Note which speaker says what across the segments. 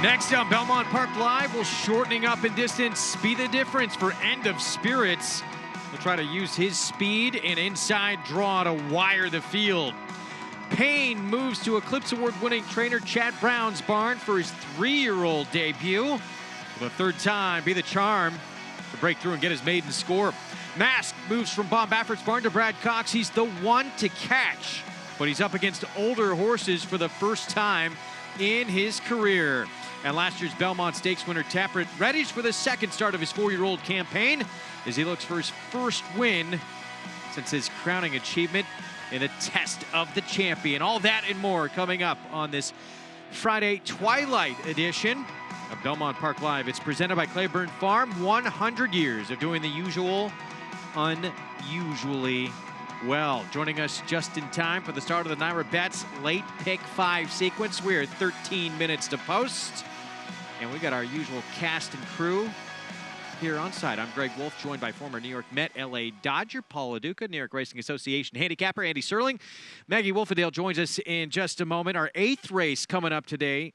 Speaker 1: Next up, Belmont Park Live will shortening up in distance be the difference for End of Spirits. He'll try to use his speed and inside draw to wire the field. Payne moves to Eclipse Award-winning trainer Chad Brown's barn for his 3-year-old debut. For the third time, be the charm to break through and get his maiden score. Mask moves from Bob Baffert's barn to Brad Cox. He's the one to catch, but he's up against older horses for the first time in his career. And last year's Belmont Stakes winner Tappert readies for the second start of his 4-year-old campaign as he looks for his first win since his crowning achievement in a Test of the Champion. All that and more coming up on this Friday Twilight edition of Belmont Park Live. It's presented by Claiborne Farm. 100 years of doing the usual unusually well. Joining us just in time for the start of the Naira Bets late pick 5 sequence. We're 13 minutes to post. And we got our usual cast and crew here on site. I'm Greg Wolf, joined by former New York Met, LA Dodger, Paul LaDuca, New York Racing Association handicapper Andy Serling. Maggie Wolfendale joins us in just a moment. Our 8th race coming up today.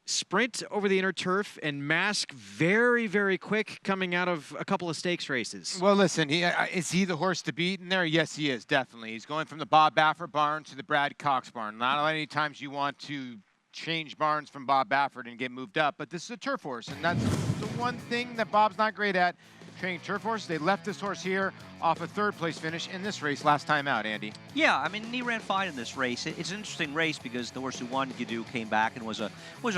Speaker 1: Sprint over the inner turf and Mask very, very quick coming out of a couple of stakes races.
Speaker 2: Well, listen, is he the horse to beat in there? Yes, he is, definitely. He's going from the Bob Baffert barn to the Brad Cox barn. Not many times you want to change barns from Bob Baffert and get moved up, but this is a turf horse, and that's the one thing that Bob's not great at, training turf horses. They left this horse here off a 3rd place finish in this race last time out, Andy.
Speaker 3: Yeah, I mean, he ran fine in this race. It's an interesting race because the horse who won, Gidoo, came back and was a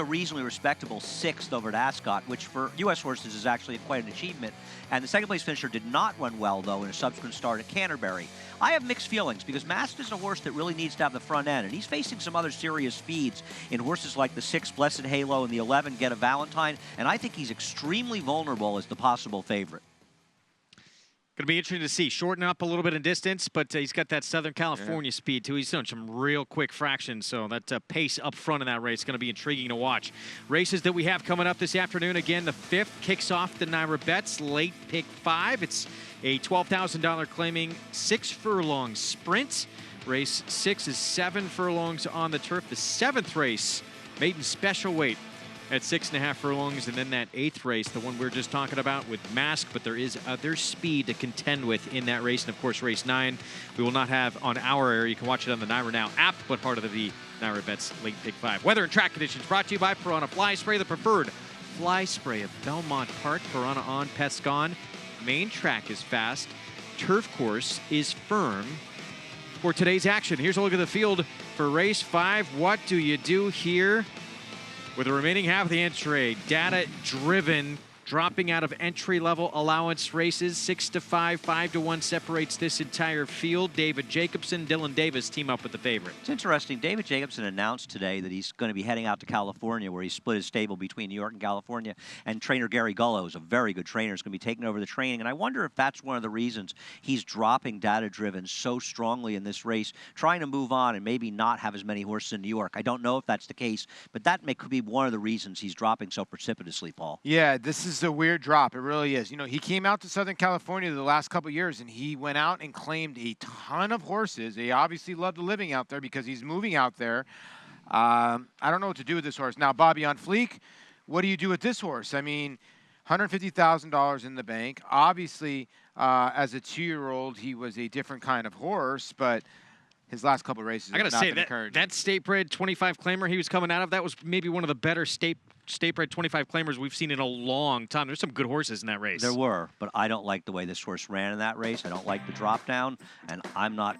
Speaker 3: reasonably respectable 6th over at Ascot, which for U.S. horses is actually quite an achievement. And the 2nd place finisher did not run well, though, in a subsequent start at Canterbury. I have mixed feelings because Mask is a horse that really needs to have the front end, and he's facing some other serious speeds in horses like the 6 Blessed Halo and the 11 Get a Valentine, and I think he's extremely vulnerable as the possible favorite.
Speaker 1: Going to be interesting to see. Shorten up a little bit in distance, but he's got that Southern California speed, too. He's doing some real quick fractions, so that pace up front in that race is going to be intriguing to watch. Races that we have coming up this afternoon. Again, the 5th kicks off the Naira Bets late pick 5. It's a $12,000 claiming 6 furlong sprint. Race 6 is 7 furlongs on the turf. The 7th race, maiden special weight at 6.5 furlongs, and then that 8th race, the one we were just talking about with Mask, but there is other speed to contend with in that race. And of course, race 9, we will not have on our air. You can watch it on the Naira Now app, but part of the Naira Bets late pick 5. Weather and track conditions brought to you by Piranha Fly Spray, the preferred fly spray of Belmont Park. Piranha on, pests gone. Main track is fast. Turf course is firm. For today's action, here's a look at the field for race 5. What do you do here? With the remaining half of the entry, data-driven, dropping out of entry-level allowance races, 6-5, 5-1 separates this entire field. David Jacobson, Dylan Davis team up with the favorite.
Speaker 3: It's interesting. David Jacobson announced today that he's going to be heading out to California, where he split his stable between New York and California. And trainer Gary Gullo is a very good trainer, is going to be taking over the training. And I wonder if that's one of the reasons he's dropping data-driven so strongly in this race, trying to move on and maybe not have as many horses in New York. I don't know if that's the case, but that could be one of the reasons he's dropping so precipitously, Paul.
Speaker 2: Yeah, this is a weird drop. It really is. You know, he came out to Southern California the last couple of years, and he went out and claimed a ton of horses. He obviously loved the living out there because he's moving out there. I don't know what to do with this horse. Now, Bobby on Fleek, what do you do with this horse? I mean, $150,000 in the bank. Obviously, as a 2-year-old, he was a different kind of horse, but his last couple of races
Speaker 1: I got to say, that state-bred 25 claimer he was coming out of, that was maybe one of the better state-bred 25 claimers we've seen in a long time. There's some good horses in that race.
Speaker 3: There were, but I don't like the way this horse ran in that race. I don't like the drop down, and I'm not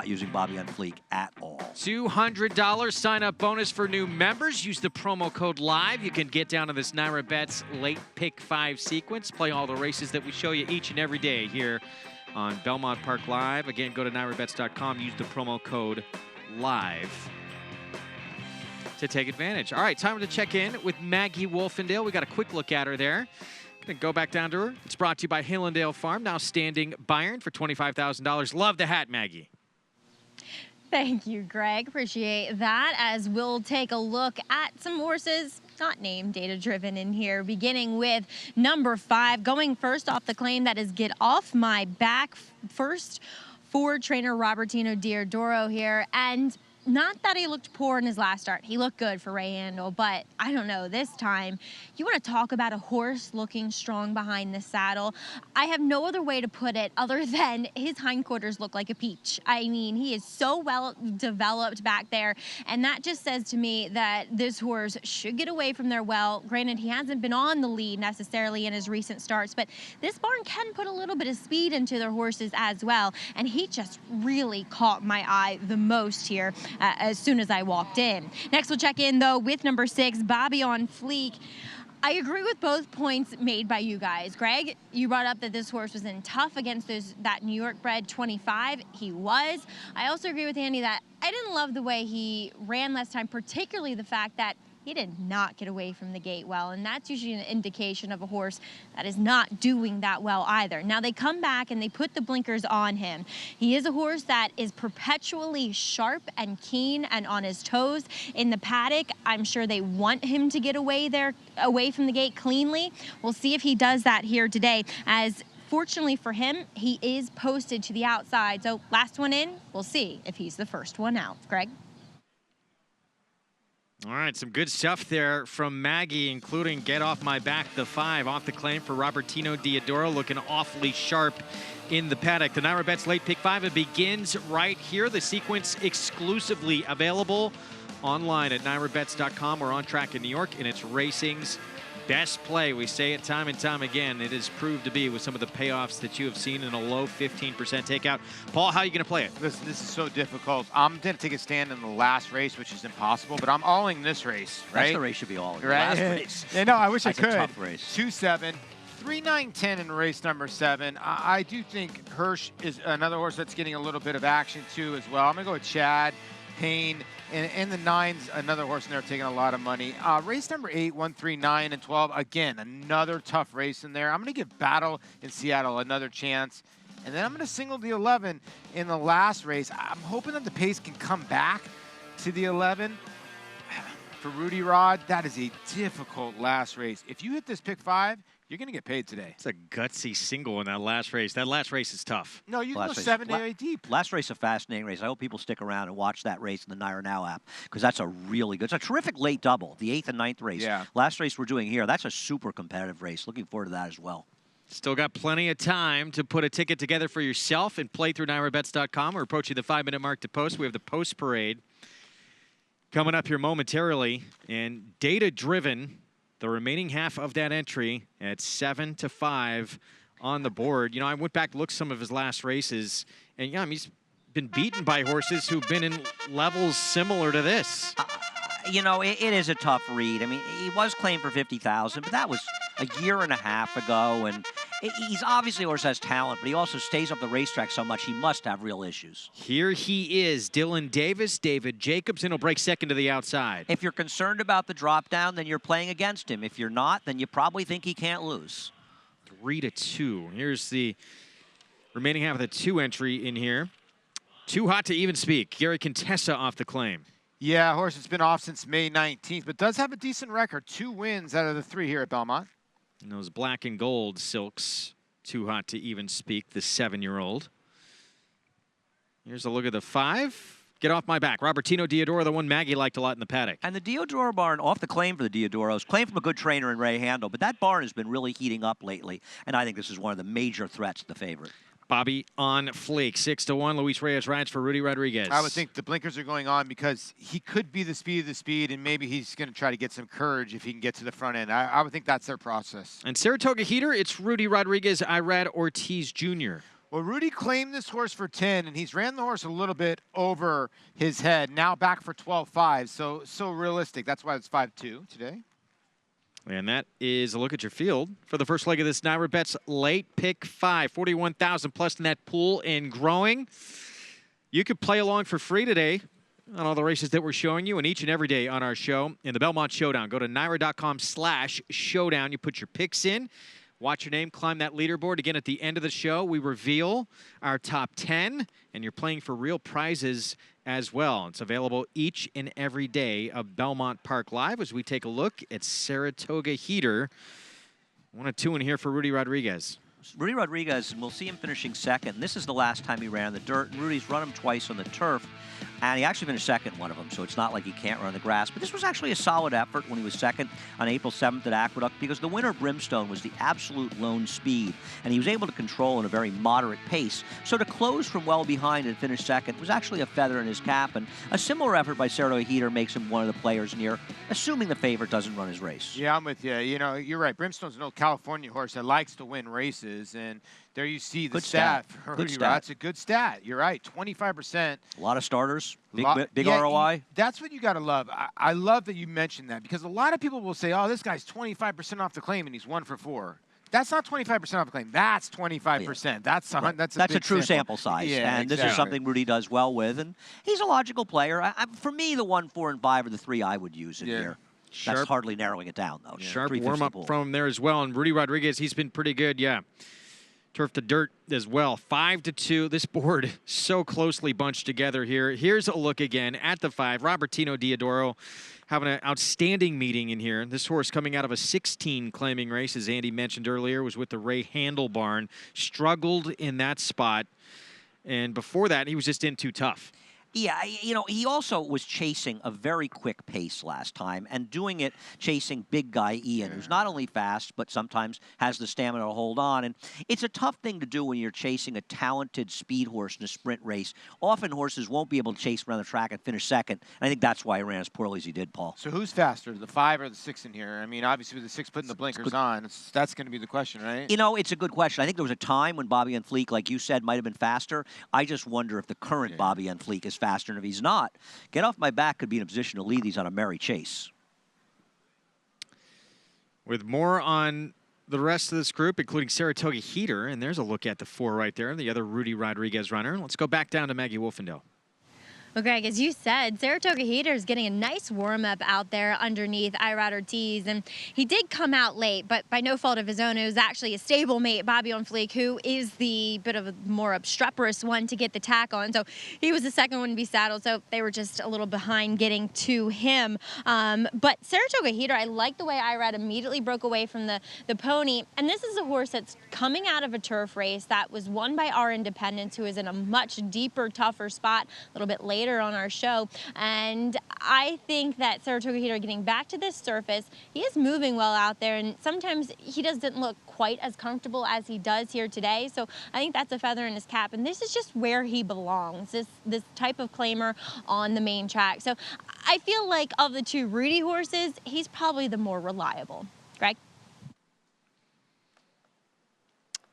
Speaker 3: using Bobby on Fleek at all.
Speaker 1: $200 sign-up bonus for new members. Use the promo code LIVE. You can get down to this Naira Bets late pick 5 sequence. Play all the races that we show you each and every day here on Belmont Park Live. Again, go to NairaBets.com. Use the promo code LIVE to take advantage. All right, time to check in with Maggie Wolfendale. We got a quick look at her there. Gonna go back down to her. It's brought to you by Hillendale Farm, now standing Byron for $25,000. Love the hat, Maggie.
Speaker 4: Thank you, Greg. Appreciate that. As we'll take a look at some horses not named, data-driven in here, beginning with number 5, going first off the claim that is Get Off My Back, first for trainer Robertino Diodoro here. And not that he looked poor in his last start. He looked good for Ray Handel, but I don't know, this time, you want to talk about a horse looking strong behind the saddle. I have no other way to put it other than his hindquarters look like a peach. I mean, he is so well developed back there, and that just says to me that this horse should get away from there well. Granted, he hasn't been on the lead necessarily in his recent starts, but this barn can put a little bit of speed into their horses as well, and he just really caught my eye the most here as soon as I walked in. Next, we'll check in, though, with number 6, Bobby on Fleek. I agree with both points made by you guys. Greg, you brought up that this horse was in tough against that New York bred 25. He was. I also agree with Andy that I didn't love the way he ran last time, particularly the fact that he did not get away from the gate well, and that's usually an indication of a horse that is not doing that well either. Now, they come back and they put the blinkers on him. He is a horse that is perpetually sharp and keen and on his toes in the paddock. I'm sure they want him to get away from the gate cleanly. We'll see if he does that here today, as fortunately for him, he is posted to the outside. So last one in, we'll see if he's the first one out. Greg?
Speaker 1: All right, some good stuff there from Maggie, including Get Off My Back, the 5, off the claim for Robertino Diodoro, looking awfully sharp in the paddock. The Naira Bets late pick 5, it begins right here. The sequence exclusively available online at NairaBets.com. We're on track in New York, and it's racing's best play. We say it time and time again. It has proved to be with some of the payoffs that you have seen in a low 15% takeout. Paul, how are you going to play it?
Speaker 2: Listen, this is so difficult. I'm going to take a stand in the last race, which is impossible, but I'm alling this race, right?
Speaker 3: That's the race should be all.
Speaker 2: Right?
Speaker 3: Last race.
Speaker 2: Yeah, no, I wish
Speaker 3: That's
Speaker 2: I could.
Speaker 3: a tough race.
Speaker 2: 2-7, 3-9-10 in race number 7. I do think Hirsch is another horse that's getting a little bit of action too as well. I'm going to go with Chad, Payne, and the 9's another horse in there taking a lot of money. Race number 8, 1, 3, 9, and 12. Again, another tough race in there. I'm going to give Battle in Seattle another chance. And then I'm going to single the 11 in the last race. I'm hoping that the pace can come back to the 11. For Rudy Rod, that is a difficult last race. If you hit this pick 5, you're going to get paid today.
Speaker 1: It's a gutsy single in that last race. That last race is tough.
Speaker 2: No, you can go 7 to 8 deep.
Speaker 3: Last race, a fascinating race. I hope people stick around and watch that race in the Naira Now app, because that's a really good, it's a terrific late double, the 8th and 9th race.
Speaker 2: Yeah.
Speaker 3: Last race we're doing here, that's a super competitive race. Looking forward to that as well.
Speaker 1: Still got plenty of time to put a ticket together for yourself and play through NairaBets.com. We're approaching the 5-minute mark to post. We have the post parade coming up here momentarily, and data-driven. The remaining half of that entry at 7-5 on the board. You know, I went back, looked some of his last races, and yeah, I mean, he's been beaten by horses who've been in levels similar to this.
Speaker 3: You know, it is a tough read. I mean, he was claimed for $50,000, but that was a year and a half ago, and he's obviously a horse that has talent, but he also stays up the racetrack so much, he must have real issues.
Speaker 1: Here he is, Dylan Davis, David Jacobson will break second to the outside.
Speaker 3: If you're concerned about the drop down, then you're playing against him. If you're not, then you probably think he can't lose.
Speaker 1: 3-2. Here's the remaining half of the 2 entry in here. Too hot to even speak. Gary Contessa off the claim.
Speaker 2: Yeah, horse has been off since May 19th, but does have a decent record. 2 wins out of the 3 here at Belmont.
Speaker 1: And those black and gold silks, too hot to even speak, the 7-year-old. Here's a look at the 5. Get Off My Back. Robertino Diodoro, the one Maggie liked a lot in the paddock.
Speaker 3: And the Diodoro barn, off the claim for the Diodoros, claimed from a good trainer in Ray Handel, but that barn has been really heating up lately, and I think this is one of the major threats to the favorite.
Speaker 1: Bobby on Flake, 6-1. Luis Reyes rides for Rudy Rodriguez.
Speaker 2: I would think the blinkers are going on because he could be the speed of the speed, and maybe he's going to try to get some courage if he can get to the front end. I would think that's their process.
Speaker 1: And Saratoga Heater, it's Rudy Rodriguez, Irad Ortiz Jr.
Speaker 2: Well, Rudy claimed this horse for 10, and he's ran the horse a little bit over his head. Now back for 12.5, so realistic. That's why it's 5-2 today.
Speaker 1: And that is a look at your field for the first leg of this Naira Bets late pick 5. 41,000 plus in that pool and growing. You could play along for free today on all the races that we're showing you and each and every day on our show in the Belmont Showdown. Go to Naira.com/showdown. You put your picks in. Watch your name climb that leaderboard. Again, at the end of the show, we reveal our top 10, and you're playing for real prizes as well. It's available each and every day of Belmont Park Live as we take a look at Saratoga Heater. 1-2 in here for Rudy Rodriguez.
Speaker 3: Rudy Rodriguez, and we'll see him finishing second. This is the last time he ran the dirt, and Rudy's run him twice on the turf, and he actually finished second one of them, so it's not like he can't run the grass. But this was actually a solid effort when he was second on April 7th at Aqueduct, because the winner, Brimstone, was the absolute lone speed, and he was able to control in a very moderate pace. So to close from well behind and finish second was actually a feather in his cap, and a similar effort by Saratoga Heater makes him one of the players near, assuming the favorite doesn't run his race.
Speaker 2: Yeah, I'm with you. You know, you're right. Brimstone's an old California horse that likes to win races, and there you see the
Speaker 3: Good
Speaker 2: stat.
Speaker 3: stat. Good stat.
Speaker 2: That's a good stat. You're right. 25%.
Speaker 3: A lot of starters, big
Speaker 2: Yeah,
Speaker 3: ROI.
Speaker 2: That's what you got to love. I love that you mentioned that, because a lot of people will say, oh, this guy's 25% off the claim, and he's 1 for 4. That's not 25% off the claim. That's 25%.
Speaker 3: Yeah.
Speaker 2: That's
Speaker 3: a
Speaker 2: big
Speaker 3: true sample size.
Speaker 2: Yeah,
Speaker 3: and this is something Rudy does well with, and he's a logical player. For me, the 1, 4, and 5 are the 3 I would use in here.
Speaker 1: Sharp.
Speaker 3: That's hardly narrowing it down, though.
Speaker 1: Sharp warm-up from him there as well. And Rudy Rodriguez, he's been pretty good, yeah. Turf to dirt as well. 5-2. This board so closely bunched together here. Here's a look again at the 5. Robertino Diodoro having an outstanding meeting in here. This horse coming out of a 16 claiming race, as Andy mentioned earlier, was with the Ray Handel barn. Struggled in that spot. And before that, he was just in too tough.
Speaker 3: Yeah, you know, he also was chasing a very quick pace last time and doing it chasing big guy Ian, who's not only fast, but sometimes has the stamina to hold on. And it's a tough thing to do when you're chasing a talented speed horse in a sprint race. Often horses won't be able to chase around the track and finish second. And I think that's why he ran as poorly as he did, Paul.
Speaker 2: So who's faster, the 5 or the 6 in here? I mean, obviously with the 6 putting the blinkers on, that's going to be the question, right?
Speaker 3: You know, it's a good question. I think there was a time when Bobby and Fleek, like you said, might have been faster. I just wonder if the current Bobby and Fleek is faster, and if he's not, Get Off My Back could be in a position to lead these on a merry chase.
Speaker 1: With more on the rest of this group, including Saratoga Heater, and there's a look at the 4 right there, the other Rudy Rodriguez runner. Let's go back down to Maggie Wolfendale.
Speaker 4: Well, Greg, as you said, Saratoga Heater is getting a nice warm-up out there underneath Irad Ortiz, and he did come out late, but by no fault of his own. It was actually a stablemate, Bobby on Fleek, who is the bit of a more obstreperous one to get the tack on. So he was the second one to be saddled, so they were just a little behind getting to him. But Saratoga Heater, I like the way Irad immediately broke away from the pony, and this is a horse that's coming out of a turf race that was won by our Independence, who is in a much deeper, tougher spot a little bit later on our show. And I think that Saratoga Heater getting back to this surface, he is moving well out there, and sometimes he doesn't look quite as comfortable as he does here today. So I think that's a feather in his cap, and this is just where he belongs, this type of claimer on the main track. So I feel like of the 2 Rudy horses, he's probably the more reliable. Greg?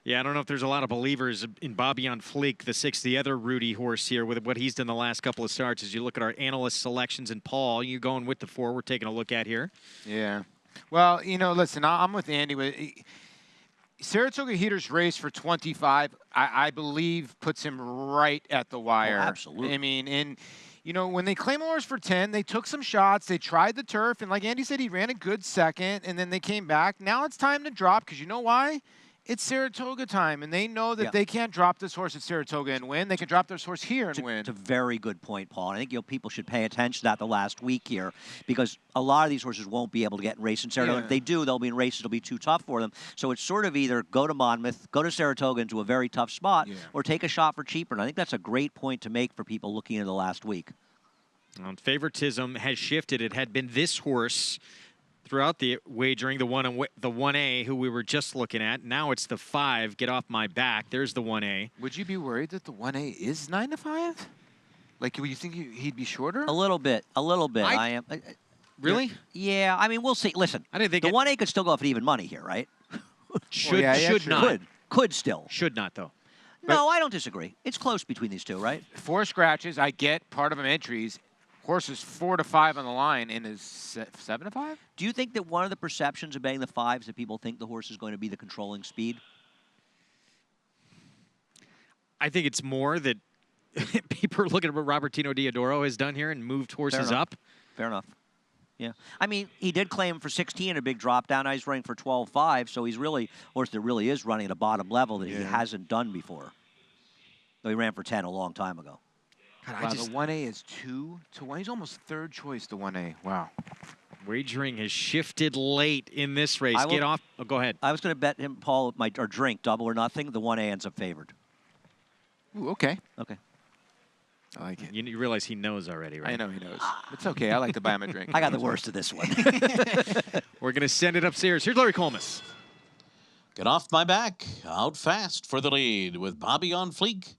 Speaker 1: Yeah, I don't know if there's a lot of believers in Bobby on Fleek, the 6th, the other Rudy horse here, with what he's done the last couple of starts. As you look at our analyst selections, and Paul, you going with the 4 we're taking a look at here.
Speaker 2: Yeah. Well, you know, listen, I'm with Andy. Saratoga Heater's race for 25, I believe, puts him right at the wire.
Speaker 3: Oh, absolutely.
Speaker 2: I mean, and you know, when they claim a horse for 10, they took some shots. They tried the turf, and like Andy said, he ran a good second, and then they came back. Now it's time to drop, because you know why? It's Saratoga time, and they know that they can't drop this horse at Saratoga and win. They can drop this horse here and win.
Speaker 3: It's a very good point, Paul. I think people should pay attention to that the last week here, because a lot of these horses won't be able to get in races in Saratoga.
Speaker 2: Yeah.
Speaker 3: If they do, they'll be in races that'll be too tough for them. So it's sort of either go to Monmouth, go to Saratoga into a very tough spot, or take a shot for cheaper. And I think that's a great point to make for people looking into the last week.
Speaker 1: Favoritism has shifted. It had been this horse throughout the wagering, the 1A, who we were just looking at. Now it's the 5, Get Off My Back. There's the 1A.
Speaker 2: Would you be worried that the 1A is 9-5? Like, would you think he'd be shorter?
Speaker 3: A little bit. I am.
Speaker 1: Really?
Speaker 3: Yeah, I mean, we'll see. Listen,
Speaker 1: I didn't think
Speaker 3: the 1A could still go for even money here, right?
Speaker 1: Should not.
Speaker 3: Could still.
Speaker 1: Should not, though.
Speaker 3: No, I don't disagree. It's close between these 2, right?
Speaker 2: 4 scratches. I get part of them entries. Horse is 4-5 on the line and is 7-5.
Speaker 3: Do you think that one of the perceptions of betting the 5s that people think the horse is going to be the controlling speed?
Speaker 1: I think it's more that people are looking at what Robertino Diodoro has done here and moved horses up.
Speaker 3: Fair enough. Yeah. I mean, he did claim for 16 a big drop down. Now he's running for 12.5, so he's really a horse that really is running at a bottom level that he hasn't done before. Though he ran for 10 a long time ago.
Speaker 2: God, wow, the 1A is 2-1. He's almost 3rd choice, the 1A. Wow.
Speaker 1: Wagering has shifted late in this race. Get off. Oh, go ahead.
Speaker 3: I was going to bet him, Paul, or drink double or nothing. The 1A ends up favored.
Speaker 2: Ooh, okay.
Speaker 3: Okay.
Speaker 2: I like it.
Speaker 1: You realize he knows already, right?
Speaker 2: I know he knows. It's okay. I like to buy him a drink.
Speaker 3: I got the worst of this one.
Speaker 1: We're going to send it upstairs. Here's Larry Colmus.
Speaker 5: Get Off My Back, out fast for the lead with Bobby on fleek.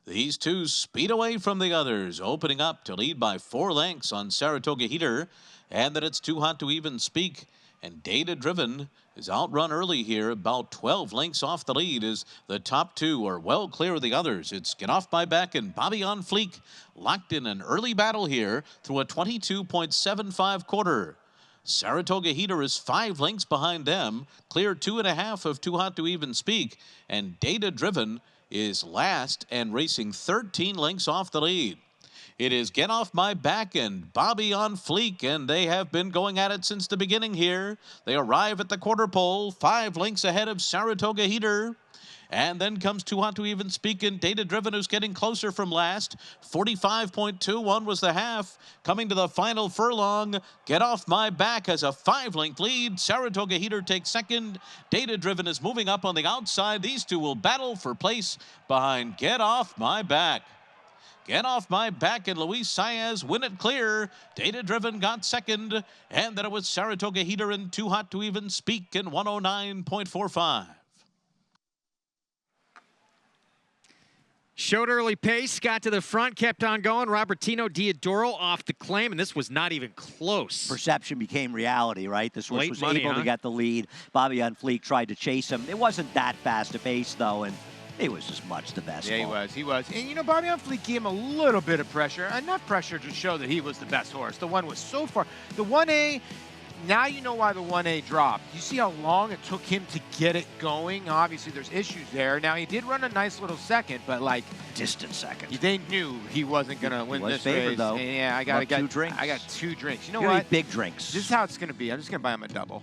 Speaker 5: These two speed away from the others, opening up to lead by 4 lengths on Saratoga Heater. And that it's too hot to even speak. And Data Driven is outrun early here, about 12 lengths off the lead as the top 2 are well clear of the others. It's Get Off My Back and Bobby on Fleek locked in an early battle here through a 22.75 quarter. Saratoga Heater is 5 lengths behind them, clear 2.5 of Too Hot to Even Speak, and Data Driven is last and racing 13 lengths off the lead. It is Get Off My Back and Bobby on Fleek, and they have been going at it since the beginning here. They arrive at the quarter pole, 5 lengths ahead of Saratoga Heater. And then comes Too Hot to Even Speak and Data Driven, who's getting closer from last. 45.21 was the half. Coming to the final furlong, Get Off My Back has a 5-length lead. Saratoga Heater takes second. Data Driven is moving up on the outside. These two will battle for place behind Get Off My Back. Get Off My Back and Luis Saez win it clear. Data Driven got second. And then it was Saratoga Heater and Too Hot to Even Speak in 109.45.
Speaker 1: Showed early pace, got to the front, kept on going. Robertino Diodoro off the claim, and this was not even close.
Speaker 3: Perception became reality, right? This horse
Speaker 1: Late
Speaker 3: was
Speaker 1: money,
Speaker 3: able to get the lead. Bobby on Fleek tried to chase him. It wasn't that fast a pace, though, and he was just much the best.
Speaker 2: Yeah, he was. And, you know, Bobby on Fleek gave him a little bit of pressure. Enough pressure to show that he was the best horse. The one was so far. The 1A, now you know why the 1A dropped. You see how long it took him to get it going? Obviously, there's issues there. Now, he did run a nice little second, but, like...
Speaker 3: distant second.
Speaker 2: They knew he wasn't going to win this race.
Speaker 3: Though.
Speaker 2: And yeah, I got
Speaker 3: 2 drinks.
Speaker 2: I got 2 drinks. You know
Speaker 3: You're
Speaker 2: what?
Speaker 3: Big drinks.
Speaker 2: This is how it's going to be. I'm just going to buy him a double.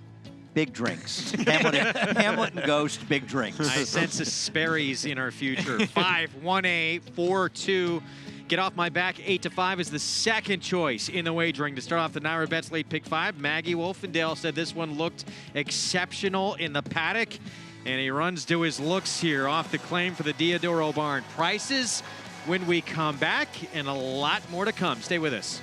Speaker 3: Big drinks. Hamlet and Ghost, big drinks.
Speaker 1: I sense a Sperry's in our future. 5, 1A, 4, 2. Get Off My Back, 8-5 is the second choice in the wagering. To start off the Naira Bets late pick 5, Maggie Wolfendale said this one looked exceptional in the paddock. And he runs to his looks here off the claim for the Diodoro barn. Prices when we come back, and a lot more to come. Stay with us.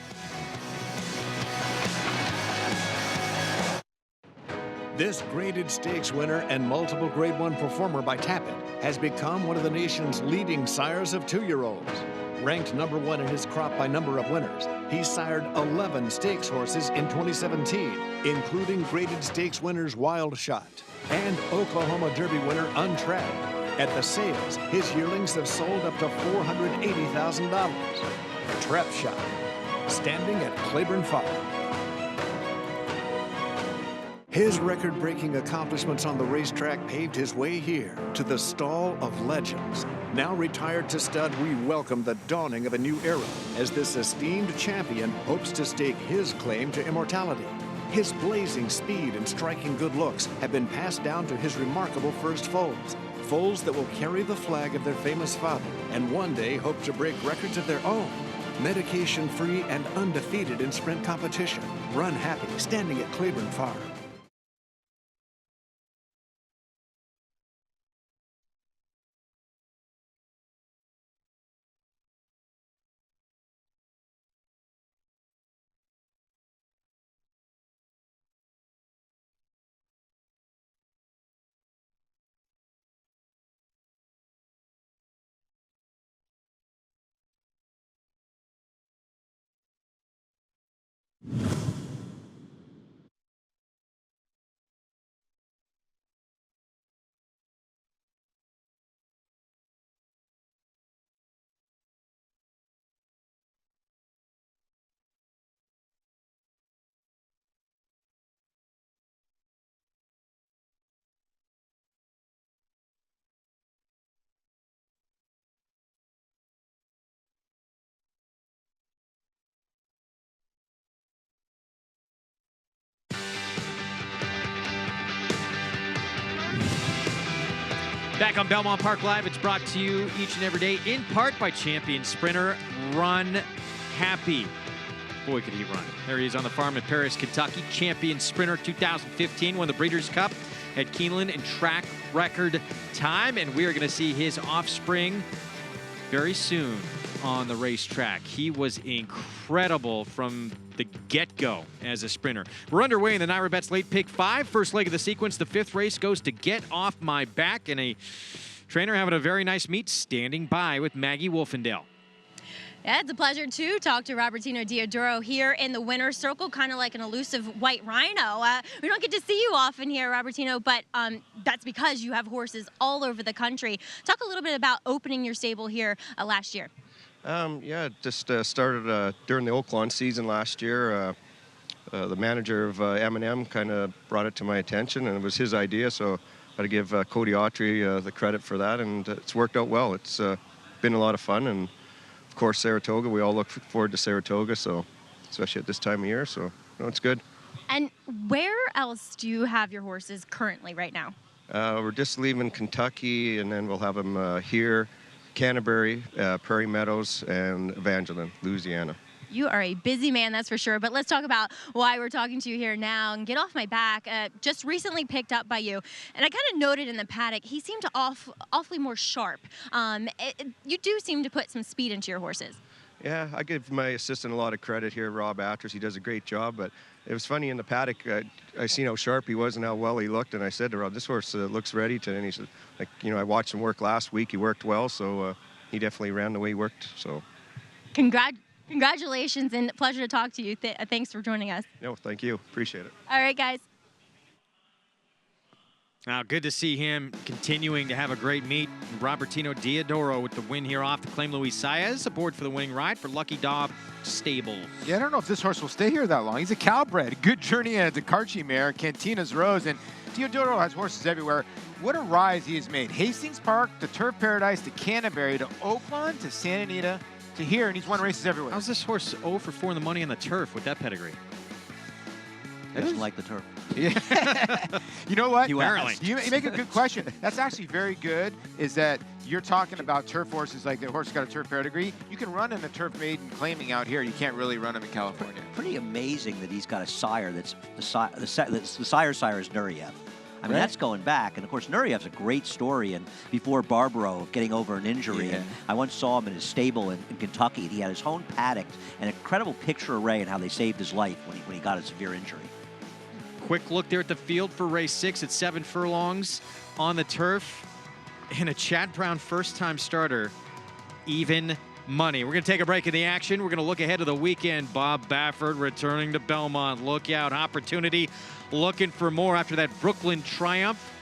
Speaker 6: This graded stakes winner and multiple Grade 1 performer by Tapit has become one of the nation's leading sires of 2-year-olds. Ranked number 1 in his crop by number of winners, he sired 11 stakes horses in 2017, including graded stakes winners Wild Shot and Oklahoma Derby winner Untrapped. At the sales, his yearlings have sold up to $480,000. Trap Shot, standing at Claiborne Farm. His record-breaking accomplishments on the racetrack paved his way here to the Stall of Legends. Now retired to stud, we welcome the dawning of a new era as this esteemed champion hopes to stake his claim to immortality. His blazing speed and striking good looks have been passed down to his remarkable first foals. Foals that will carry the flag of their famous father and one day hope to break records of their own. Medication-free and undefeated in sprint competition. Run happy, standing at Claiborne Farm.
Speaker 1: Back on Belmont Park Live, it's brought to you each and every day in part by champion sprinter Run Happy. Boy, could he run. There he is on the farm in Paris, Kentucky. Champion sprinter 2015, won the Breeders' Cup at Keeneland in track record time. And we are going to see his offspring very soon on the racetrack. He was incredible from the get-go as a sprinter. We're underway in the NYRA Bets Late Pick 5. First leg of the sequence, the 5th race goes to Get Off My Back. And a trainer having a very nice meet standing by with Maggie Wolfendale.
Speaker 4: Yeah, it's a pleasure to talk to Robertino Diodoro here in the winner's circle, kind of like an elusive white rhino. We don't get to see you often here, Robertino, but that's because you have horses all over the country. Talk a little bit about opening your stable here last year.
Speaker 7: Yeah, just started during the Oaklawn season last year. The manager of M&M kind of brought it to my attention, and it was his idea, so I got to give Cody Autry the credit for that, and it's worked out well. It's been a lot of fun, and of course, Saratoga. We all look forward to Saratoga, so especially at this time of year, so it's good.
Speaker 4: And where else do you have your horses currently right now?
Speaker 7: We're just leaving Kentucky, and then we'll have them here, Canterbury, Prairie Meadows, and Evangeline, Louisiana.
Speaker 4: You are a busy man, that's for sure. But let's talk about why we're talking to you here now. And Get Off My Back, just recently picked up by you. And I kind of noted in the paddock, he seemed to awfully more sharp. You do seem to put some speed into your horses.
Speaker 7: Yeah, I give my assistant a lot of credit here, Rob Atters. He does a great job. But it was funny in the paddock, I seen how sharp he was and how well he looked. And I said to Rob, this horse looks ready to. And he said, I watched him work last week. He worked well, so he definitely ran the way he worked. So,
Speaker 4: Congratulations, and pleasure to talk to you. Thanks for joining us.
Speaker 7: No, thank you. Appreciate it.
Speaker 4: All right, guys.
Speaker 1: Now, good to see him continuing to have a great meet. Robertino Diodoro with the win here off the Claim Luis Saez, aboard for the winning ride for Lucky Dog Stable.
Speaker 2: Yeah, I don't know if this horse will stay here that long. He's a Calbred. Good journey at the Karchi mare, Cantina's Rose, and Diodoro has horses everywhere. What a rise he has made. Hastings Park to Turf Paradise to Canterbury to Oakland to Santa Anita to here, and he's won races everywhere.
Speaker 1: How's this horse 0 for 4 in the money on the turf with that pedigree?
Speaker 3: He doesn't like the turf.
Speaker 2: Yeah. You know what?
Speaker 3: You
Speaker 2: make a good question. That's actually very good, is that you're talking about turf horses like the horse got a turf pedigree. You can run in a turf maiden claiming out here. You can't really run them in California.
Speaker 3: Pretty amazing that he's got a sire that's the sire's sire is Nureyev. I mean,
Speaker 2: Right.
Speaker 3: that's going back. And, of course, Nureyev's a great story. And before Barbaro getting over an injury,
Speaker 2: Yeah.
Speaker 3: and I once saw him in his stable in Kentucky. And he had his own paddock, an incredible picture array and how they saved his life when he got a severe injury.
Speaker 1: Quick look there at the field for race 6 at 7 furlongs on the turf. And a Chad Brown first-time starter, even money. We're going to take a break in the action. We're going to look ahead to the weekend. Bob Baffert returning to Belmont. Look out, opportunity. Looking for more after that Brooklyn triumph.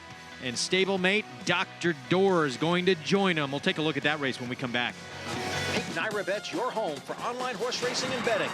Speaker 1: And stablemate Dr. Dorr is going to join him. We'll take a look at that race when we come back.
Speaker 8: Make NYRA Bets your home for online horse racing and betting.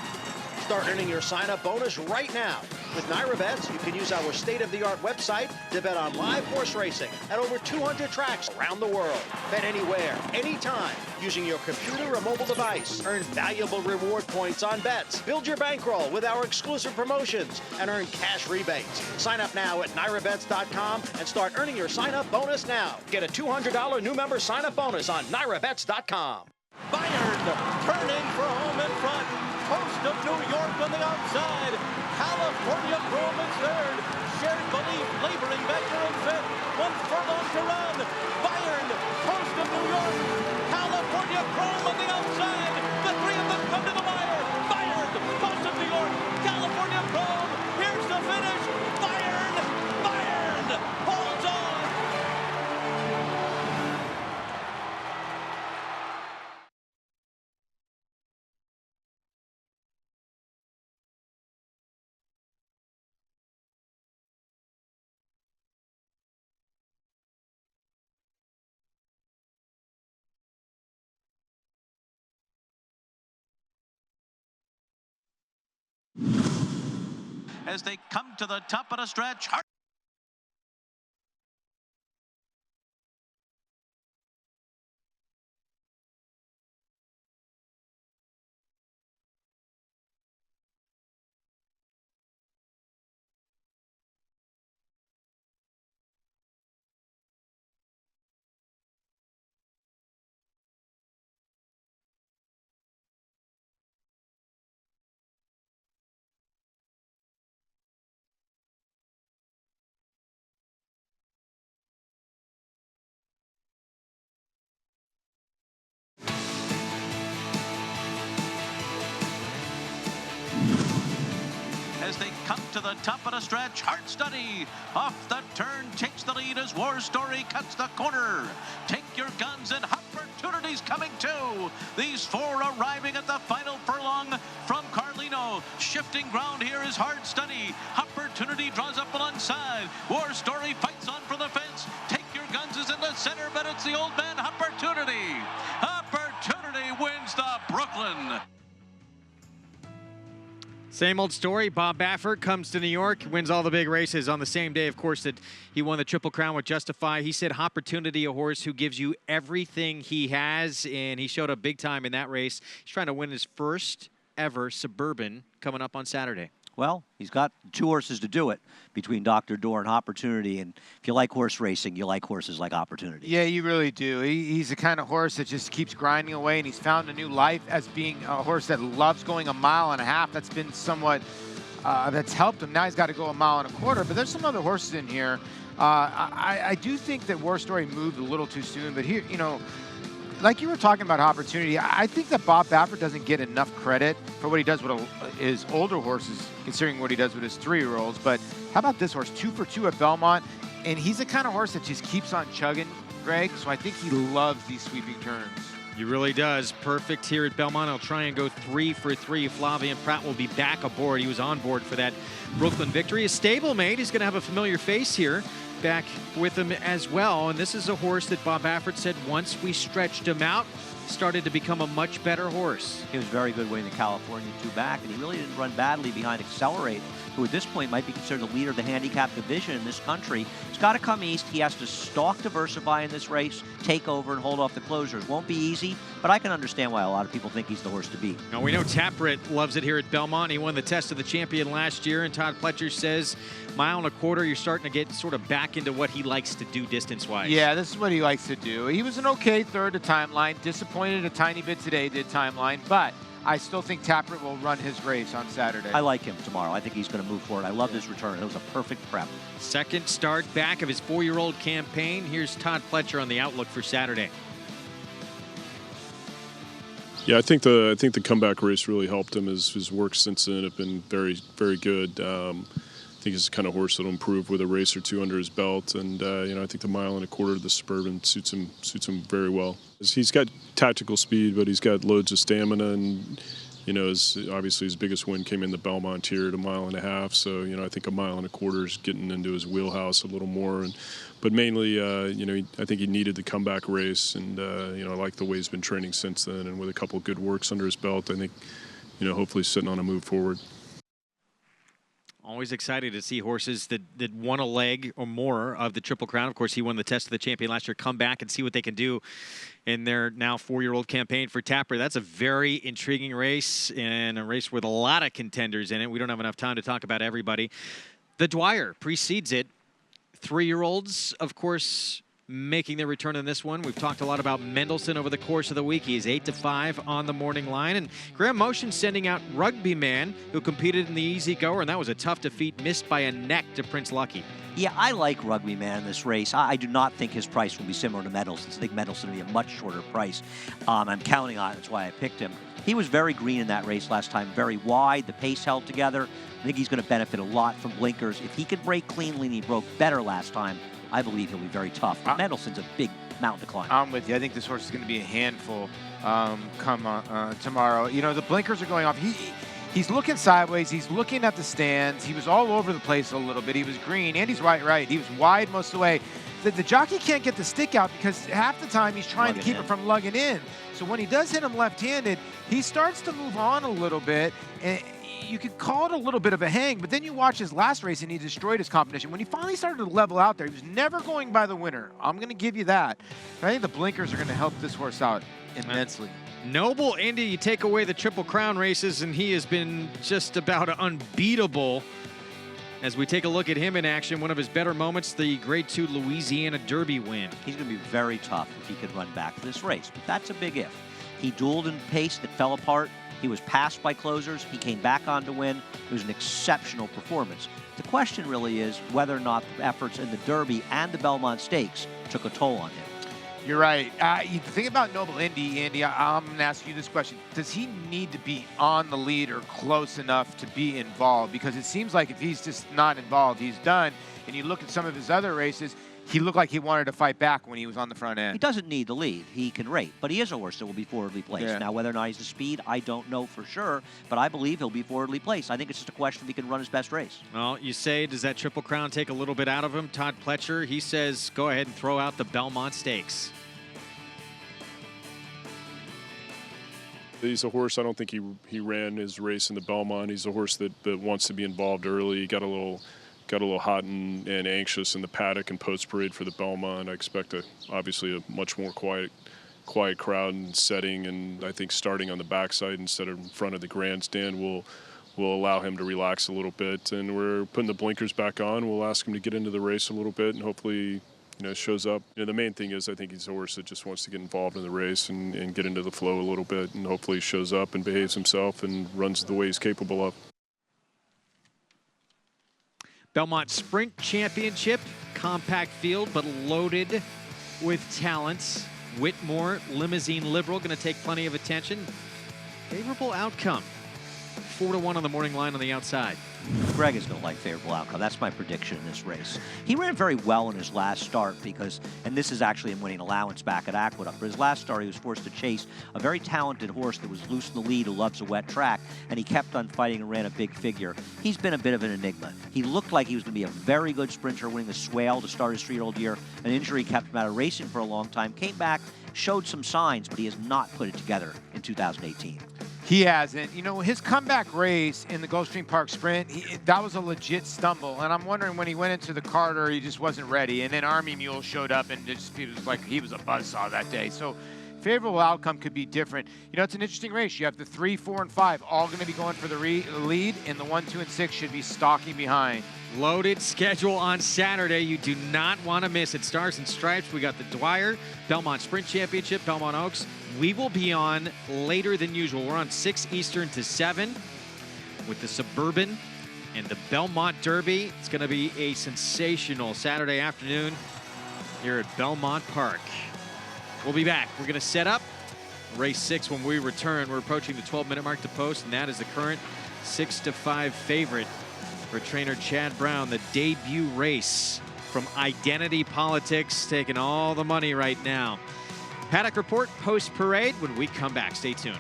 Speaker 8: Start earning your sign-up bonus right now. With NYRA Bets, you can use our state-of-the-art website to bet on live horse racing at over 200 tracks around the world. Bet anywhere, anytime, using your computer or mobile device. Earn valuable reward points on bets. Build your bankroll with our exclusive promotions and earn cash rebates. Sign up now at NYRABets.com and start earning your sign-up bonus now. Get a $200 new member sign-up bonus on NYRABets.com.
Speaker 9: Bayern turning for home in front. Coast of New York on the outside. California Chrome is third. Shared Belief laboring back there in fifth. 1 furlong to run. Bayern, Coast of New York. California Chrome on the outside. The three of them come to the wire. Bayern, Coast of New York. California Chrome. Here's the finish. Bayern holds on.
Speaker 5: As they come to the top of the stretch. as they come to the top of the stretch. Hard Study off the turn takes the lead as War Story cuts the corner. Take Your Guns and Opportunities coming too. These four arriving at the final furlong from Carlino. Shifting ground here is Hard Study. Opportunity draws up alongside. War Story fights on for the fence. Take Your Guns is in the center, but it's the old man Opportunity. Opportunity wins the Brooklyn.
Speaker 1: Same old story. Bob Baffert comes to New York, wins all the big races on the same day, of course, that he won the Triple Crown with Justify. He said Opportunity, a horse who gives you everything he has, and he showed up big time in that race. He's trying to win his first ever Suburban coming up on Saturday.
Speaker 3: Well, he's got 2 horses to do it between Dr. Door and Opportunity. And if you like horse racing, you like horses like Opportunity.
Speaker 2: Yeah, you really do. He's the kind of horse that just keeps grinding away, and he's found a new life as being a horse that loves going 1.5 miles. That's been somewhat, that's helped him. Now he's got to go 1.25 miles, but there's some other horses in here. I do think that War Story moved a little too soon, but here, you know, like you were talking about Opportunity, I think that Bob Baffert doesn't get enough credit for what he does with his older horses, considering what he does with his 3-year-olds. But how about this horse, 2 for 2 at Belmont? And he's the kind of horse that just keeps on chugging, Greg. So I think he loves these sweeping turns.
Speaker 1: He really does. Perfect here at Belmont. He'll try and go 3 for 3. Flavien Prat will be back aboard. He was on board for that Brooklyn victory. His stablemate is going to have a familiar face here back with him as well. And this is a horse that Bob Baffert said once we stretched him out, started to become a much better horse.
Speaker 3: He was very good winning the California 2 back, and he really didn't run badly behind Accelerate, who at this point might be considered the leader of the handicap division in this country. He's got to come east. He has to stalk Diversify in this race, take over, and hold off the closers. Won't be easy, but I can understand why a lot of people think he's the horse to beat.
Speaker 1: Now, we know Taprit loves it here at Belmont. He won the Test of the Champion last year, and Todd Pletcher says 1.25 miles, you're starting to get sort of back into what he likes to do distance-wise.
Speaker 2: Yeah, this is what he likes to do. He was an okay third to Timeline, disappointed a tiny bit today, did Timeline, but I still think Taprit will run his race on Saturday.
Speaker 3: I like him tomorrow. I think he's going to move forward. I love his return. It was a perfect prep.
Speaker 1: Second start back of his 4-year-old campaign. Here's Todd Pletcher on the outlook for Saturday.
Speaker 10: Yeah, I think the comeback race really helped him. His work since then have been very, very good. I think he's the kind of horse that'll improve with a race or 2 under his belt, and you know, I think the 1.25 miles of the Suburban suits him very well. He's got tactical speed, but he's got loads of stamina, and you know, obviously his biggest win came in the Belmont here at 1.5 miles. So you know, I think 1.25 miles is getting into his wheelhouse a little more, but mainly you know, I think he needed the comeback race, and you know, I like the way he's been training since then, and with a couple good works under his belt, I think, you know, hopefully sitting on a move forward.
Speaker 1: Always excited to see horses that won a leg or more of the Triple Crown. Of course, he won the Test of the Champion last year. Come back and see what they can do in their now 4-year-old campaign for Tapper. That's a very intriguing race, and a race with a lot of contenders in it. We don't have enough time to talk about everybody. The Dwyer precedes it. 3-year-olds, of course, making their return in this one. We've talked a lot about Mendelssohn over the course of the week. He is 8-5 on the morning line. And Graham Motion sending out Rugby Man, who competed in the Easy Goer, and that was a tough defeat, missed by a neck to Prince Lucky.
Speaker 3: Yeah, I like Rugby Man in this race. I do not think his price will be similar to Mendelssohn's. I think Mendelssohn will be a much shorter price. I'm counting on it. That's why I picked him. He was very green in that race last time, very wide. The pace held together. I think he's going to benefit a lot from blinkers. If he can break cleanly and he broke better last time, I believe he'll be very tough. But Mendelssohn's a big mountain to climb.
Speaker 2: I'm with you. I think this horse is going to be a handful come tomorrow. You know, the blinkers are going off. He's looking sideways. He's looking at the stands. He was all over the place a little bit. He was green. Andy's right. He was wide most of the way. The jockey can't get the stick out because half the time he's trying to keep it from lugging in. So when he does hit him left-handed, he starts to move on a little bit. And you could call it a little bit of a hang, but then you watch his last race and he destroyed his competition. When he finally started to level out there, he was never going by the winner. I'm going to give you that. But I think the blinkers are going to help this horse out immensely.
Speaker 1: Noble Indy, you take away the Triple Crown races, and he has been just about unbeatable. As we take a look at him in action, one of his better moments, the Grade 2 Louisiana Derby win.
Speaker 3: He's going to be very tough if he could run back to this race, but that's a big if. He dueled in pace that fell apart. He was passed by closers. He came back on to win. It was an exceptional performance. The question really is whether or not the efforts in the Derby and the Belmont Stakes took a toll on him.
Speaker 2: You're right. You think about Noble Indy, Andy. I'm going to ask you this question. Does he need to be on the lead or close enough to be involved? Because it seems like if he's just not involved, he's done. And you look at some of his other races, he looked like he wanted to fight back when he was on the front end.
Speaker 3: He doesn't need the lead. He can rate. But he is a horse that will be forwardly placed.
Speaker 2: Yeah.
Speaker 3: Now, whether or not he's the speed, I don't know for sure. But I believe he'll be forwardly placed. I think it's just a question if he can run his best race.
Speaker 1: Well, you say, does that Triple Crown take a little bit out of him? Todd Pletcher, he says, go ahead and throw out the Belmont Stakes.
Speaker 10: He's a horse. I don't think he ran his race in the Belmont. He's a horse that wants to be involved early. He got a little hot and anxious in the paddock and post parade for the Belmont. I expect obviously a much more quiet crowd and setting, and I think starting on the backside instead of in front of the grandstand will allow him to relax a little bit. And we're putting the blinkers back on. We'll ask him to get into the race a little bit, and hopefully, shows up. The main thing is I think he's a horse that just wants to get involved in the race and get into the flow a little bit, and hopefully shows up and behaves himself and runs the way he's capable of.
Speaker 1: Belmont Sprint Championship, compact field, but loaded with talents. Whitmore, Limousine Liberal, going to take plenty of attention. Favorable outcome. 4-1 on the morning line on the outside.
Speaker 3: Greg is going to like favorable outcome. That's my prediction in this race. He ran very well in his last start because, and this is actually him winning allowance back at Aqueduct, but his last start he was forced to chase a very talented horse that was loose in the lead who loves a wet track, and he kept on fighting and ran a big figure. He's been a bit of an enigma. He looked like he was going to be a very good sprinter, winning the Swale to start his 3-year-old year. An injury kept him out of racing for a long time, came back, showed some signs, but he has not put it together in 2018.
Speaker 2: He hasn't. His comeback race in the Gulfstream Park Sprint, that was a legit stumble. And I'm wondering when he went into the Carter, he just wasn't ready. And then Army Mule showed up, and it was like he was a buzzsaw that day. So favorable outcome could be different. It's an interesting race. You have the 3, 4, and 5 all going to be going for the lead, and the 1, 2, and 6 should be stalking behind.
Speaker 1: Loaded schedule on Saturday. You do not want to miss it. Stars and Stripes. We got the Dwyer, Belmont Sprint Championship, Belmont Oaks. We will be on later than usual. We're on 6 Eastern to 7 with the Suburban and the Belmont Derby. It's going to be a sensational Saturday afternoon here at Belmont Park. We'll be back. We're going to set up race 6 when we return. We're approaching the 12-minute mark to post, and that is the current 6-5 favorite for trainer Chad Brown, the debut race from Identity Politics, taking all the money right now. Paddock Report post-parade when we come back. Stay tuned.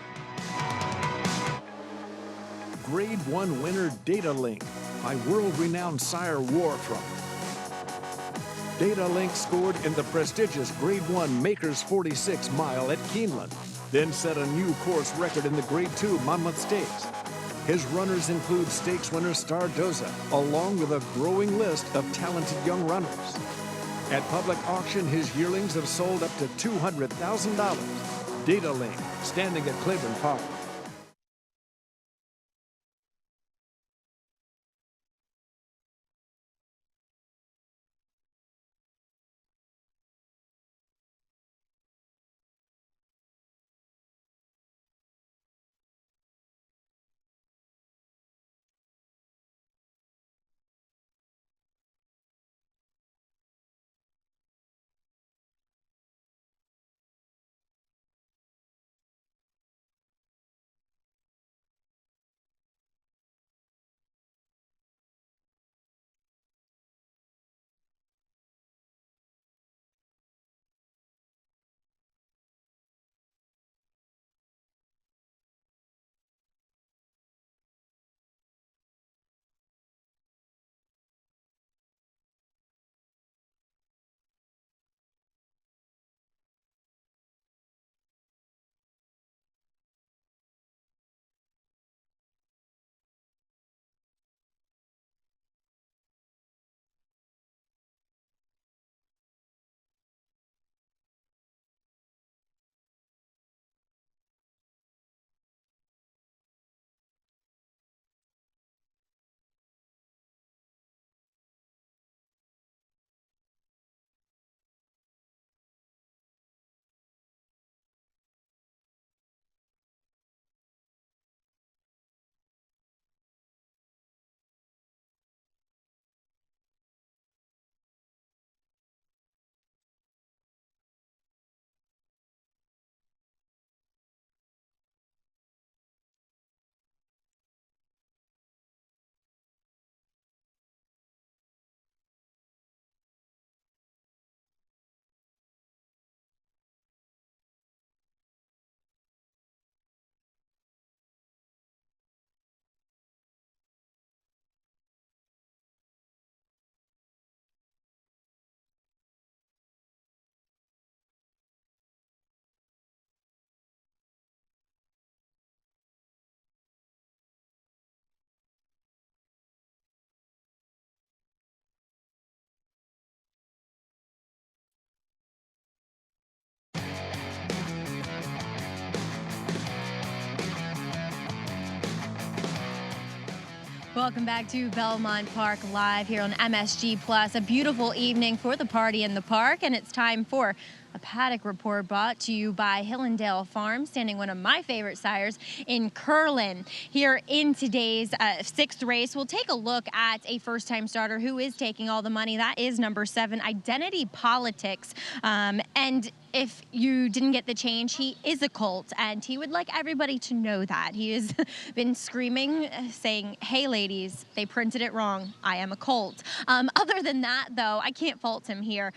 Speaker 6: Grade 1 winner Data Link by world-renowned sire Warthrum. Data Link scored in the prestigious Grade 1 Makers 46 mile at Keeneland, then set a new course record in the Grade 2 Monmouth Stakes. His runners include stakes winner Stardoza, along with a growing list of talented young runners. At public auction, his yearlings have sold up to $200,000. Data Link, standing at Claiborne Park.
Speaker 4: Welcome back to Belmont Park Live here on MSG Plus. A beautiful evening for the party in the park, and it's time for a paddock report brought to you by Hillendale Farm, standing one of my favorite sires in Curlin. Here in today's sixth race, we'll take a look at a first-time starter who is taking all the money. That is number 7, Identity Politics. And if you didn't get the change, he is a colt, and he would like everybody to know that. He has been screaming, saying, "Hey, ladies, they printed it wrong. I am a colt." Other than that, though, I can't fault him here.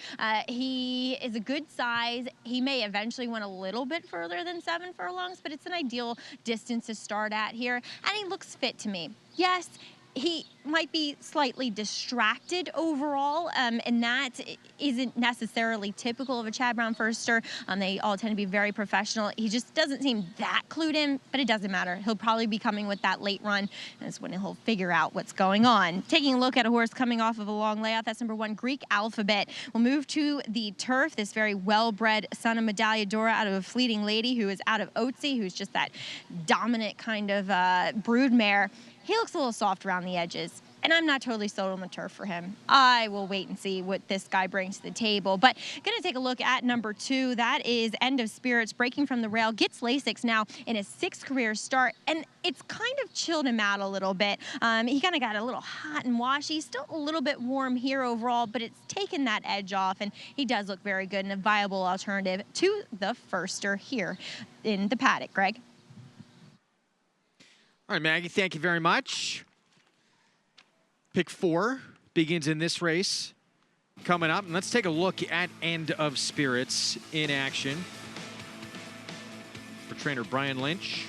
Speaker 4: He is a good size. He may eventually went a little bit further than 7 furlongs, but it's an ideal distance to start at here, and he looks fit to me. Yes, he might be slightly distracted overall, and that isn't necessarily typical of a Chad Brown firster. They all tend to be very professional. He just doesn't seem that clued in, but it doesn't matter. He'll probably be coming with that late run, and that's when he'll figure out what's going on. Taking a look at a horse coming off of a long layoff, that's number 1, Greek Alphabet. We'll move to the turf. This very well-bred son of Medaglia Dora out of a Fleeting Lady, who is out of Otzi, who's just that dominant kind of broodmare. He looks a little soft around the edges, and I'm not totally sold on the turf for him. I will wait and see what this guy brings to the table. But going to take a look at number 2. That is End of Spirits, breaking from the rail. Gets Lasix now in his 6th career start, and it's kind of chilled him out a little bit. He kind of got a little hot and washy. He's still a little bit warm here overall, but it's taken that edge off, and he does look very good and a viable alternative to the firster here in the paddock. Greg?
Speaker 1: All right, Maggie, thank you very much. Pick 4 begins in this race coming up. And let's take a look at End of Spirits in action for trainer Brian Lynch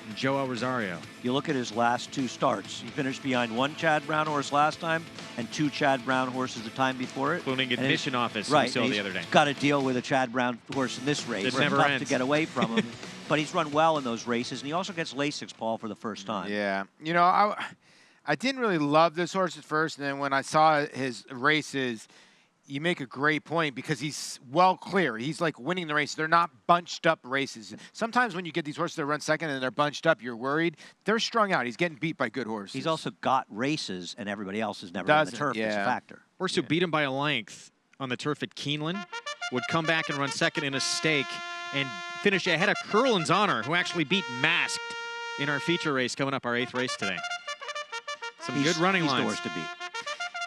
Speaker 1: and Joel Rosario.
Speaker 3: You look at his last 2 starts. He finished behind 1 Chad Brown horse last time and 2 Chad Brown horses the time before it.
Speaker 1: Including Admission Office,
Speaker 3: right,
Speaker 1: we saw the other day.
Speaker 3: He's got to deal with a Chad Brown horse in this race.
Speaker 1: It
Speaker 3: It's
Speaker 1: never
Speaker 3: tough
Speaker 1: ends.
Speaker 3: to get away from him. But he's run well in those races, and he also gets Lasix, Paul, for the first time.
Speaker 2: Yeah. You know, I didn't really love this horse at first, and then when I saw his races, you make a great point because he's well clear. He's like winning the race. They're not bunched up races. Sometimes when you get these horses that run second and they're bunched up, you're worried. They're strung out. He's getting beat by good horses.
Speaker 3: He's also got races, and everybody else has never done the turf. It's a factor.
Speaker 1: Horse who beat him by a length on the turf at Keeneland would come back and run second in a stake and finish ahead of Curlin's Honor, who actually beat Masked in our feature race coming up, our 8th race today. Some good running lines.
Speaker 3: He's the horse to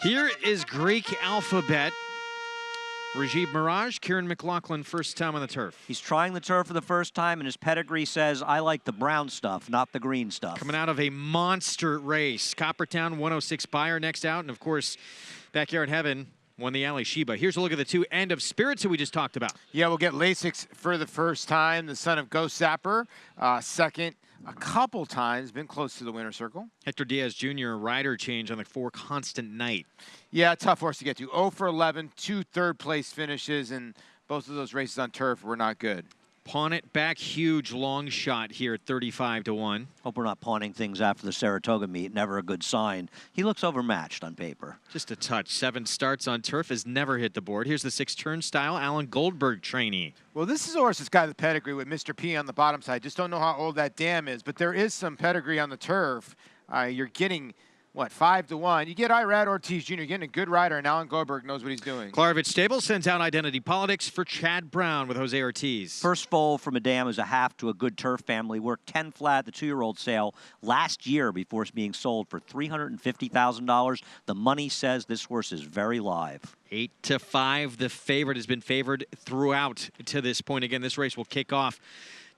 Speaker 3: beat.
Speaker 1: Here is Greek Alphabet. Rajiv Mirage, Kieran McLaughlin, first time on the turf.
Speaker 3: He's trying the turf for the first time, and his pedigree says, I like the brown stuff, not the green stuff.
Speaker 1: Coming out of a monster race. Coppertown 106 Buyer next out, and of course, Backyard Heaven won the Alley Sheba. Here's a look at the 2 End of Spirits that we just talked about.
Speaker 2: Yeah, we'll get Lasix for the first time. The son of Ghost Sapper, second a couple times, been close to the winner's circle.
Speaker 1: Hector Diaz Jr., rider change on the 4 Constant Night.
Speaker 2: Yeah, tough horse to get to. 0 for 11, 2 third-place finishes, and both of those races on turf were not good.
Speaker 1: Pawn it back, huge long shot here at 35-1.
Speaker 3: Hope we're not pawning things after the Saratoga meet. Never a good sign. He looks overmatched on paper.
Speaker 1: Just a touch. 7 starts on turf, has never hit the board. Here's the 6 Turnstile, Alan Goldberg trainee.
Speaker 2: Well, this is a horse that's got the pedigree with Mr. P on the bottom side. Just don't know how old that dam is, but there is some pedigree on the turf. You're getting, what, 5-1. You get Irad Ortiz Jr., you're getting a good rider, and Alan Goldberg knows what he's doing.
Speaker 1: Klarovich Stables sends out Identity Politics for Chad Brown with Jose Ortiz.
Speaker 3: First foal from a dam is a half to a good turf family. Worked 10 flat, the 2-year-old sale last year before being sold for $350,000. The money says this horse is very live.
Speaker 1: 8-5. The favorite has been favored throughout to this point. Again, this race will kick off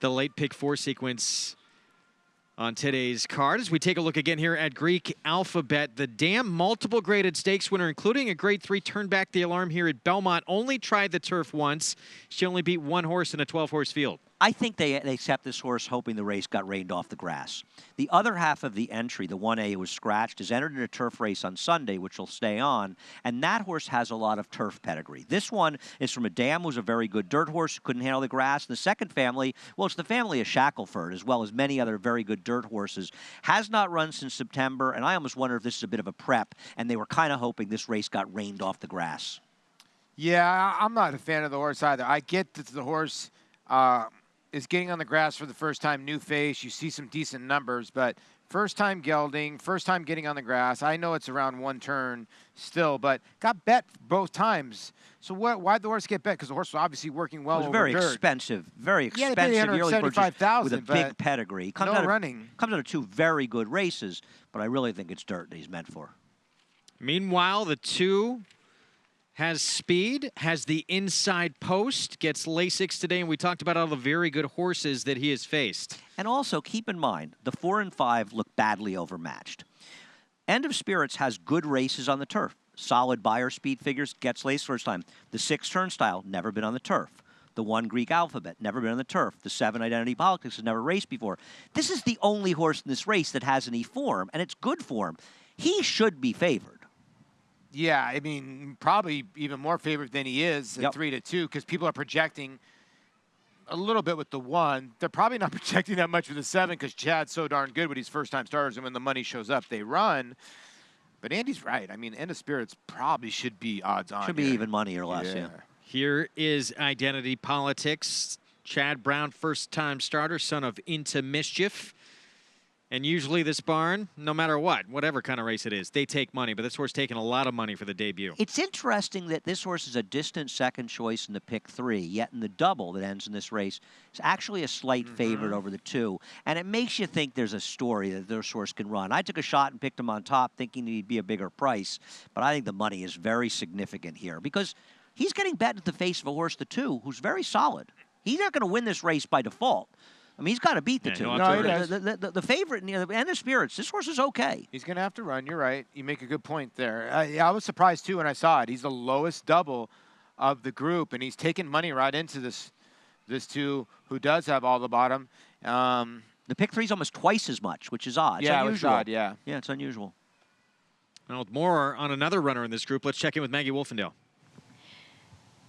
Speaker 1: the late pick 4 sequence on today's card. As we take a look again here at Greek Alphabet, the dam multiple graded stakes winner, including a grade 3, turned back the alarm here at Belmont. Only tried the turf once. She only beat 1 horse in a 12-horse field.
Speaker 3: I think they accept this horse hoping the race got rained off the grass. The other half of the entry, the 1A was scratched, is entered in a turf race on Sunday, which will stay on, and that horse has a lot of turf pedigree. This one is from a dam, was a very good dirt horse, couldn't handle the grass. The second family, well, it's the family of Shackelford, as well as many other very good dirt horses. Has not run since September, and I almost wonder if this is a bit of a prep, and they were kind of hoping this race got rained off the grass.
Speaker 2: Yeah, I'm not a fan of the horse either. I get that the horse is getting on the grass for the first time, new face. You see some decent numbers, but First time gelding, first time getting on the grass. I know it's around 1 turn still, but got bet both times. So why'd the horse get bet? Because the horse was obviously working well over
Speaker 3: very
Speaker 2: dirt.
Speaker 3: expensive, very
Speaker 2: Yeah,
Speaker 3: expensive yearly purchase with a
Speaker 2: $175,000,
Speaker 3: big pedigree. Comes
Speaker 2: no
Speaker 3: out of,
Speaker 2: running.
Speaker 3: Comes out of 2 very good races, but I really think it's dirt that he's meant for.
Speaker 1: Meanwhile, the 2 has speed, has the inside post, gets Lasix today, and we talked about all the very good horses that he has faced.
Speaker 3: And also, keep in mind, the 4 and 5 look badly overmatched. End of Spirits has good races on the turf. Solid buyer speed figures, gets Lace first time. The 6 Turnstile, never been on the turf. The 1 Greek Alphabet, never been on the turf. The 7 Identity Politics has never raced before. This is the only horse in this race that has any form, and it's good form. He should be favored.
Speaker 2: Yeah, I mean, probably even more favored than he is at 3-2, because people are projecting a little bit with the 1. They're probably not projecting that much with the 7 because Chad's so darn good with these first-time starters, and when the money shows up, they run. But Andy's right. I mean, End of Spirits probably should be odds on.
Speaker 3: Should be even money or less, yeah.
Speaker 1: Here is Identity Politics. Chad Brown, first-time starter, son of Into Mischief. And usually this barn, no matter what, whatever kind of race it is, they take money. But this horse taking a lot of money for the debut.
Speaker 3: It's interesting that this horse is a distant second choice in the pick 3, yet in the double that ends in this race, it's actually a slight favorite over the 2. And it makes you think there's a story that this horse can run. I took a shot and picked him on top thinking he'd be a bigger price, but I think the money is very significant here because he's getting bet at the face of a horse, the 2, who's very solid. He's not going to win this race by default. I mean, he's got to beat the 2.
Speaker 2: No, he does.
Speaker 3: The favorite, the End of Spirits, this horse is okay.
Speaker 2: He's going to have to run. You're right. You make a good point there. I was surprised, too, when I saw it. He's the lowest double of the group, and he's taking money right into this 2 who does have all the bottom.
Speaker 3: The pick 3 is almost twice as much, which is odd. It's
Speaker 2: yeah,
Speaker 3: unusual.
Speaker 2: It's odd, yeah.
Speaker 3: Yeah, it's unusual.
Speaker 1: Now, with more on another runner in this group, let's check in with Maggie Wolfendale.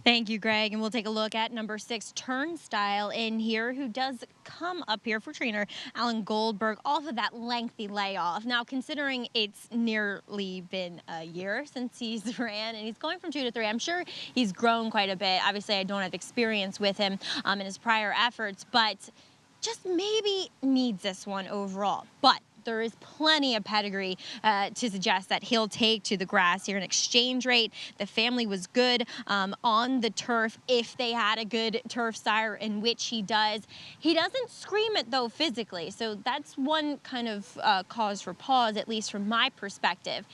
Speaker 4: Thank you, Greg. And we'll take a look at number 6, Turnstile in here, who does come up here for trainer Alan Goldberg off of that lengthy layoff. Now, considering it's nearly been a year since he's ran, and he's going from 2 to 3, I'm sure he's grown quite a bit. Obviously, I don't have experience with him in his prior efforts, but just maybe needs this one overall. But there is plenty of pedigree to suggest that he'll take to the grass here. An exchange rate, the family was good on the turf if they had a good turf sire, in which he does. He doesn't scream it, though, physically, so that's one kind of cause for pause, at least from my perspective.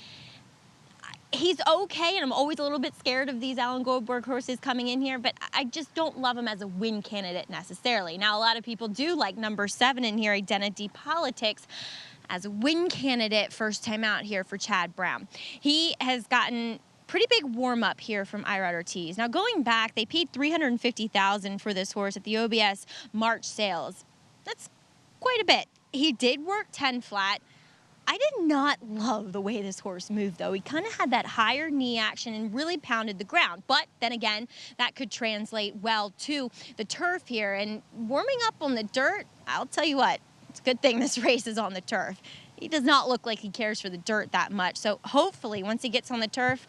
Speaker 4: He's okay, and I'm always a little bit scared of these Alan Goldberg horses coming in here, but I just don't love him as a win candidate necessarily. Now, a lot of people do like number 7 in here, Identity Politics, as a win candidate first time out here for Chad Brown. He has gotten pretty big warm-up here from Irad Ortiz. Now, going back, they paid $350,000 for this horse at the OBS March sales. That's quite a bit. He did work 10 flat. I did not love the way this horse moved, though. He kind of had that higher knee action and really pounded the ground. But then again, that could translate well to the turf here. And warming up on the dirt, I'll tell you what, it's a good thing this race is on the turf. He does not look like he cares for the dirt that much. So hopefully, once he gets on the turf,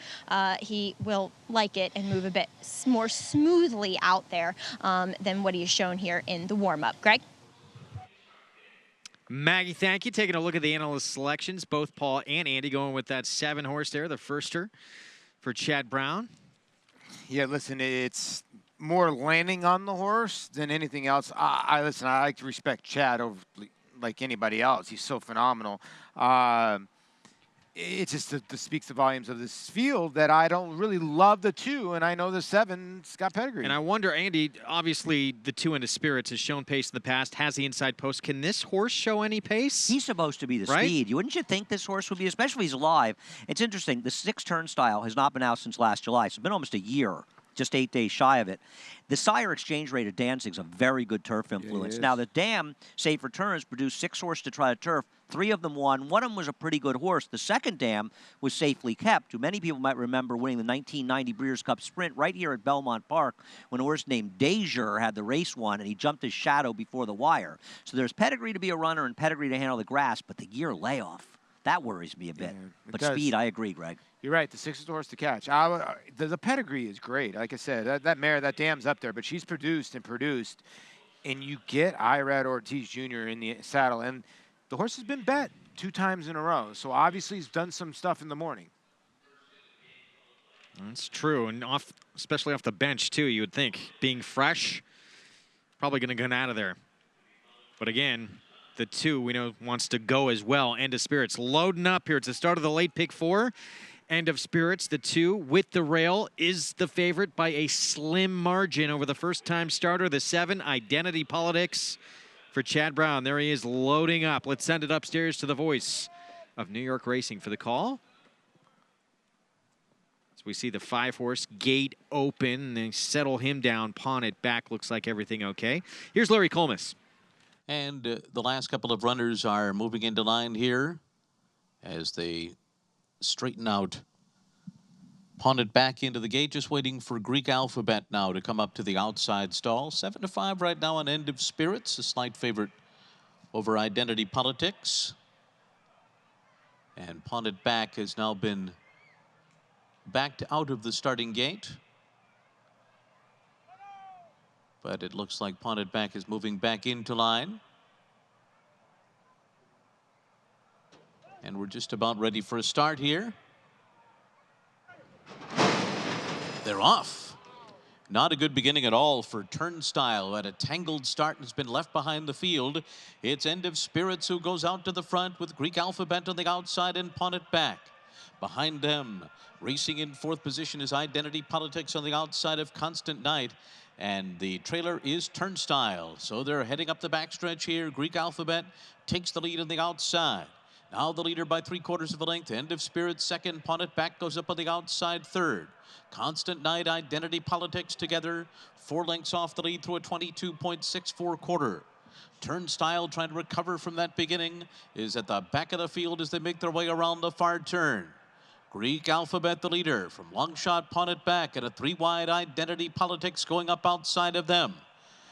Speaker 4: he will like it and move a bit more smoothly out there than what he has shown here in the warm-up. Greg?
Speaker 1: Maggie, thank you. Taking a look at the analyst selections, both Paul and Andy going with that 7 horse there, the firster for Chad Brown.
Speaker 2: Yeah, listen, it's more landing on the horse than anything else. I like to respect Chad over like anybody else. He's so phenomenal. It just speaks the volumes of this field that I don't really love the 2, and I know the 7's got pedigree.
Speaker 1: And I wonder, Andy, obviously the 2 Into Spirits has shown pace in the past, has the inside post. Can this horse show any pace?
Speaker 3: He's supposed to be the speed. Wouldn't you think this horse would be, especially if he's alive? It's interesting. The 6 Turnstile has not been out since last July, so it's been almost a year. Just 8 days shy of it. The sire exchange rate of Danzig's a very good turf influence. Now, the dam, Safe Returns, produced 6 horses to try to turf. 3 of them won. One of them was a pretty good horse. The second dam was safely kept, who many people might remember winning the 1990 Breeders' Cup Sprint right here at Belmont Park when a horse named Dejer had the race won, and he jumped his shadow before the wire. So there's pedigree to be a runner and pedigree to handle the grass, but the year layoff, that worries me a bit. But speed, I agree, Greg.
Speaker 2: You're right. The 6 is the horse to catch. The pedigree is great. Like I said, that mare, that dam's up there, but she's produced, and you get Irad Ortiz Jr. in the saddle, and the horse has been bet. 2 times in a row. So obviously he's done some stuff in the morning.
Speaker 1: That's true, and especially off the bench too. You would think, being fresh, probably going to get out of there. But again, the 2 we know wants to go as well. End of Spirits loading up here. It's the start of the late pick 4. End of Spirits, the 2 with the rail, is the favorite by a slim margin over the first-time starter. The 7, Identity Politics for Chad Brown. There he is loading up. Let's send it upstairs to the voice of New York Racing for the call. As we see the 5-horse gate open. They settle him down, pawn it back. Looks like everything okay. Here's Larry Colmus.
Speaker 5: And the last couple of runners are moving into line here as they straighten out. Pawn it back into the gate, just waiting for Greek Alphabet now to come up to the outside stall. 7-5 right now on End of Spirits, a slight favorite over Identity Politics. And Pawn it back has now been backed out of the starting gate. But it looks like Pawn it back is moving back into line. And we're just about ready for a start here. They're off. Not a good beginning at all for Turnstile, who had a tangled start and has been left behind the field. It's End of Spirits who goes out to the front with Greek Alphabet on the outside and Pawn it back. Behind them, racing in 4th position is Identity Politics on the outside of Constant Night. And the trailer is Turnstile. So they're heading up the backstretch here. Greek Alphabet takes the lead on the outside. Now the leader by 3/4 of a length. End of Spirits second. Pawn it back goes up on the outside third. Constant Night, Identity Politics together. 4 lengths off the lead through a 22.64 quarter. Turnstile trying to recover from that beginning is at the back of the field as they make their way around the far turn. Greek Alphabet the leader from long shot, Pawn it back at a 3 wide. Identity Politics going up outside of them.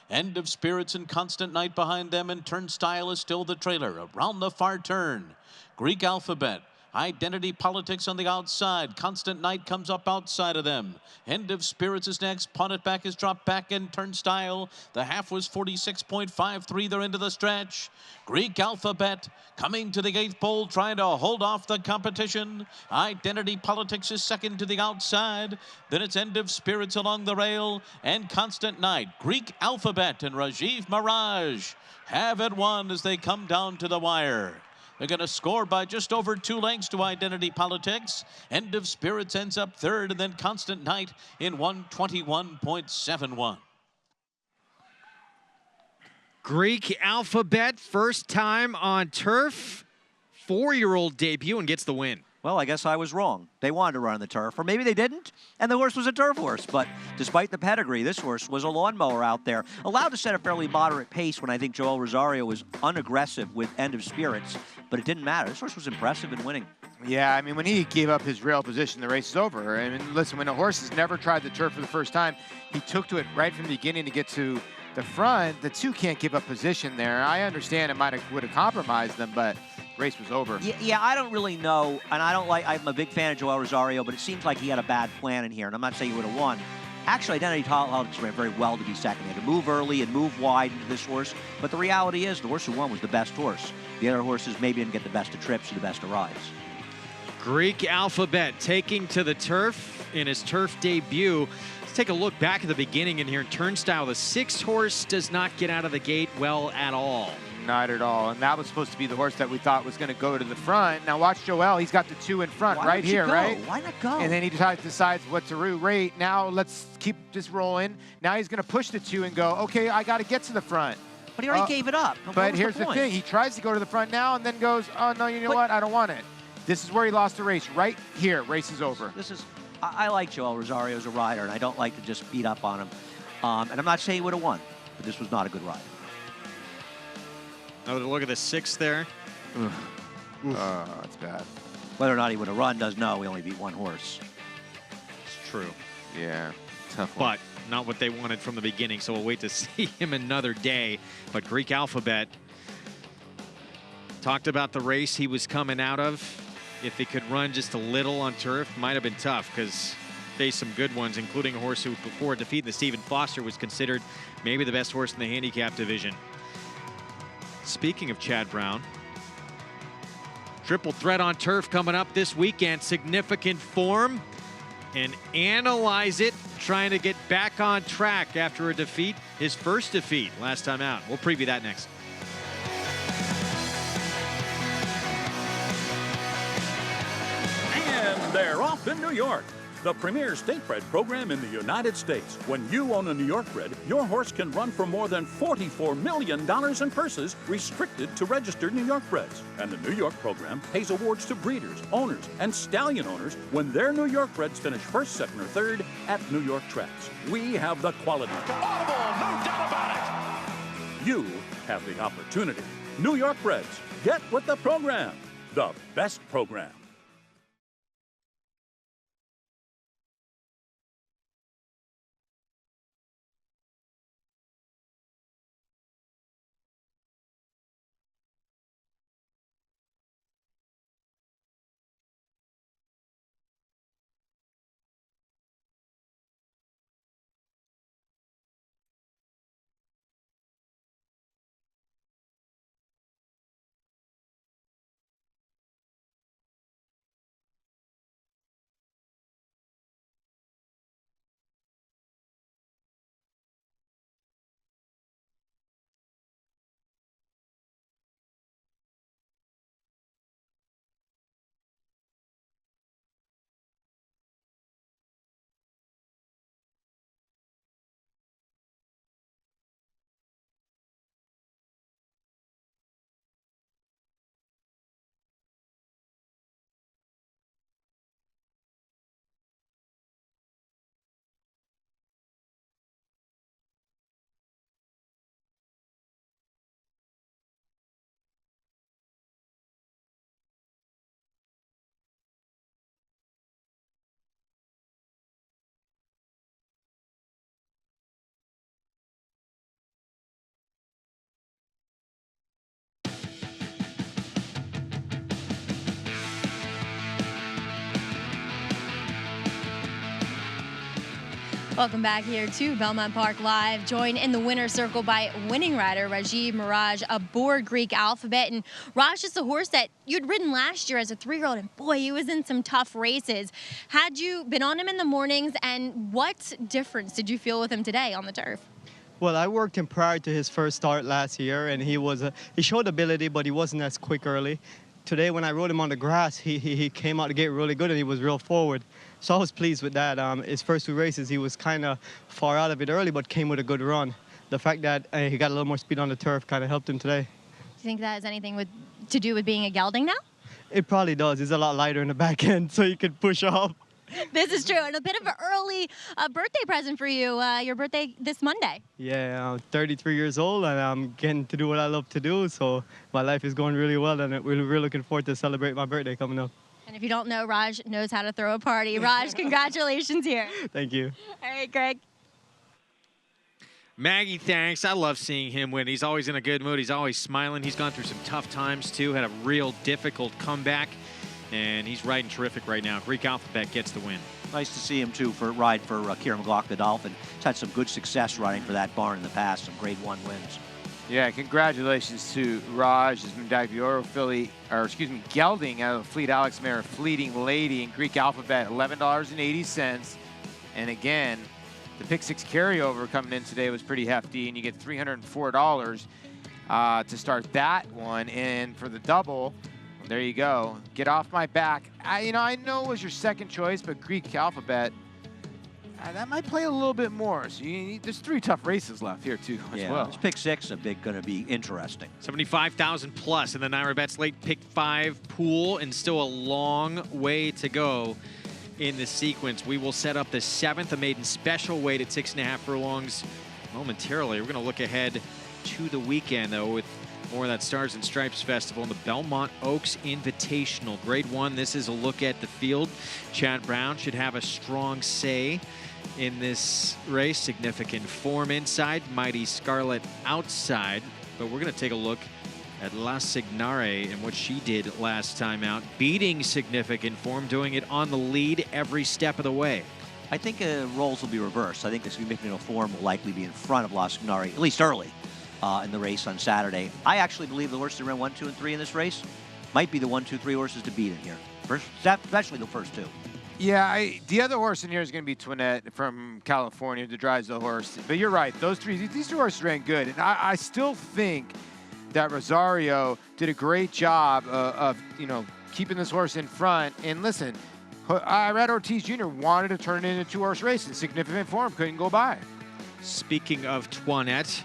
Speaker 5: End of Spirits and Constant Night behind them, and Turnstile is still the trailer around the far turn. Greek Alphabet, Identity Politics on the outside. Constant Night comes up outside of them. End of Spirits is next. Pawn it back is dropped back in Turnstile. The half was 46.53. They're into the stretch. Greek Alphabet coming to the 8th pole, trying to hold off the competition. Identity Politics is second to the outside. Then it's End of Spirits along the rail and Constant Night. Greek Alphabet and Rajiv Mirage have it won as they come down to the wire. They're going to score by just over 2 lengths to Identity Politics. End of Spirits ends up third, and then Constant Night in 121.71.
Speaker 1: Greek Alphabet, first time on turf, 4-year-old debut, and gets the win.
Speaker 3: Well, I guess I was wrong. They wanted to run on the turf, or maybe they didn't, and the horse was a turf horse. But despite the pedigree, this horse was a lawnmower out there, allowed to set a fairly moderate pace when I think Joel Rosario was unaggressive with End of Spirits, but it didn't matter. This horse was impressive in winning.
Speaker 2: Yeah, I mean, when he gave up his rail position, the race is over. I mean, listen, when a horse has never tried the turf for the first time, he took to it right from the beginning to get to the front. The 2 can't give up position there. I understand it would have compromised them, but race was over.
Speaker 3: Yeah, I don't really know, and I'm a big fan of Joel Rosario, but it seems like he had a bad plan in here, and I'm not saying he would have won. Actually, Identity Politics ran very well to be second. He had to move early and move wide into this horse, but the reality is the horse who won was the best horse. The other horses maybe didn't get the best of trips or the best of rides.
Speaker 1: Greek Alphabet taking to the turf in his turf debut. Let's take a look back at the beginning in here. Turnstile, the 6-horse does not get out of the gate well at all.
Speaker 2: Not at all. And that was supposed to be the horse that we thought was going to go to the front. Now watch Joel. He's got the 2 in front right here, right?
Speaker 3: Why not go?
Speaker 2: And then he decides what to rate. Now let's keep this rolling. Now he's going to push the 2 and go, okay, I got to get to the front.
Speaker 3: But he already gave it up.
Speaker 2: But here's the thing. He tries to go to the front now and then goes, oh, no, you know what? I don't want it. This is where he lost the race. Right here. Race is over.
Speaker 3: I like Joel Rosario as a rider, and I don't like to just beat up on him. And I'm not saying he would have won, but this was not a good ride.
Speaker 1: Another look at the 6 there.
Speaker 2: That's bad.
Speaker 3: Whether or not he would have run does know we only beat 1 horse.
Speaker 1: It's true.
Speaker 2: Yeah, tough one.
Speaker 1: But not what they wanted from the beginning, so we'll wait to see him another day. But Greek Alphabet talked about the race he was coming out of. If he could run just a little on turf, might have been tough because faced some good ones, including a horse who, before defeating the Stephen Foster, was considered maybe the best horse in the handicap division. Speaking of Chad Brown, Triple threat on turf coming up this weekend. Significant form and analyze it, trying to get back on track after a defeat, his first defeat last time out. We'll preview that next.
Speaker 11: And they're off in New York, the premier state bred program in the United States. When you own a New York bred, your horse can run for more than $44 million in purses, restricted to registered New York breds. And the New York program pays awards to breeders, owners, and stallion owners when their New York breds finish first, second, or third at New York tracks. We have the quality. Audible, no doubt about it. You have the opportunity. New York breds, get with the program. The best program.
Speaker 4: Welcome back here to Belmont Park Live. Joined in the winner's circle by winning rider Rajiv Miraj aboard Greek Alphabet. And Raj is a horse that you'd ridden last year as a 3-year-old, and boy, he was in some tough races. Had you been on him in the mornings, and what difference did you feel with him today on the turf?
Speaker 12: Well, I worked him prior to his first start last year, and he showed ability, but he wasn't as quick early. Today, when I rode him on the grass, he came out to gate really good, and he was real forward. So I was pleased with that. His first 2 races, he was kind of far out of it early, but came with a good run. The fact that he got a little more speed on the turf kind of helped him today.
Speaker 4: Do you think that has anything to do with being a gelding now?
Speaker 12: It probably does. He's a lot lighter in the back end, so you could push off.
Speaker 4: This is true, and a bit of an early birthday present for you. Your birthday this Monday.
Speaker 12: Yeah, I'm 33 years old, and I'm getting to do what I love to do, so my life is going really well, and we're looking forward to celebrate my birthday coming up.
Speaker 4: And if you don't know, Raj knows how to throw a party. Raj, congratulations here.
Speaker 12: Thank you.
Speaker 4: All right, Greg.
Speaker 1: Maggie, thanks. I love seeing him win. He's always in a good mood. He's always smiling. He's gone through some tough times, too. Had a real difficult comeback, and he's riding terrific right now. Greek Alphabet gets the win.
Speaker 3: Nice to see him, too, ride for Kieran McLaughlin, the Dolphin. He's had some good success riding for that barn in the past, some Grade 1 wins.
Speaker 2: Yeah, congratulations to Raj, his Mundavioro filly, or excuse me, gelding out of Fleet Alex Mare, Fleeting Lady, and Greek Alphabet, $11.80. And again, the pick 6 carryover coming in today was pretty hefty, and you get $304 to start that one. And for the double, there you go. Get Off My Back. I know it was your second choice, but Greek Alphabet, that might play a little bit more. So there's 3 tough races left here, too, as well.
Speaker 3: This pick 6 is going to be interesting.
Speaker 1: 75,000 plus in the Naira Bets late pick 5 pool, and still a long way to go in the sequence. We will set up the 7th, a maiden special weight at 6.5 furlongs momentarily. We're going to look ahead to the weekend, though, with more of that Stars and Stripes Festival and the Belmont Oaks Invitational. Grade 1, this is a look at the field. Chad Brown should have a strong say in this race. Significant form inside, Mighty Scarlet outside. But we're going to take a look at La Signare and what she did last time out. Beating Significant Form, doing it on the lead every step of the way.
Speaker 3: I think roles will be reversed. I think the Significant Form will likely be in front of La Signare, at least early in the race on Saturday. I actually believe the horse that ran 1, 2, and 3 in this race might be the 1, 2, 3 horses to beat in here, especially the first two.
Speaker 2: Yeah, the other horse in here is going to be Twinette from California that drives the horse. But you're right, these two horses ran good. And I still think that Rosario did a great job of keeping this horse in front. And listen, Irad Ortiz Jr. wanted to turn it into a two-horse race in significant form, couldn't go by.
Speaker 1: Speaking of Toinette,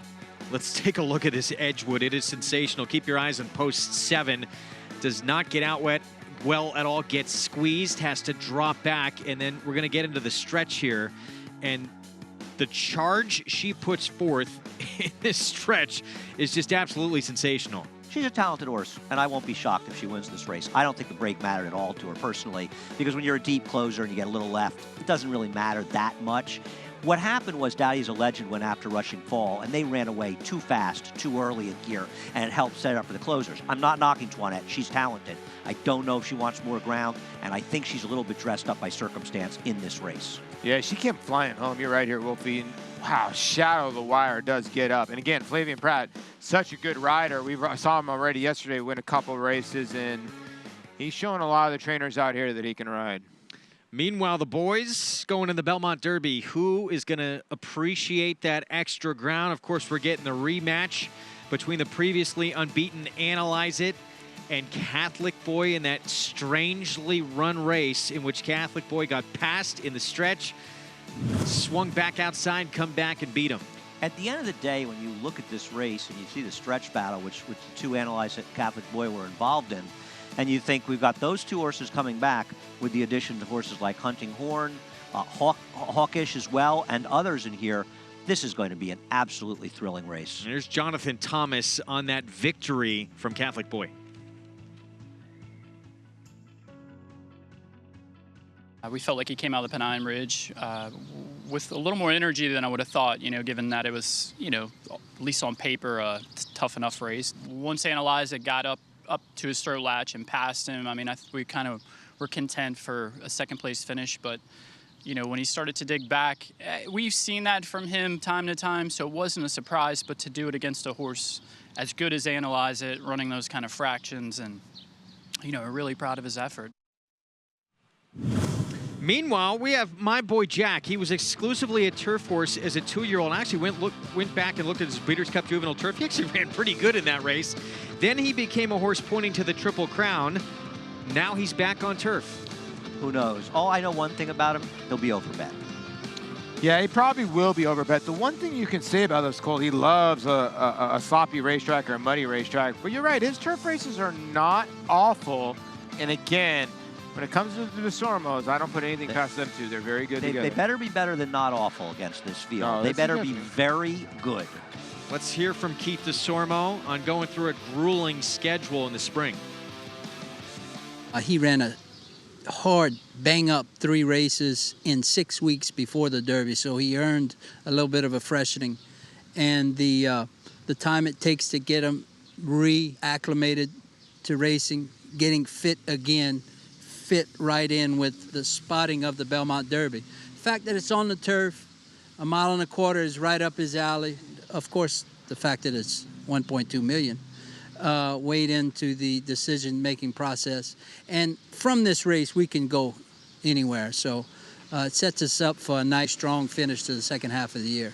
Speaker 1: let's take a look at this Edgewood. It is sensational. Keep your eyes on post 7. Does not get out well at all, gets squeezed, has to drop back, and then we're going to get into the stretch here. And the charge she puts forth in this stretch is just absolutely sensational.
Speaker 3: She's a talented horse, and I won't be shocked if she wins this race. I don't think the break mattered at all to her personally, because when you're a deep closer and you get a little left, it doesn't really matter that much. What happened was Daddy's a Legend went after Rushing Fall, and they ran away too fast, too early in here, and it helped set up for the closers. I'm not knocking Toinette. She's talented. I don't know if she wants more ground, and I think she's a little bit dressed up by circumstance in this race.
Speaker 2: Yeah, she kept flying home. You're right here, Wolfie. And wow, Shadow of the Wire does get up. And again, Flavian Pratt, such a good rider. We saw him already yesterday win a couple races, and he's showing a lot of the trainers out here that he can ride.
Speaker 1: Meanwhile, the boys going in the Belmont Derby. Who is going to appreciate that extra ground? Of course, we're getting the rematch between the previously unbeaten Analyze It and Catholic Boy in that strangely run race in which Catholic Boy got passed in the stretch, swung back outside, come back and beat him.
Speaker 3: At the end of the day, when you look at this race and you see the stretch battle, which the two Analyze It Catholic Boy were involved in, and you think we've got those two horses coming back with the addition of horses like Hunting Horn, Hawkish as well, and others in here, this is going to be an absolutely thrilling race.
Speaker 1: And there's Jonathan Thomas on that victory from Catholic Boy.
Speaker 13: We felt like he came out of the Pennine Ridge with a little more energy than I would have thought, given that it was, at least on paper, a tough enough race. Once Analyze It got up to his throat latch and passed him, I mean, we kind of were content for a second place finish, but when he started to dig back, we've seen that from him time to time, so it wasn't a surprise, but to do it against a horse as good as Analyze It, running those kind of fractions, and we're really proud of his effort.
Speaker 1: Meanwhile, we have my boy Jack. He was exclusively a turf horse as a 2-year-old. Actually went back and looked at his Breeders' Cup Juvenile Turf. He actually ran pretty good in that race. Then he became a horse pointing to the Triple Crown. Now he's back on turf.
Speaker 3: Who knows? Oh, I know one thing about him. He'll be overbet.
Speaker 2: Yeah, he probably will be overbet. The one thing you can say about this, Cole, he loves a sloppy racetrack or a muddy racetrack. But you're right, his turf races are not awful. And again, when it comes to the Sormos, I don't put anything past them two. They're very good together.
Speaker 3: They better be better than not awful against this field.
Speaker 2: No,
Speaker 3: they better be very good.
Speaker 1: Let's hear from Keith DeSormo on going through a grueling schedule in the spring.
Speaker 14: He ran a hard, bang-up 3 races in 6 weeks before the Derby, so he earned a little bit of a freshening. And the time it takes to get him reacclimated to racing, getting fit again, fit right in with the spotting of the Belmont Derby. The fact that it's on the turf, 1.25 miles is right up his alley. Of course, the fact that it's 1.2 million weighed into the decision-making process. And from this race, we can go anywhere. So it sets us up for a nice, strong finish to the second half of the year.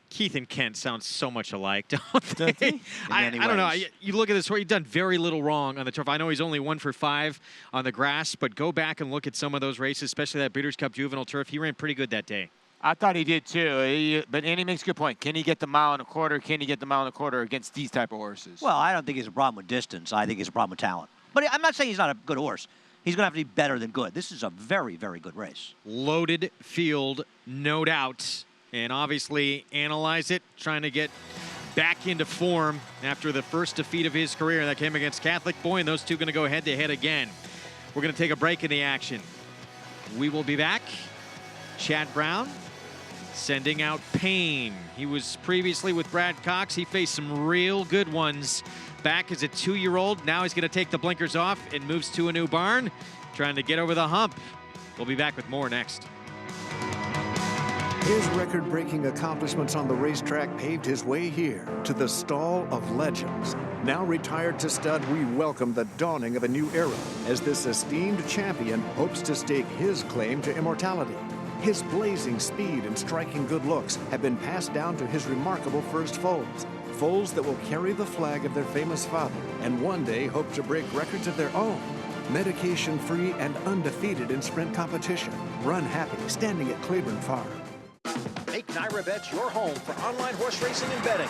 Speaker 1: Keith and Kent sound so much alike, don't they? I
Speaker 3: many
Speaker 1: don't know.
Speaker 3: ways.
Speaker 1: You look at this horse, he's done very little wrong on the turf. I know he's only 1 for 5 on the grass, but go back and look at some of those races, especially that Breeders' Cup Juvenile Turf. He ran pretty good that day.
Speaker 2: I thought he did too. But Andy makes a good point. Can he get the 1.25 miles? Can he get the 1.25 miles against these type of horses?
Speaker 3: Well, I don't think he's a problem with distance. I think he's a problem with talent. But I'm not saying he's not a good horse. He's going to have to be better than good. This is a very, very good race.
Speaker 1: Loaded field, no doubt. And obviously Analyze It, trying to get back into form after the first defeat of his career. That came against Catholic Boy, and those two going to go head-to-head again. We're going to take a break in the action. We will be back. Chad Brown sending out Payne. He was previously with Brad Cox. He faced some real good ones back as a 2-year-old. Now he's going to take the blinkers off and moves to a new barn, trying to get over the hump. We'll be back with more next.
Speaker 6: His record-breaking accomplishments on the racetrack paved his way here to the Stall of Legends. Now retired to stud, we welcome the dawning of a new era as this esteemed champion hopes to stake his claim to immortality. His blazing speed and striking good looks have been passed down to his remarkable first foals. Foals that will carry the flag of their famous father and one day hope to break records of their own. Medication-free and undefeated in sprint competition. Run happy, standing at Claiborne Farm.
Speaker 8: Make NyraBets your home for online horse racing and betting.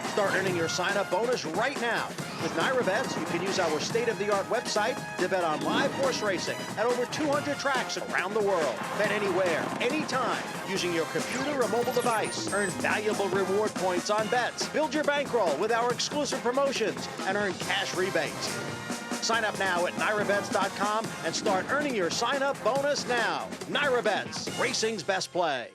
Speaker 8: Start earning your sign-up bonus right now. With NyraBets, you can use our state-of-the-art website to bet on live horse racing at over 200 tracks around the world. Bet anywhere, anytime, using your computer or mobile device. Earn valuable reward points on bets. Build your bankroll with our exclusive promotions and earn cash rebates. Sign up now at NyraBets.com and start earning your sign-up bonus now. NyraBets, racing's best play.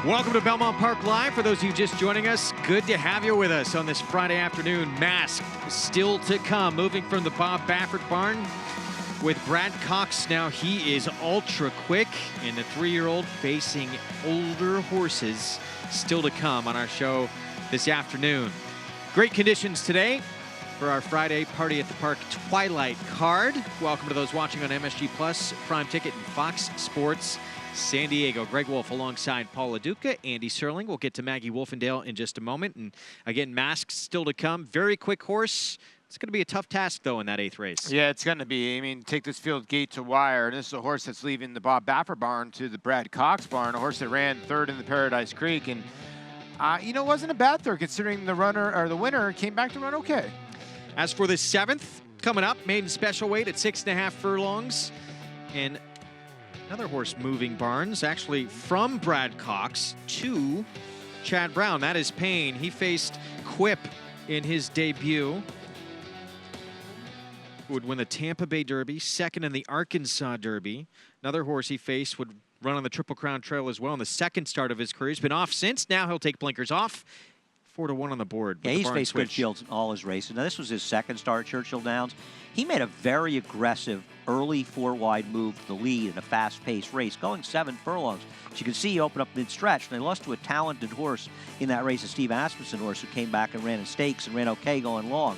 Speaker 1: Welcome to Belmont Park Live. For those of you just joining us, good to have you with us on this Friday afternoon. Masked still to come. Moving from the Bob Baffert barn with Brad Cox. Now he is ultra quick, and the 3-year-old facing older horses still to come on our show this afternoon. Great conditions today for our Friday Party at the Park Twilight card. Welcome to those watching on MSG Plus, Prime Ticket, and Fox Sports San Diego. Greg Wolf alongside Paul LaDuca, Andy Serling. We'll get to Maggie Wolfendale in just a moment. And again, masks still to come. Very quick horse. It's going to be a tough task, though, in that 8th race.
Speaker 2: Yeah, it's going to be. I mean, take this field gate to wire. This is a horse that's leaving the Bob Baffert barn to the Brad Cox barn, a horse that ran 3rd in the Paradise Creek. And, you know, wasn't a bad 3rd considering the runner or the winner came back to run okay.
Speaker 1: As for the 7th, coming up, maiden special weight at 6.5 furlongs. And another horse moving barns, actually from Brad Cox to Chad Brown. That is Payne. He faced Quip in his debut. Would win the Tampa Bay Derby, 2nd in the Arkansas Derby. Another horse he faced would run on the Triple Crown Trail as well in the 2nd start of his career. He's been off since. Now he'll take blinkers off. 4-1 on the board.
Speaker 3: Yeah, he's faced good fields in all his races. Now, this was his 2nd start at Churchill Downs. He made a very aggressive early 4-wide move to the lead in a fast-paced race, going 7 furlongs. As you can see, he opened up mid-stretch, and they lost to a talented horse in that race, a Steve Asmussen horse, who came back and ran in stakes and ran okay going long.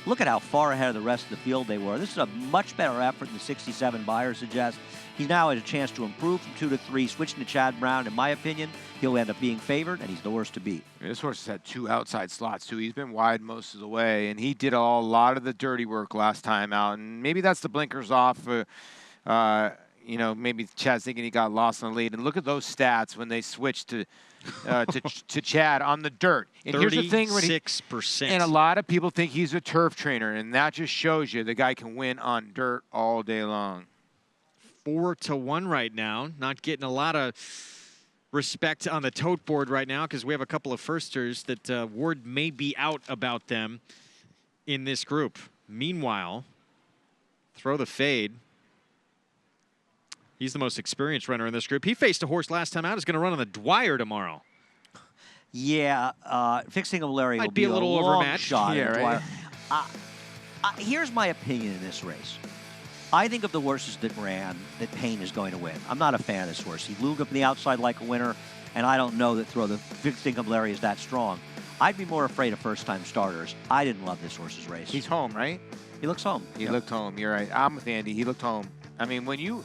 Speaker 3: Look at how far ahead of the rest of the field they were. This is a much better effort than the 67 Buyers suggest. He now has a chance to improve from 2 to 3, switching to Chad Brown. In my opinion, he'll end up being favored, and he's the horse to beat.
Speaker 2: This horse has had 2 outside slots, too. He's been wide most of the way, and he did a lot of the dirty work last time out. And maybe that's the blinkers off. You know, maybe Chad's thinking he got lost on the lead. And look at those stats when they switched to Chad on the dirt. And here's the thing,
Speaker 1: 36%.
Speaker 2: And a lot of people think he's a turf trainer, and that just shows you the guy can win on dirt all day long.
Speaker 1: 4-1 right now. Not getting a lot of respect on the tote board right now because we have a couple of firsters that word may be out about them in this group. Meanwhile, throw the fade. He's the most experienced runner in this group. He faced a horse last time out. He's going to run on the Dwyer tomorrow.
Speaker 3: Yeah, Fixing of Larry
Speaker 1: Might
Speaker 3: will
Speaker 1: be a little
Speaker 3: long
Speaker 1: overmatched.
Speaker 3: shot.
Speaker 1: Yeah,
Speaker 3: right? Here's my opinion in this race. I think of the horses that ran, that Payne is going to win. I'm not a fan of this horse. He loomed up in the outside like a winner, and I don't know that throw the Fixed Income Larry is that strong. I'd be more afraid of first-time starters. I didn't love this horse's race.
Speaker 2: He's home, right?
Speaker 3: He looks home.
Speaker 2: He looked home. You're right. I'm with Andy. He looked home. I mean, when you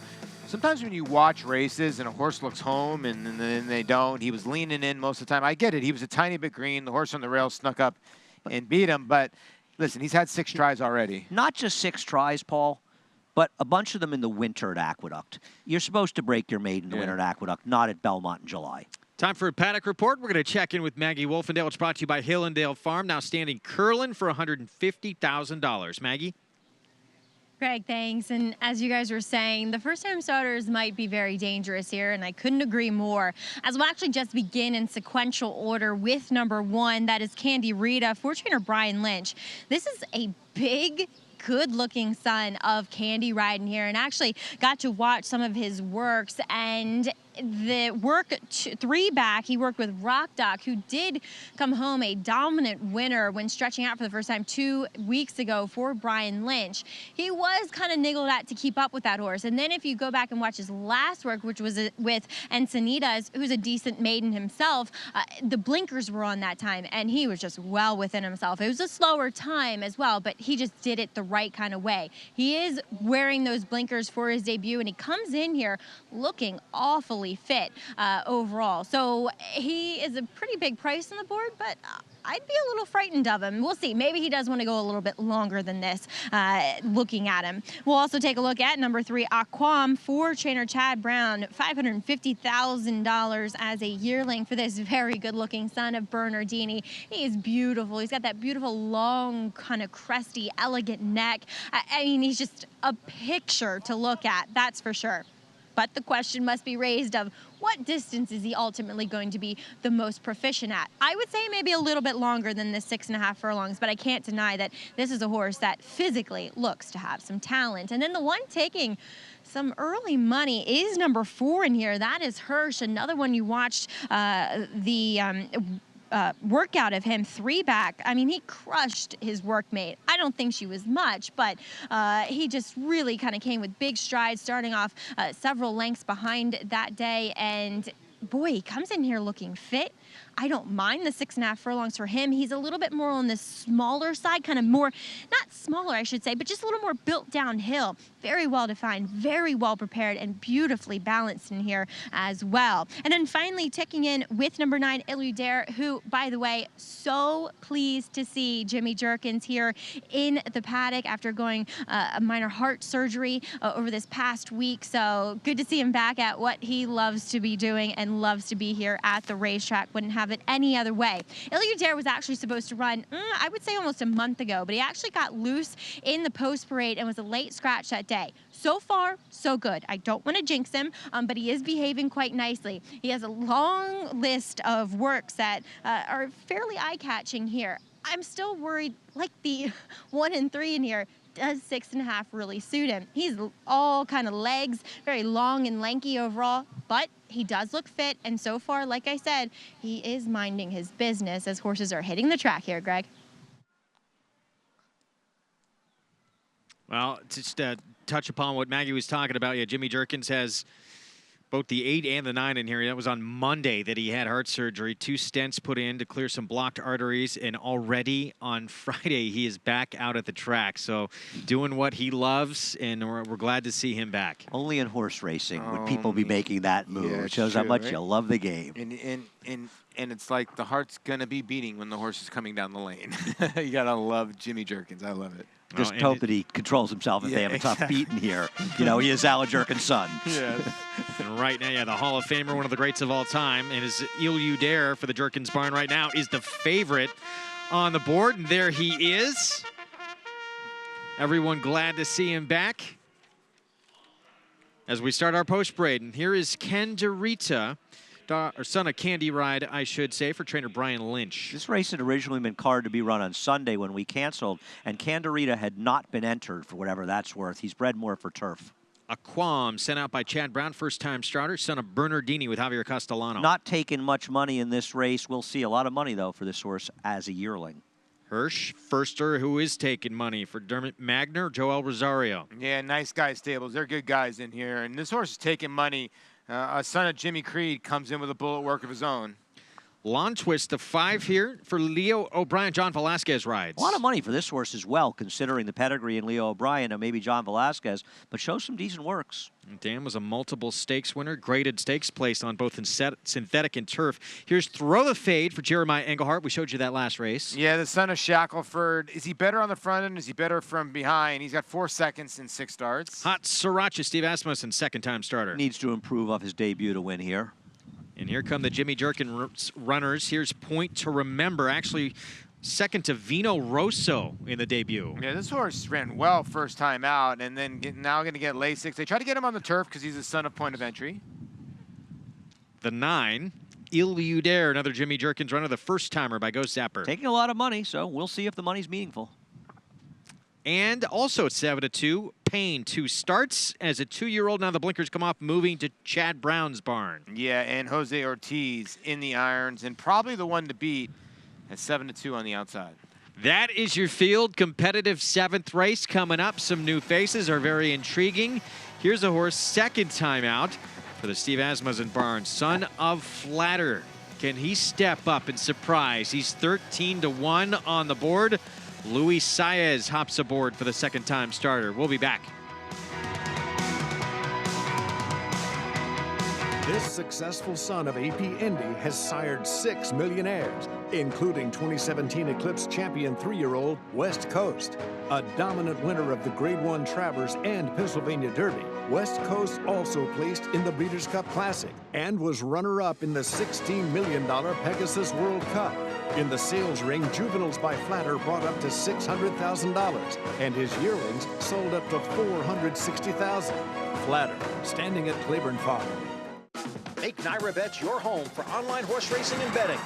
Speaker 2: sometimes when you watch races and a horse looks home and then they don't, he was leaning in most of the time. I get it. He was a tiny bit green. The horse on the rail snuck up and beat him. But listen, he's had 6 tries already.
Speaker 3: Not just 6 tries, Paul, but a bunch of them in the winter at Aqueduct. You're supposed to break your maiden in the winter at Aqueduct, not at Belmont in July.
Speaker 1: Time for a paddock report. We're going to check in with Maggie Wolfendale. It's brought to you by Hillendale Farm, now standing curling for $150,000. Maggie?
Speaker 4: Greg, thanks. And as you guys were saying, the first-time starters might be very dangerous here, and I couldn't agree more. As we'll actually just begin in sequential order with number 1, that is Candy Rita for trainer Brian Lynch. This is a big, good-looking son of Candy riding here, and actually got to watch some of his works. And the work 3 back, he worked with Rock Doc, who did come home a dominant winner when stretching out for the first time 2 weeks ago for Brian Lynch. He was kind of niggled at to keep up with that horse. And then if you go back and watch his last work, which was with Encinitas, who's a decent maiden himself, the blinkers were on that time, and he was just well within himself. It was a slower time as well, but he just did it the right kind of way. He is wearing those blinkers for his debut, and he comes in here looking awfully fit overall. So he is a pretty big price on the board, but I'd be a little frightened of him. We'll see. Maybe he does want to go a little bit longer than this, looking at him. We'll also take a look at number 3, Aquam, for trainer Chad Brown, $550,000 as a yearling for this very good-looking son of Bernardini. He is beautiful. He's got that beautiful, long, kind of crusty, elegant neck. I mean, he's just a picture to look at, that's for sure. But the question must be raised of what distance is he ultimately going to be the most proficient at? I would say maybe a little bit longer than the 6.5 furlongs, but I can't deny that this is a horse that physically looks to have some talent. And then the one taking some early money is number 4 in here. That is Hirsch, another one you watched workout of him 3 back. I mean, he crushed his workmate. I don't think she was much, but he just really kind of came with big strides, starting off several lengths behind that day. And boy, he comes in here looking fit. I don't mind the 6.5 furlongs for him. He's a little bit more on the smaller side, kind of more, not smaller, I should say, but just a little more built downhill. Very well defined, very well prepared, and beautifully balanced in here as well. And then finally ticking in with number 9, Illudaire, who, by the way, so pleased to see Jimmy Jerkins here in the paddock after going a minor heart surgery over this past week. So good to see him back at what he loves to be doing and loves to be here at the racetrack. Wouldn't have it any other way. Illudaire was actually supposed to run, I would say almost a month ago, but he actually got loose in the post parade and was a late scratch that day. So far, so good. I don't want to jinx him, but he is behaving quite nicely. He has a long list of works that are fairly eye-catching here. I'm still worried, like the 1 and 3 in here, does 6.5 really suit him? He's all kind of legs, very long and lanky overall, but he does look fit, and so far, like I said, he is minding his business as horses are hitting the track here, Greg.
Speaker 1: Well, just touch upon what Maggie was talking about. Yeah, Jimmy Jerkins has both the 8 and the 9 in here. That was on Monday that he had heart surgery. 2 stents put in to clear some blocked arteries, and already on Friday he is back out at the track. So doing what he loves, and we're glad to see him back.
Speaker 3: Only in horse racing would people be making that move.
Speaker 2: Yeah,
Speaker 3: it shows
Speaker 2: true,
Speaker 3: how much
Speaker 2: right?
Speaker 3: you love the game.
Speaker 2: And it's like the heart's gonna be beating when the horse is coming down the lane. You gotta love Jimmy Jerkins. I love it.
Speaker 3: Just hope that he controls himself if they have a tough beat in here. You know, he is Al Jerkin's son.
Speaker 2: Yeah.
Speaker 1: And right now, yeah, the Hall of Famer, one of the greats of all time, and his Illudaire for the Jerkins barn right now is the favorite on the board. And there he is. Everyone glad to see him back as we start our post parade. And here is Ken DeRita, or son of Candy Ride, I should say, for trainer Brian Lynch.
Speaker 3: This race had originally been carded to be run on Sunday when we canceled, and Candarita had not been entered for whatever that's worth. He's bred more for turf.
Speaker 1: Aquam, sent out by Chad Brown, first-time starter, son of Bernardini with Javier Castellano.
Speaker 3: Not taking much money in this race. We'll see a lot of money, though, for this horse as a yearling.
Speaker 1: Hirsch, firster, who is taking money for Dermot Magner, Joel Rosario.
Speaker 2: Yeah, nice guys, stables. They're good guys in here. And this horse is taking money. A son of Jimmy Creed comes in with a bullet work of his own.
Speaker 1: Lawn twist of 5 here for Leo O'Brien. John Velasquez rides.
Speaker 3: A lot of money for this horse as well, considering the pedigree in Leo O'Brien and maybe John Velasquez, but shows some decent works.
Speaker 1: Dan was a multiple stakes winner, graded stakes placed on both synthetic and turf. Here's Throw the Fade for Jeremiah Engelhart. We showed you that last race.
Speaker 2: Yeah, the son of Shackelford. Is he better on the front end? Is he better from behind? He's got 4 seconds in 6 starts.
Speaker 1: Hot Sriracha, Steve Asmussen, second-time starter.
Speaker 3: Needs to improve off his debut to win here.
Speaker 1: And here come the Jimmy Jerkin runners. Here's Point to Remember. Actually, second to Vino Rosso in the debut.
Speaker 2: Yeah, this horse ran well first time out, and then now going to get Lasix. They try to get him on the turf because he's the son of Point of Entry.
Speaker 1: The 9, Il You Dare, another Jimmy Jerkins runner, the first-timer by Ghost Zapper.
Speaker 3: Taking a lot of money, so we'll see if the money's meaningful.
Speaker 1: And also at 7-2, Payne, 2 starts as a 2-year-old. Now the blinkers come off, moving to Chad Brown's barn.
Speaker 2: Yeah, and Jose Ortiz in the irons, and probably the one to beat at 7-2 on the outside.
Speaker 1: That is your field. Competitive 7th race coming up. Some new faces are very intriguing. Here's a horse, second time out for the Steve Asmussen barn. Son of Flatter. Can he step up and surprise? He's 13-1 on the board. Luis Saez hops aboard for the second-time starter. We'll be back.
Speaker 6: This successful son of AP Indy has sired 6 millionaires, including 2017 Eclipse champion 3-year-old West Coast. A dominant winner of the Grade 1 Travers and Pennsylvania Derby, West Coast also placed in the Breeders' Cup Classic and was runner-up in the $16 million Pegasus World Cup. In the sales ring, Juveniles by Flatter brought up to $600,000, and his yearlings sold up to $460,000. Flatter, standing at Claiborne Farm.
Speaker 8: Make Naira Bets your home for online horse racing and betting.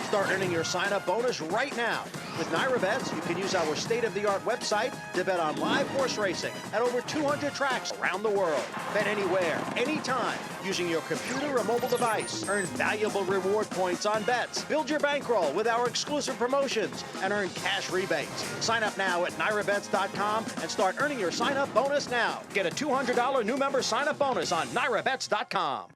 Speaker 8: Start earning your sign-up bonus right now. With Naira Bets, you can use our state-of-the-art website to bet on live horse racing at over 200 tracks around the world. Bet anywhere, anytime, using your computer or mobile device. Earn valuable reward points on bets. Build your bankroll with our exclusive promotions and earn cash rebates. Sign up now at NairaBets.com and start earning your sign-up bonus now. Get a $200 new member sign-up bonus on NairaBets.com.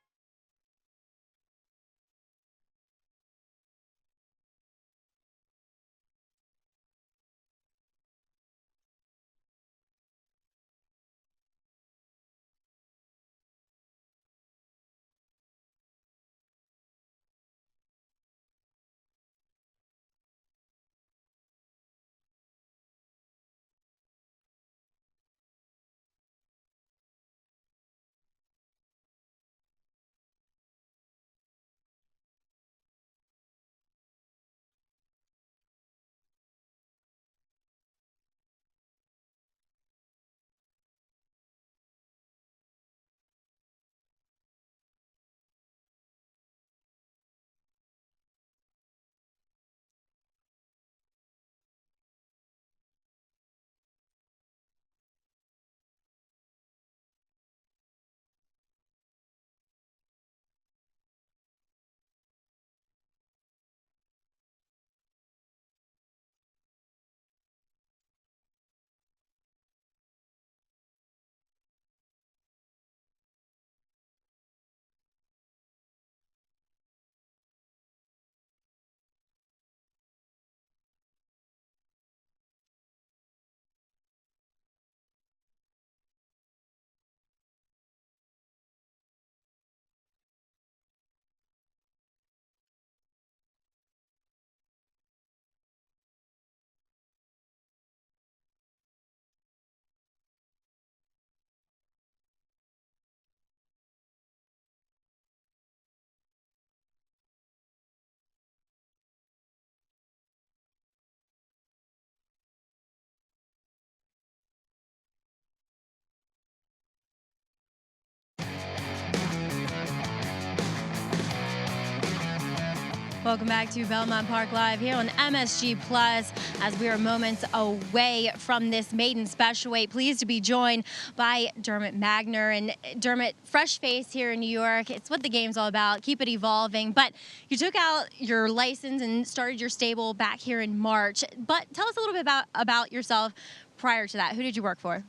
Speaker 4: Welcome back to Belmont Park Live here on MSG Plus as we are moments away from this maiden special weight. Pleased to be joined by Dermot Magner. And Dermot, fresh face here in New York. It's what the game's all about. Keep it evolving. But you took out your license and started your stable back here in March. But tell us a little bit about yourself prior to that. Who did you work for?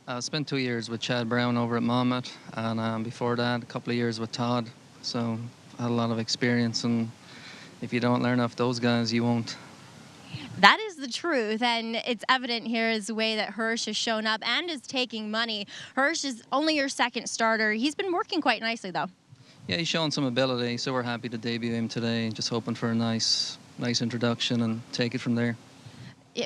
Speaker 15: I spent 2 years with Chad Brown over at Monmouth, and before that, a couple of years with Todd. So I had a lot of experience in if you don't learn off those guys, you won't.
Speaker 4: That is the truth, and it's evident here is the way that Hirsch has shown up and is taking money. Hirsch is only your second starter. He's been working quite nicely, though.
Speaker 15: Yeah, he's showing some ability, so we're happy to debut him today. Just hoping for a nice introduction and take it from there.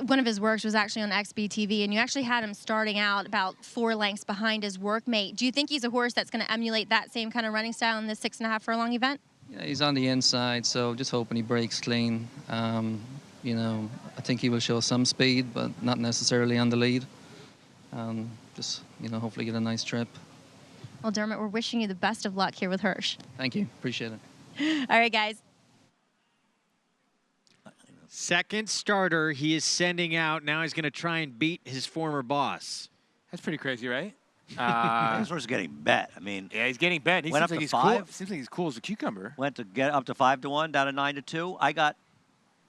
Speaker 4: One of his works was actually on XBTV, and you actually had him starting out about 4 lengths behind his workmate. Do you think he's a horse that's going to emulate that same kind of running style in this 6.5 furlong event?
Speaker 15: Yeah, he's on the inside, so just hoping he breaks clean. You know, I think he will show some speed, but not necessarily on the lead. Just, you know, hopefully get a nice trip.
Speaker 4: Well, Dermot, we're wishing you the best of luck here with Hirsch.
Speaker 15: Thank you. Appreciate it.
Speaker 4: All right, guys.
Speaker 1: Second starter he is sending out. Now he's going to try and beat his former boss.
Speaker 2: That's pretty crazy, right?
Speaker 3: This horse is getting bet. I mean,
Speaker 2: yeah, he's getting bet. He
Speaker 3: went
Speaker 2: seems
Speaker 3: up
Speaker 2: like
Speaker 3: to
Speaker 2: he's
Speaker 3: 5.
Speaker 2: Cool. Seems like he's cool as a cucumber.
Speaker 3: Went to get up to 5-1, down to 9-2. I got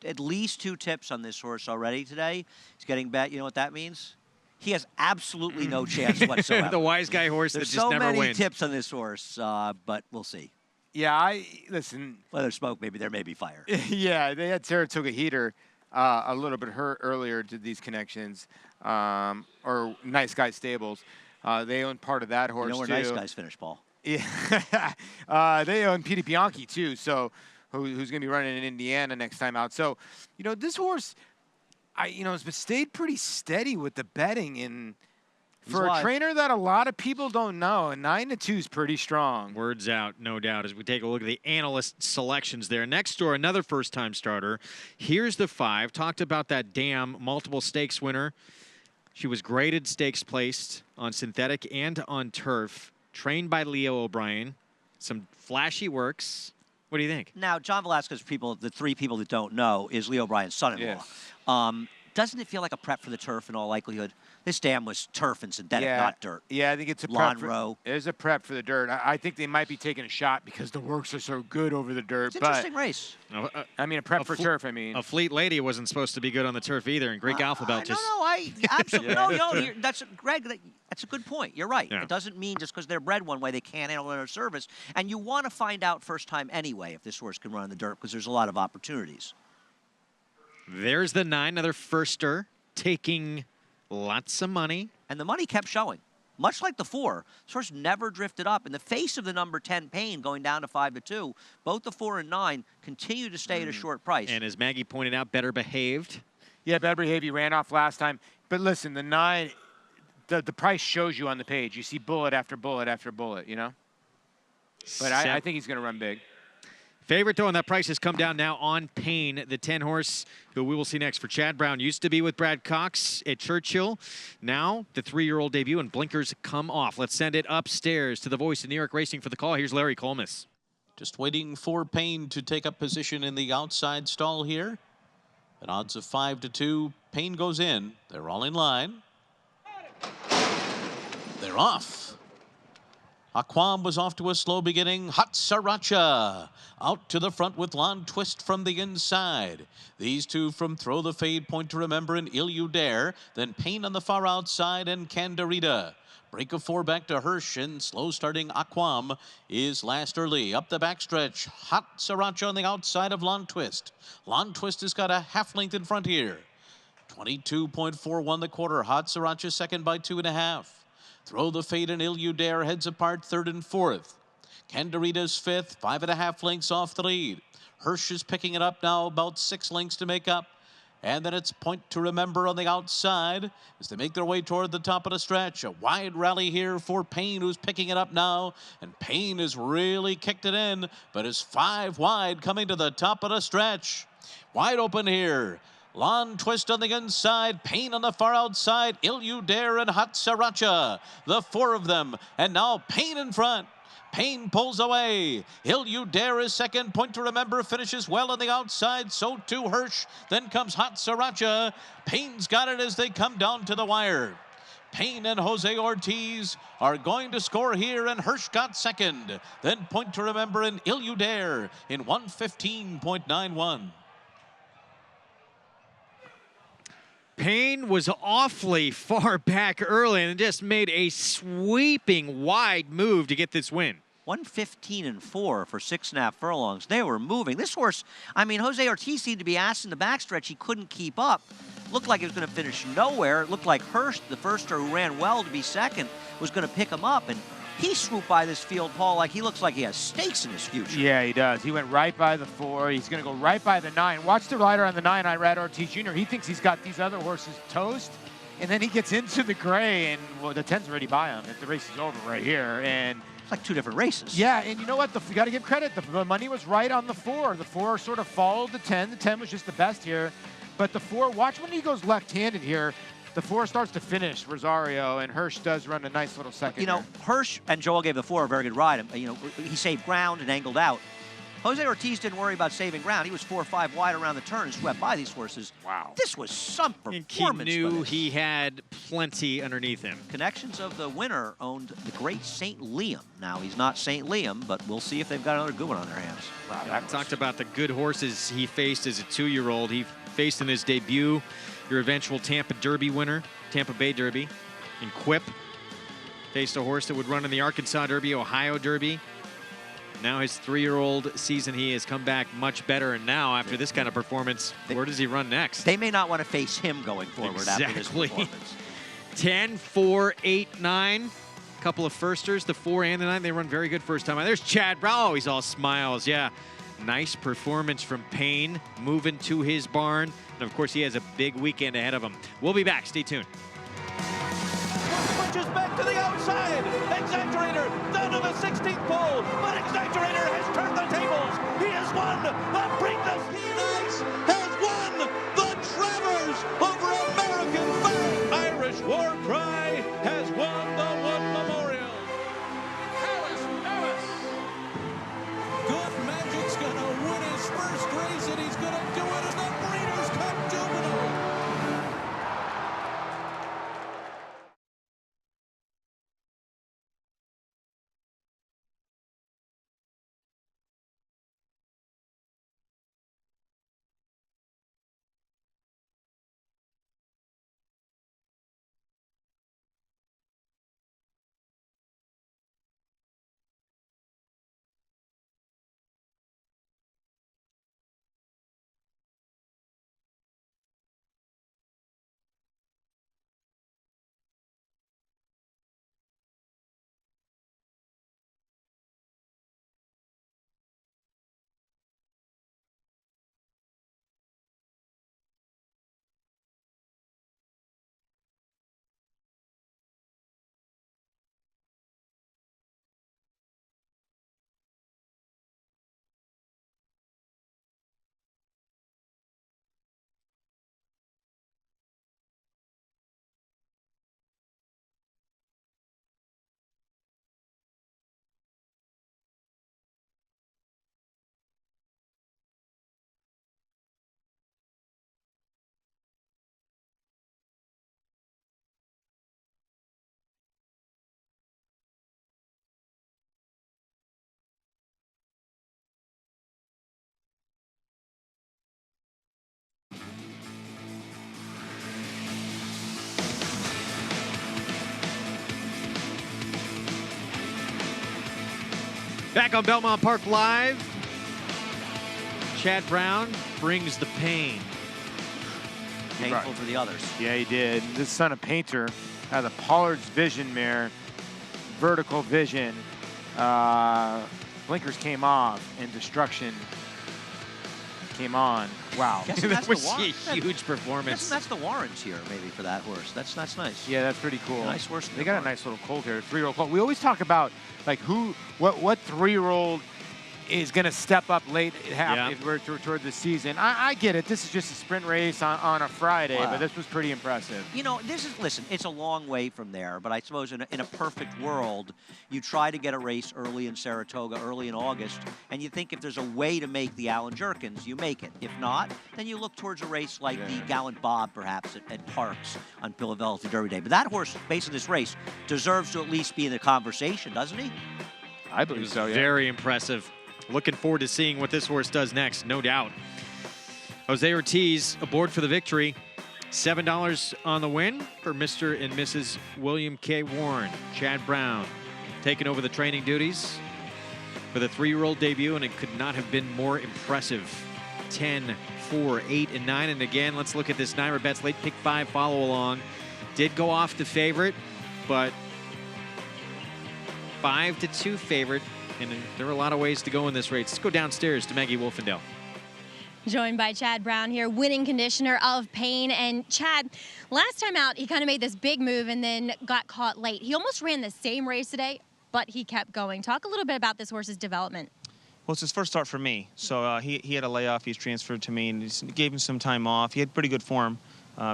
Speaker 3: at least 2 tips on this horse already today. He's getting bet. You know what that means? He has absolutely no chance whatsoever.
Speaker 1: The wise guy horse that
Speaker 3: There's
Speaker 1: just never wins.
Speaker 3: so many tips on this horse, but we'll see.
Speaker 2: Yeah, listen.
Speaker 3: Whether there's smoke, maybe there may be fire.
Speaker 2: Yeah, they had Saratoga Heater a little bit hurt earlier to these connections, or Nice Guy Stables. They own part of that horse,
Speaker 3: you know where
Speaker 2: too.
Speaker 3: Nice Guys finish, Paul.
Speaker 2: Yeah. They own Petey Bianchi, too, so who's going to be running in Indiana next time out. So, you know, this horse, has stayed pretty steady with the betting. And for a trainer that a lot of people don't know, 9-2 is pretty strong.
Speaker 1: Words out, no doubt, as we take a look at the analyst selections there. Next door, another first-time starter. Here's the 5. Talked about that Dam multiple stakes winner. She was graded stakes placed on synthetic and on turf. Trained by Leo O'Brien. Some flashy works. What do you think?
Speaker 3: Now, John Velasquez, the 3 people that don't know, is Leo O'Brien's son-in-law. Doesn't it feel like a prep for the turf in all likelihood? This Dam was turf and synthetic, not dirt.
Speaker 2: Yeah, I think it's a
Speaker 3: Lawn
Speaker 2: prep.
Speaker 3: row.
Speaker 2: It is a prep for the dirt. I think they might be taking a shot because the works are so good over the dirt.
Speaker 3: It's an interesting race.
Speaker 2: I mean, a prep for turf, I mean.
Speaker 1: A Fleet Lady wasn't supposed to be good on the turf either, and Greek Alpha Belt just...
Speaker 3: I absolutely... Greg, that's a good point. You're right. Yeah. It doesn't mean just because they're bred one way they can't handle their service. And you want to find out first time anyway if this horse can run in the dirt because there's a lot of opportunities.
Speaker 1: There's the 9, another firster, taking lots of money.
Speaker 3: And the money kept showing. Much like the 4, this horse never drifted up. In the face of the number 10 Pain going down to 5-2, both the 4 and 9 continue to stay at a short price.
Speaker 1: And as Maggie pointed out, better behaved.
Speaker 2: Yeah, better behaved. He ran off last time. But listen, the 9, the price shows you on the page. You see bullet after bullet after bullet, you know? But I think he's going to run big.
Speaker 1: Favorite, though, and that price has come down now on Payne, the 10 horse, who we will see next. For Chad Brown, used to be with Brad Cox at Churchill. Now, the 3-year-old debut, and blinkers come off. Let's send it upstairs to the voice of New York Racing for the call. Here's Larry Colmus.
Speaker 5: Just waiting for Payne to take up position in the outside stall here. At odds of 5-2, Payne goes in. They're all in line. They're off. Aquam was off to a slow beginning. Hot Sriracha out to the front with Lon Twist from the inside. These 2 from Throw the Fade, Point to Remember, and Il You Dare. Then Payne on the far outside and Candarita. Break of 4 back to Hirsch, and slow starting Aquam is last early. Up the backstretch, Hot Sriracha on the outside of Lon Twist. Lon Twist has got a half length in front here. 22.41 the quarter. Hot Sriracha second by 2.5. Throw the Fade and Il You Dare heads apart 3rd and 4th. Candarita's 5th, 5.5 lengths off the lead. Hirsch is picking it up now, about 6 lengths to make up. And then it's Point to Remember on the outside as they make their way toward the top of the stretch. A wide rally here for Payne, who's picking it up now. And Payne has really kicked it in, but is 5 wide coming to the top of the stretch. Wide open here. Lon Twist on the inside, Payne on the far outside, Il You Dare and Hot Sriracha. The 4 of them, and now Payne in front. Payne pulls away. Il You Dare is second. Point to Remember finishes well on the outside. So too Hirsch. Then comes Hot Sriracha. Payne's got it as they come down to the wire. Payne and Jose Ortiz are going to score here, and Hirsch got second. Then Point to Remember and Il You Dare in 1:15.91.
Speaker 1: Payne was awfully far back early and just made a sweeping wide move to get this win.
Speaker 3: 1:15 and 4 for 6.5 furlongs. They were moving. This horse, I mean, Jose Ortiz seemed to be asked in the backstretch. He couldn't keep up. Looked like he was going to finish nowhere. It looked like Hurst, the firster who ran well to be second, was going to pick him up. And he swooped by this field, Paul, like he looks like he has stakes in his future.
Speaker 2: Yeah, he does. He went right by the 4. He's going to go right by the 9. Watch the rider on the 9, Irad Ortiz Jr. He thinks he's got these other horses toast. And then he gets into the gray, and well, the 10's already by him. The race is over right here. And
Speaker 3: it's like 2 different races.
Speaker 2: Yeah, and you know what? You got to give credit. The money was right on the 4. The 4 sort of followed the 10. The 10 was just the best here. But the 4, watch when he goes left-handed here. The 4 starts to finish Rosario, and Hirsch does run a nice little second.
Speaker 3: You know, Hirsch and Joel gave the 4 a very good ride. You know, he saved ground and angled out. Jose Ortiz didn't worry about saving ground. He was 4 or 5 wide around the turn and swept by these horses.
Speaker 2: Wow.
Speaker 3: This was some performance.
Speaker 1: He knew he had plenty underneath him.
Speaker 3: Connections of the winner owned the great St. Liam. Now, he's not St. Liam, but we'll see if they've got another good one on their hands.
Speaker 1: Wow, I talked about the good horses he faced as a 2-year-old. He faced in his debut your eventual Tampa Derby winner, Tampa Bay Derby, in Quip. Faced a horse that would run in the Arkansas Derby, Ohio Derby. Now his 3-year-old season, he has come back much better. And now, after this kind of performance, where does he run next?
Speaker 3: They may not want to face him going forward after this performance.
Speaker 1: 10, 4, 8, 9. Couple of firsters, the 4 and the 9. They run very good first time. There's Chad Brown. Oh, he's all smiles. Yeah. Nice performance from Payne, moving to his barn. And, of course, he has a big weekend ahead of him. We'll be back. Stay tuned.
Speaker 9: Punches back to the outside. Exaggerator down to the 16th pole. But Exaggerator has turned the tables. He has won the Preakness. He has won the Travers over American Fire. Irish War Cry has won the Wood Memorial. Alice. Good Magic's going to win his first race, and he's going to do it in the Breeders' Cup Juvenile.
Speaker 1: Back on Belmont Park Live. Chad Brown brings the pain.
Speaker 3: Painful for the others.
Speaker 2: Yeah, he did. This son of Painter had the Pollard's Vision mare, vertical vision. Blinkers came off and Destruction came on. Wow.
Speaker 1: That was a huge performance.
Speaker 3: That's the Warrens here, maybe, for that horse. That's nice.
Speaker 2: Yeah, that's pretty cool.
Speaker 3: Nice horse.
Speaker 2: They got a nice little colt here, 3-year-old colt. We always talk about like what 3-year-old is going to step up late toward the season. I get it. This is just a sprint race on a Friday, but this was pretty impressive.
Speaker 3: You know, listen, it's a long way from there, but I suppose in a perfect world, you try to get a race early in Saratoga, early in August, and you think if there's a way to make the Allen Jerkins, you make it. If not, then you look towards a race like the Gallant Bob, perhaps, at Parks on Philadelphia Derby Day. But that horse, based on this race, deserves to at least be in the conversation, doesn't he?
Speaker 2: I believe so, yeah.
Speaker 1: Very impressive. Looking forward to seeing what this horse does next, no doubt. Jose Ortiz aboard for the victory. $7 on the win for Mr. and Mrs. William K. Warren. Chad Brown taking over the training duties. for the 3-year-old debut, and it could not have been more impressive. 10, 4, 8, and 9. And again, let's look at this Naira Bets late pick 5 follow along. Did go off the favorite, but 5-2 favorite. And there are a lot of ways to go in this race. Let's go downstairs to Maggie Wolfendale.
Speaker 4: Joined by Chad Brown here, winning conditioner of Payne. And Chad, last time out, he kind of made this big move and then got caught late. He almost ran the same race today, but he kept going. Talk a little bit about this horse's development.
Speaker 16: Well, it's his first start for me. So he had a layoff. He's transferred to me, and it gave him some time off. He had pretty good form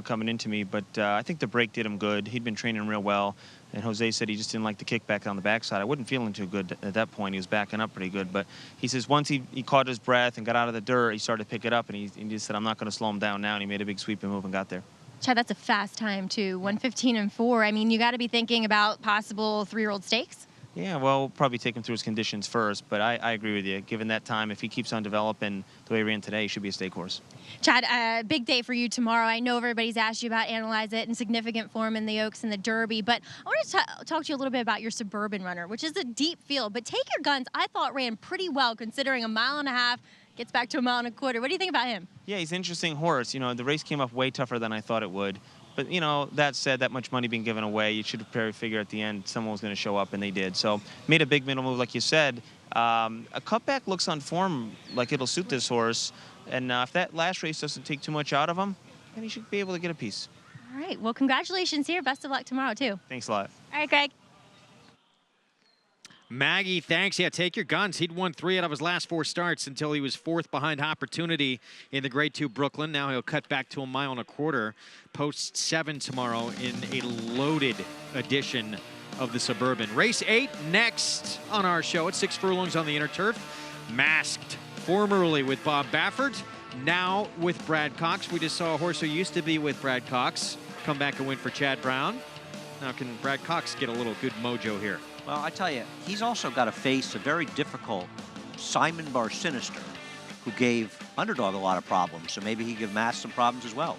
Speaker 16: coming into me, but I think the break did him good. He'd been training real well, and Jose said he just didn't like the kickback on the backside. I wasn't feeling too good at that point. He was backing up pretty good, but he says once he caught his breath and got out of the dirt, he started to pick it up, and he just said, I'm not going to slow him down now, and he made a big sweeping move and got there.
Speaker 4: Chad, that's a fast time, too. 1:15.4. I mean, you got to be thinking about possible 3-year-old stakes.
Speaker 16: Yeah, well, we'll probably take him through his conditions first, but I agree with you. Given that time, if he keeps on developing the way he ran today, he should be a stake horse.
Speaker 4: Chad, big day for you tomorrow. I know everybody's asked you about Analyze It and significant form in the Oaks and the Derby, but I want to talk to you a little bit about your Suburban runner, which is a deep field, but Take Your Guns, I thought ran pretty well considering 1.5 miles, gets back to 1.25 miles. What do you think about him?
Speaker 16: Yeah, he's an interesting horse. You know, the race came up way tougher than I thought it would. But, you know, that said, that much money being given away, you should probably figure at the end someone was going to show up, and they did. So made a big middle move, like you said. A cutback looks on form like it'll suit this horse. And if that last race doesn't take too much out of him, then he should be able to get a piece.
Speaker 4: All right. Well, congratulations here. Best of luck tomorrow, too.
Speaker 16: Thanks a lot.
Speaker 4: All right, Greg.
Speaker 1: Maggie, thanks. Yeah, Take Your Guns. He'd won 3 out of his last 4 starts until he was 4th behind Opportunity in the Grade 2 Brooklyn. Now he'll cut back to 1.25 miles. Post 7 tomorrow in a loaded edition of the Suburban. Race 8 next on our show at 6 furlongs on the inner turf. Masked formerly with Bob Baffert, now with Brad Cox. We just saw a horse who used to be with Brad Cox come back and win for Chad Brown. Now can Brad Cox get a little good mojo here?
Speaker 3: Well, I tell you, he's also got to face a very difficult Simon Bar Sinister, who gave Underdog a lot of problems. So maybe he give Mass some problems as well.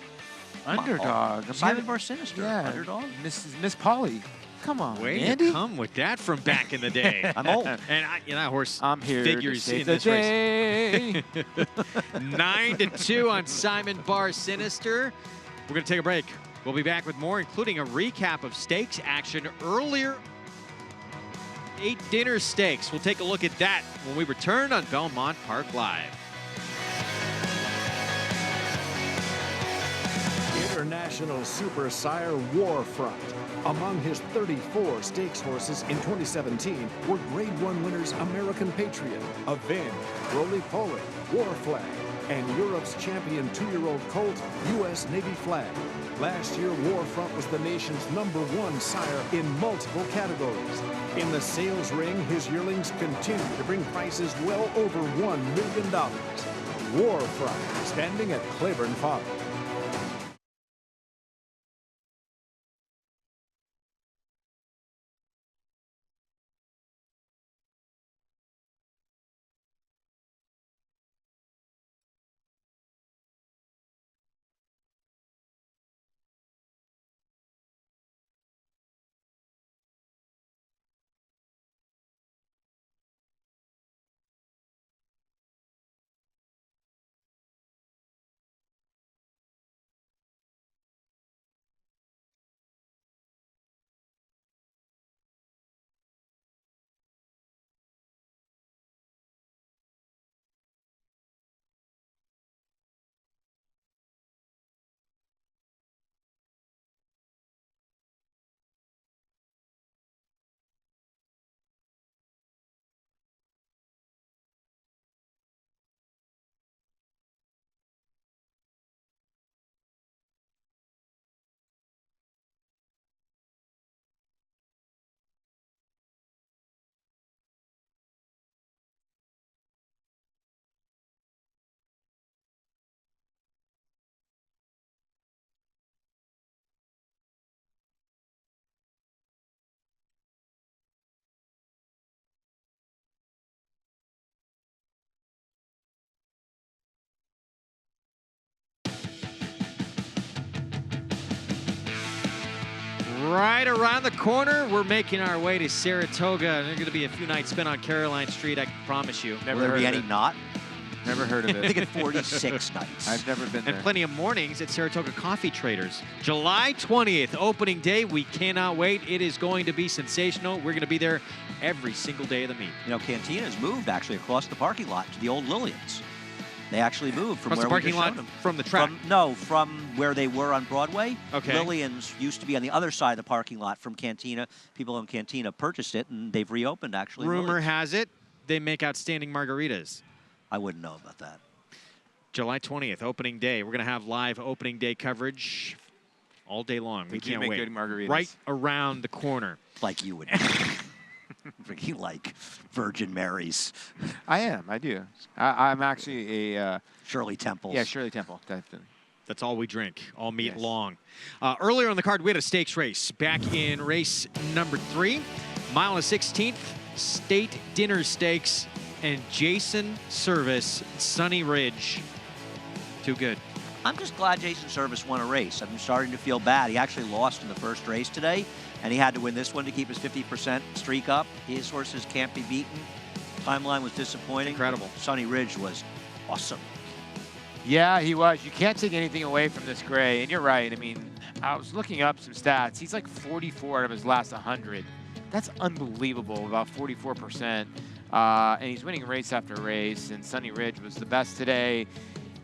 Speaker 2: Underdog.
Speaker 3: Simon Bar Sinister.
Speaker 2: Yeah.
Speaker 3: Underdog.
Speaker 2: Miss Polly. Come on,
Speaker 1: Way
Speaker 2: Andy.
Speaker 1: to come with that from back in the day.
Speaker 3: I'm old.
Speaker 1: And that horse
Speaker 2: I'm here
Speaker 1: figures
Speaker 2: to
Speaker 1: in
Speaker 2: save
Speaker 1: this
Speaker 2: the
Speaker 1: race.
Speaker 2: day.
Speaker 1: 9-2 on Simon Bar Sinister. We're going to take a break. We'll be back with more, including a recap of stakes action earlier. 8 dinner stakes. We'll take a look at that when we return on Belmont Park Live.
Speaker 6: International Super Sire Warfront. Among his 34 stakes horses in 2017 were Grade 1 winners American Patriot, Avenge, Roly Poly, War Flag, and Europe's champion 2-year-old colt, U.S. Navy Flag. Last year, Warfront was the nation's #1 sire in multiple categories. In the sales ring, his yearlings continue to bring prices well over $1 million. Warfront, standing at Claiborne Farm.
Speaker 1: Right around the corner, we're making our way to Saratoga. There's going to be a few nights spent on Caroline Street, I can promise you.
Speaker 2: Never
Speaker 3: Will there
Speaker 2: heard
Speaker 3: be
Speaker 2: of
Speaker 3: any
Speaker 2: it.
Speaker 3: not?
Speaker 2: Never heard of it.
Speaker 3: I think it's 46 nights.
Speaker 2: I've never been there.
Speaker 1: And plenty of mornings at Saratoga Coffee Traders. July 20th, opening day. We cannot wait. It is going to be sensational. We're going to be there every single day of the meet.
Speaker 3: You know, Cantina's moved actually across the parking lot to the old Lillians. They actually moved from
Speaker 1: Across
Speaker 3: where
Speaker 1: the parking
Speaker 3: we just
Speaker 1: lot
Speaker 3: showed them.
Speaker 1: from the track?
Speaker 3: From where they were on Broadway.
Speaker 1: Okay.
Speaker 3: Lillians used to be on the other side of the parking lot from Cantina. People in Cantina purchased it, and they've reopened, actually.
Speaker 1: Rumor
Speaker 3: Lillians.
Speaker 1: has it they make outstanding margaritas.
Speaker 3: I wouldn't know about that.
Speaker 1: July 20th, opening day. We're going to have live opening day coverage all day long. We
Speaker 2: do
Speaker 1: can't
Speaker 2: make
Speaker 1: wait.
Speaker 2: good margaritas.
Speaker 1: Right around the corner.
Speaker 3: Like you would. You like Virgin Marys.
Speaker 2: I am. I do. I'm actually a
Speaker 3: Shirley Temple.
Speaker 2: Yeah, Shirley Temple. Definitely.
Speaker 1: That's all we drink, all meet
Speaker 2: Yes.
Speaker 1: long. Earlier on the card, we had a stakes race. Back in race number 3, mile and 16th, State Dinner Stakes, and Jason Service, Sunny Ridge. Too good.
Speaker 3: I'm just glad Jason Service won a race. I'm starting to feel bad. He actually lost in the first race today, and he had to win this one to keep his 50% streak up. His horses can't be beaten. Timeline was disappointing.
Speaker 1: Incredible.
Speaker 3: Sunny Ridge was awesome.
Speaker 2: Yeah, he was. You can't take anything away from this Gray, and you're right. I mean, I was looking up some stats. He's like 44 out of his last 100. That's unbelievable, about 44%. And he's winning race after race, and Sunny Ridge was the best today.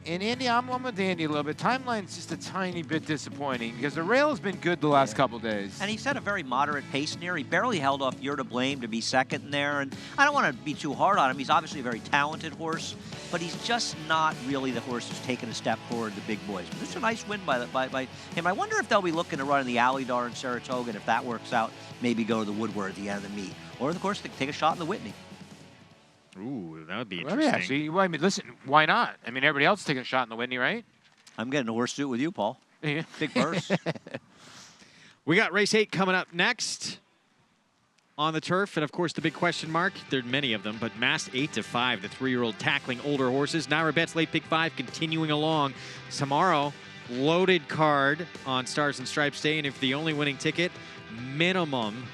Speaker 2: And Andy, I'm with Andy a little bit. Timeline's just a tiny bit disappointing because the rail has been good the last couple days.
Speaker 3: And he set a very moderate pace in there. He barely held off You're to Blame to be second in there. And I don't want to be too hard on him. He's obviously a very talented horse, but he's just not really the horse who's taken a step forward the big boys. But this is a nice win by him. I wonder if they'll be looking to run in the Alley-Dar in Saratoga, and if that works out, maybe go to the Woodward at the end of the meet. Or, of course, they take a shot in the Whitney.
Speaker 1: Ooh, that would be
Speaker 2: Well,
Speaker 1: interesting.
Speaker 2: actually, well, I mean, listen, why not? I mean, everybody else is taking a shot in the Whitney, right?
Speaker 3: I'm getting a horse suit with you, Paul.
Speaker 2: Yeah.
Speaker 3: Big purse.
Speaker 1: We got race 8 coming up next on the turf. And, of course, the big question mark, there are many of them, but massed 8-5, the 3-year-old tackling older horses. Naira Betts Late Pick 5 continuing along. Tomorrow, loaded card on Stars and Stripes Day. And if the only winning ticket, minimum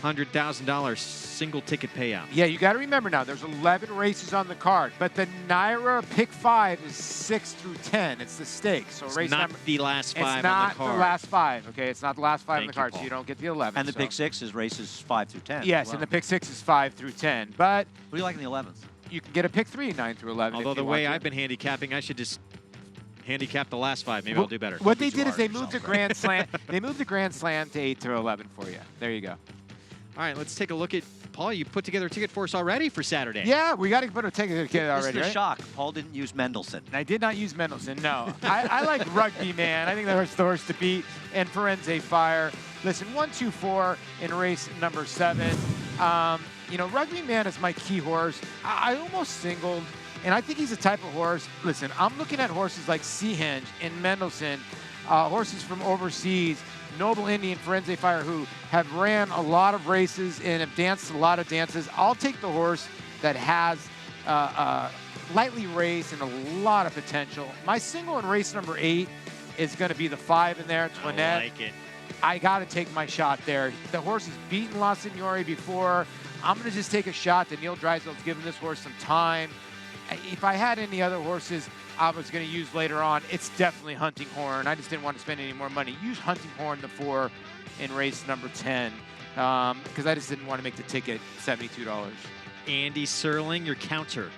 Speaker 1: $100,000 single ticket payout.
Speaker 2: Yeah, you got to remember now, there's 11 races on the card, but the Naira Pick 5 is 6 through 10. It's the stakes. So
Speaker 1: It's
Speaker 2: race
Speaker 1: not
Speaker 2: number,
Speaker 1: the last 5
Speaker 2: it's
Speaker 1: on the
Speaker 2: not
Speaker 1: card.
Speaker 2: the last 5, okay? It's not the last 5 on the
Speaker 1: Thank you,
Speaker 2: card, so
Speaker 1: Paul.
Speaker 2: you don't get the 11.
Speaker 3: And the
Speaker 2: so.
Speaker 3: Pick 6 is races 5 through 10.
Speaker 2: Yes,
Speaker 3: as well.
Speaker 2: and the Pick 6 is 5 through 10. But
Speaker 3: What do you like in the 11th?
Speaker 2: you can get a Pick 3 9 through 11.
Speaker 1: Although
Speaker 2: if
Speaker 1: the
Speaker 2: you
Speaker 1: way
Speaker 2: want to.
Speaker 1: I've been handicapping, I should just handicap the last 5. Maybe I'll do better.
Speaker 2: What they did is they moved the Grand Slam. They moved the Grand Slam to 8 through 11 for you. There you go.
Speaker 1: All right, let's take a look at, Paul, you put together a ticket for us already for Saturday.
Speaker 2: Yeah, we got to put a ticket already,
Speaker 3: This is the
Speaker 2: right?
Speaker 3: shock. Paul didn't use Mendelssohn.
Speaker 2: I did not use Mendelssohn, no. I like Rugby Man. I think that was the horse to beat. And Firenze Fire. Listen, 1-2-4 in race number 7. You know, Rugby Man is my key horse. I almost singled, and I think he's a type of horse. Listen, I'm looking at horses like Seahenge and Mendelssohn, horses from overseas, Noble Indian, Firenze Fire, who have ran a lot of races and have danced a lot of dances. I'll take the horse that has lightly raced and a lot of potential. My single in race number 8 is going to be the 5 in there, Toinette.
Speaker 1: I like it.
Speaker 2: I got to take my shot there. The horse has beaten La Signore before. I'm going to just take a shot that Neil Drysdale's given this horse some time. If I had any other horses I was going to use later on, it's definitely Hunting Horn. I just didn't want to spend any more money. Use Hunting Horn, the 4, in race number 10, because I just didn't want to make the ticket $72.
Speaker 1: Andy Serling, your counter.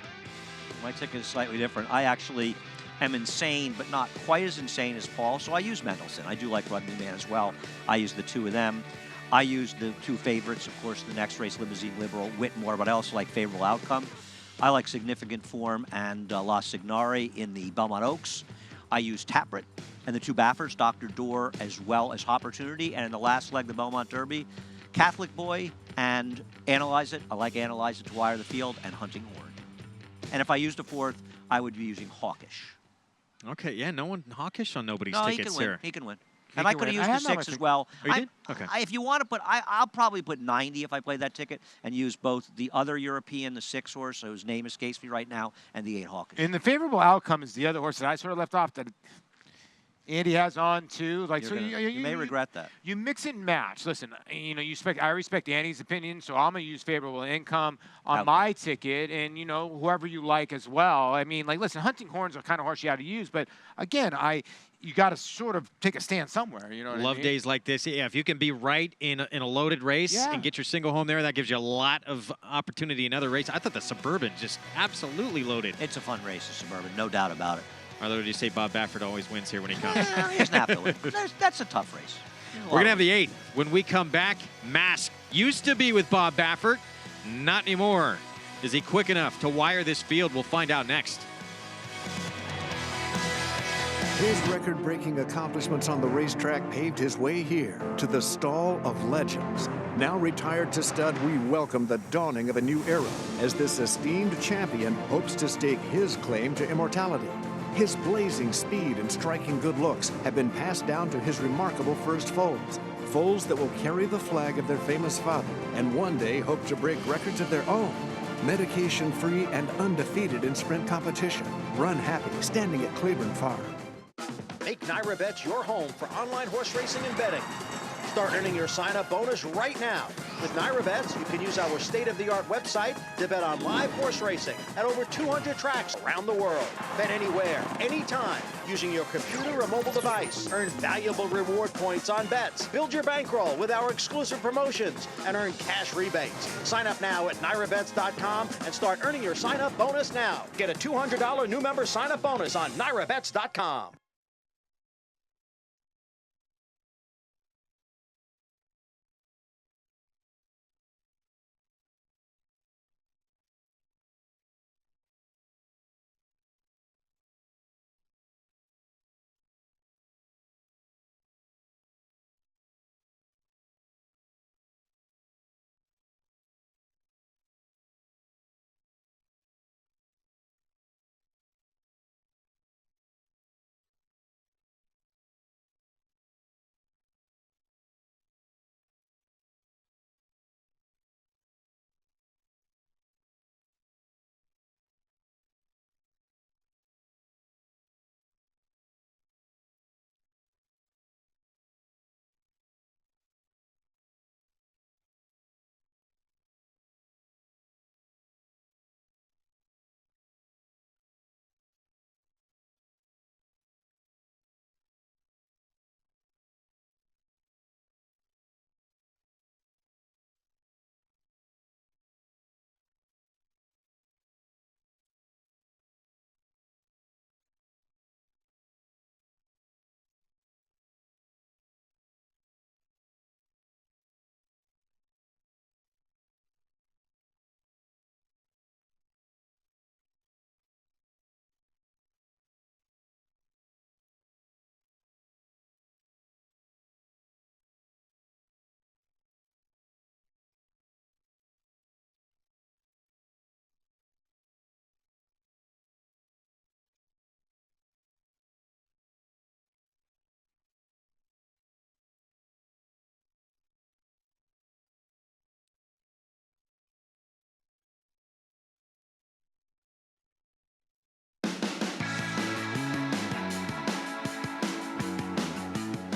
Speaker 3: My ticket is slightly different. I actually am insane, but not quite as insane as Paul, so I use Mendelssohn. I do like Rugby Man as well. I use the 2 of them. I use the 2 favorites, of course, the next race, Limousine Liberal, Whitmore, but I also like Favorable Outcome. I like Significant Form and La Signore in the Belmont Oaks. I use Taprit and the 2 Baffords, Dr. Door, as well as Opportunity. And in the last leg, the Belmont Derby, Catholic Boy and Analyze It. I like Analyze It to wire the field, and Hunting Horn. And if I used a 4th, I would be using Hawkish.
Speaker 1: Okay, yeah, no one hawkish on nobody's
Speaker 3: No,
Speaker 1: tickets
Speaker 3: he can win.
Speaker 1: here.
Speaker 3: He can win.
Speaker 2: He
Speaker 3: And I
Speaker 2: can
Speaker 3: could have
Speaker 2: win.
Speaker 3: used
Speaker 2: I
Speaker 3: the
Speaker 2: have that
Speaker 3: 6
Speaker 2: much
Speaker 3: as well.
Speaker 1: Oh, you did? Okay.
Speaker 3: If you want to put, I'll probably put 90 if I play that ticket and use both the other European, the 6 horse, whose name escapes me right now, and the 8 Hawkish.
Speaker 2: And the Favorable Outcome is the other horse that I sort of left off. That Andy has on too. Like,
Speaker 3: You're
Speaker 2: so
Speaker 3: gonna, you may regret that.
Speaker 2: You mix and match. Listen, you know, I respect Andy's opinion, so I'm gonna use favorable income on my ticket, and you know, whoever you like as well. I mean, like, listen, hunting horns are kind of harsh you have to use, but again, you got to sort of take a stand somewhere. You know what I mean?
Speaker 1: Days like this. Yeah, if you can be right in a loaded race and get your single home there, that gives you a lot of opportunity in other races. I thought the Suburban just absolutely loaded.
Speaker 3: It's a fun race, the Suburban, no doubt about it.
Speaker 1: I literally say Bob Baffert always wins here when he comes.
Speaker 3: Well, he doesn't have to win. That's a tough race.
Speaker 1: We're going to have the 8th. When we come back, Mask used to be with Bob Baffert. Not anymore. Is he quick enough to wire this field? We'll find out next.
Speaker 6: His record-breaking accomplishments on the racetrack paved his way here to the stall of legends. Now retired to stud, we welcome the dawning of a new era as this esteemed champion hopes to stake his claim to immortality. His blazing speed and striking good looks have been passed down to his remarkable first foals. Foals that will carry the flag of their famous father and one day hope to break records of their own. Medication-free and undefeated in sprint competition. Run happy, standing at Claiborne Farm.
Speaker 8: Make NyraBets your home for online horse racing and betting. Start earning your sign-up bonus right now. With NyraBets, you can use our state-of-the-art website to bet on live horse racing at over 200 tracks around the world. Bet anywhere, anytime, using your computer or mobile device. Earn valuable reward points on bets. Build your bankroll with our exclusive promotions and earn cash rebates. Sign up now at NyraBets.com and start earning your sign-up bonus now. Get a $200 new member sign-up bonus on NyraBets.com.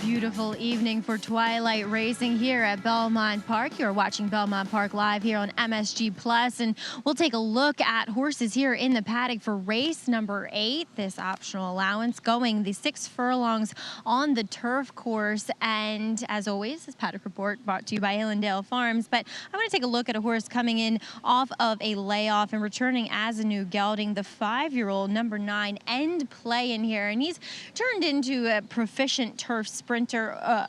Speaker 4: Beautiful evening for twilight racing here at Belmont Park. You're watching Belmont Park live here on MSG Plus, and we'll take a look at horses here in the paddock for race number 8. This optional allowance going the 6 furlongs on the turf course. And as always, this paddock report brought to you by Hillendale Farms. But I'm going to take a look at a horse coming in off of a layoff and returning as a new gelding, the 5-year-old number 9 End Play in here, and he's turned into a proficient turf sprinter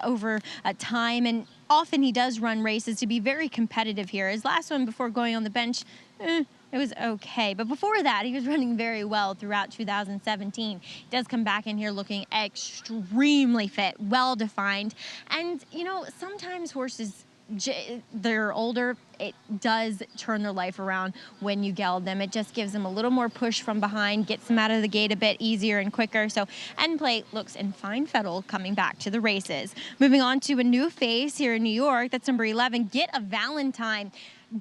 Speaker 4: over time, and often he does run races to be very competitive here. His last one before going on the bench, it was okay, but before that he was running very well throughout 2017. He does come back in here looking extremely fit, well defined, and you know, sometimes horses, they're older, it does turn their life around when you geld them. It just gives them a little more push from behind, gets them out of the gate a bit easier and quicker. So End Play looks in fine fettle coming back to the races. Moving on to a new face here in New York, that's number 11, Get a Valentine.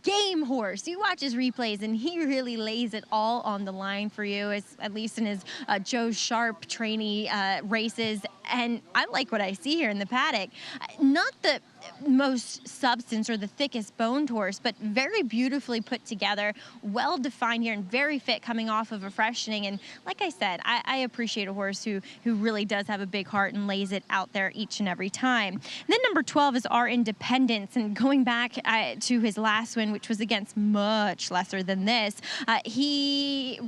Speaker 4: game horse. You watch his replays, and he really lays it all on the line for you, at least in his Joe Sharp trainee races. And I like what I see here in the paddock. Not the most substance or the thickest boned horse, but very beautifully put together, well defined here, and very fit coming off of a freshening. And like I said, I appreciate a horse who really does have a big heart and lays it out there each and every time. And then number 12 is Our Independence, and going back to his last win, which was against much lesser than this, I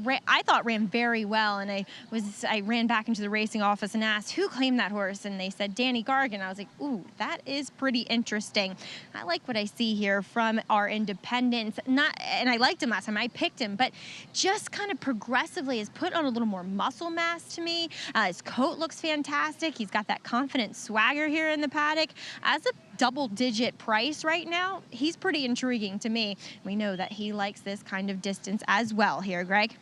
Speaker 4: thought ran very well. And I ran back into the racing office and asked who claimed that horse, and they said Danny Gargan. I was like, ooh, that is pretty interesting. I like what I see here from Our Independence. And I liked him last time. I picked him, but just kind of progressively has put on a little more muscle mass to me. His coat looks fantastic. He's got that confident swagger here in the paddock. As a double-digit price right now, he's pretty intriguing to me. We know that he likes this kind of distance as well here, Greg.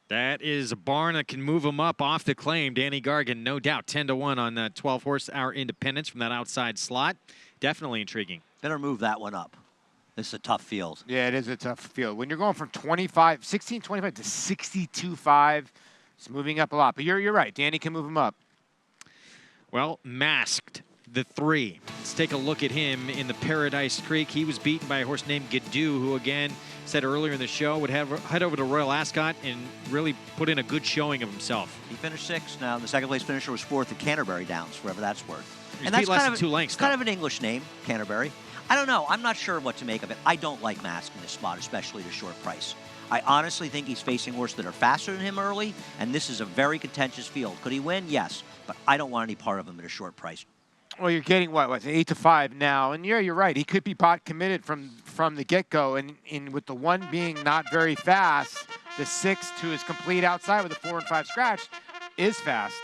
Speaker 1: That is a barn that can move him up off the claim. Danny Gargan, no doubt, 10-1 on that 12-horse Independence from that outside slot. Definitely intriguing.
Speaker 3: Better move that one up. This is a tough field.
Speaker 2: Yeah, it is a tough field. When you're going from 16-25 to 62-5, it's moving up a lot. But you're right. Danny can move him up.
Speaker 1: Well, Masked, the 3. Let's take a look at him in the Paradise Creek. He was beaten by a horse named Gadoo, who, again, said earlier in the show, would head over to Royal Ascot and really put in a good showing of himself.
Speaker 3: He finished 6th now. The second place finisher was 4th at Canterbury Downs, wherever that's worth.
Speaker 1: He's beat less than 2 lengths,
Speaker 3: kind of an English name, Canterbury. I don't know. I'm not sure what to make of it. I don't like Mask in this spot, especially at a short price. I honestly think he's facing horses that are faster than him early, and this is a very contentious field. Could he win? Yes, but I don't want any part of him at a short price.
Speaker 2: Well, you're getting what 8-5 now, and you're right. He could be pot committed from the get-go, and with the 1 being not very fast, the 6 to his complete outside with a 4 and 5 scratch is fast.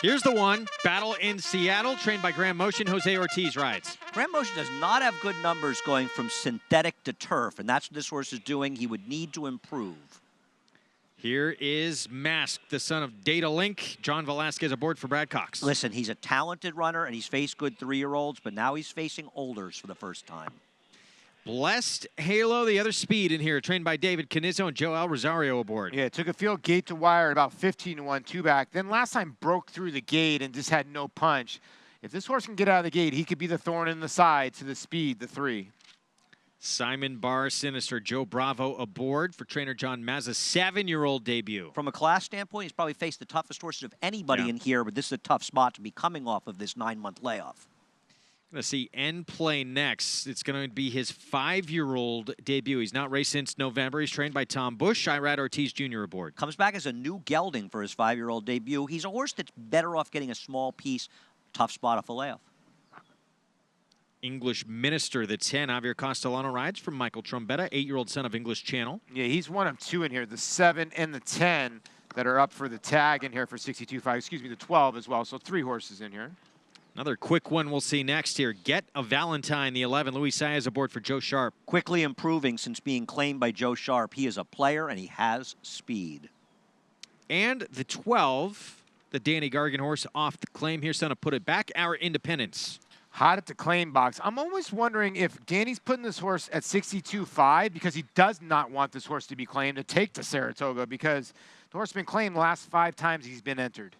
Speaker 1: Here's the 1, Battle in Seattle, trained by Graham Motion. Jose Ortiz rides.
Speaker 3: Graham Motion does not have good numbers going from synthetic to turf, and that's what this horse is doing. He would need to improve.
Speaker 1: Here is Mask, the son of Data Link. John Velasquez aboard for Brad Cox.
Speaker 3: Listen, he's a talented runner, and he's faced good 3-year-olds, but now he's facing olders for the first time.
Speaker 1: Blessed Halo, the other speed in here, trained by David Canizzo and Joel Rosario aboard.
Speaker 2: Yeah, took a field gate to wire at about 15-1 2-back. Then last time broke through the gate and just had no punch. If this horse can get out of the gate, he could be the thorn in the side to the speed, the 3.
Speaker 1: Simon Barr, Sinister, Joe Bravo aboard for trainer John Mazza's 7-year-old debut.
Speaker 3: From a class standpoint, he's probably faced the toughest horses of anybody in here, but this is a tough spot to be coming off of this 9-month layoff.
Speaker 1: Going to see N play next. It's going to be his 5-year-old debut. He's not raced since November. He's trained by Tom Bush. Irad Ortiz Jr. aboard.
Speaker 3: Comes back as a new gelding for his 5-year-old debut. He's a horse that's better off getting a small piece. Tough spot off a layoff.
Speaker 1: English Minister, the 10. Javier Castellano rides from Michael Trombetta, 8-year-old son of English Channel.
Speaker 2: Yeah, he's one of 2 in here, the 7 and the 10 that are up for the tag in here for 62.5. Excuse me, the 12 as well. So 3 horses in here.
Speaker 1: Another quick one we'll see next here. Get a Valentine, the 11. Luis Saez aboard for Joe Sharp.
Speaker 3: Quickly improving since being claimed by Joe Sharp. He is a player, and he has speed.
Speaker 1: And the 12, the Danny Gargan horse off the claim here. Son to put it back. Our Independence.
Speaker 2: Hot at the claim box. I'm always wondering if Danny's putting this horse at 62.5 because he does not want this horse to be claimed to take to Saratoga, because the horse has been claimed the last 5 times he's been entered.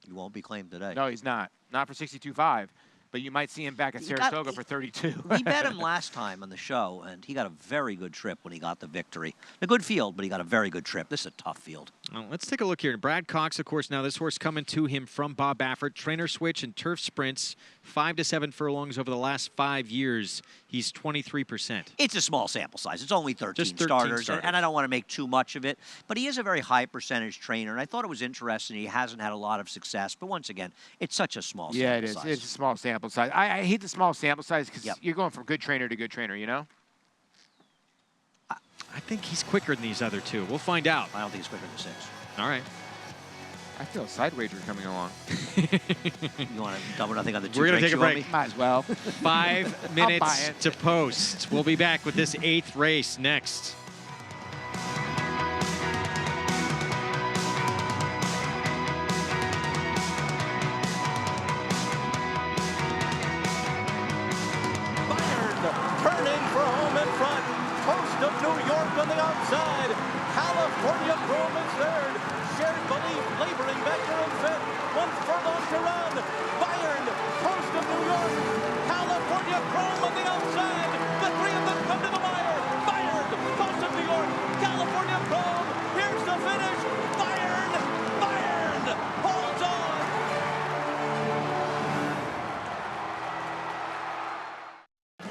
Speaker 3: He won't be claimed today.
Speaker 2: No, he's not. Not for 62.5. But you might see him back at Saratoga for 32.
Speaker 3: We bet him last time on the show, and he got a very good trip when he got the victory. A good field, but he got a very good trip. This is a tough field.
Speaker 1: Well, let's take a look here. Brad Cox, of course, now this horse coming to him from Bob Baffert. Trainer switch and turf sprints, 5 to 7 furlongs over the last 5 years. He's 23%.
Speaker 3: It's a small sample size. It's only 13 starters, and I don't want to make too much of it. But he is a very high percentage trainer, and I thought it was interesting. He hasn't had a lot of success. But once again, it's such a small sample size.
Speaker 2: Yeah, it is. It's a small sample size. I hate the small sample size because you're going from good trainer to good trainer, you know?
Speaker 1: I think he's quicker than these other 2. We'll find out.
Speaker 3: I don't think he's quicker than 6.
Speaker 1: All right.
Speaker 2: I feel a side wager coming along.
Speaker 3: You want to double nothing on the 2
Speaker 1: We're going to take a break.
Speaker 2: Might as well.
Speaker 1: 5 minutes to post. We'll be back with this 8th race next.
Speaker 9: of New York on the outside. California Chrome is third. Shared Belief laboring back there in fifth. 1 furlong to run. Bayern, Coast of New York. California Chrome on the outside. The three of them come to the wire. Bayern, Coast of New York. California Chrome. Here's the finish. Bayern holds on.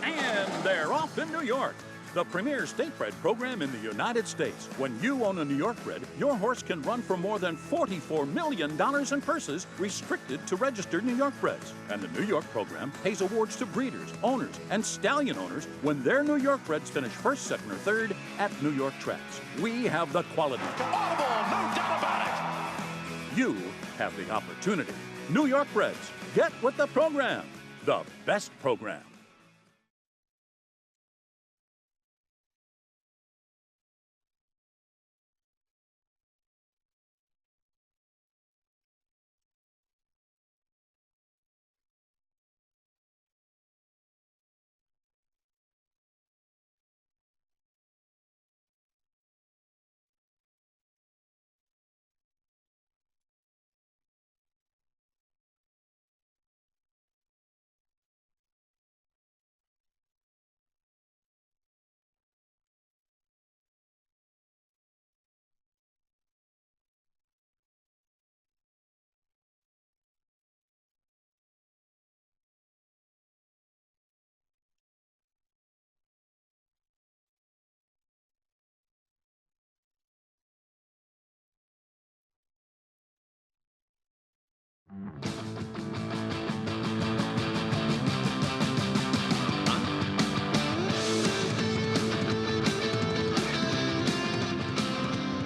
Speaker 11: And they're off in New York, the premier state-bred program in the United States. When you own a New York bred, your horse can run for more than $44 million in purses restricted to registered New York breds. And the New York program pays awards to breeders, owners, and stallion owners when their New York breds finish first, second, or third at New York tracks. We have the quality.
Speaker 9: Audible, no doubt about it.
Speaker 11: You have the opportunity. New York breds, get with the program. The best program.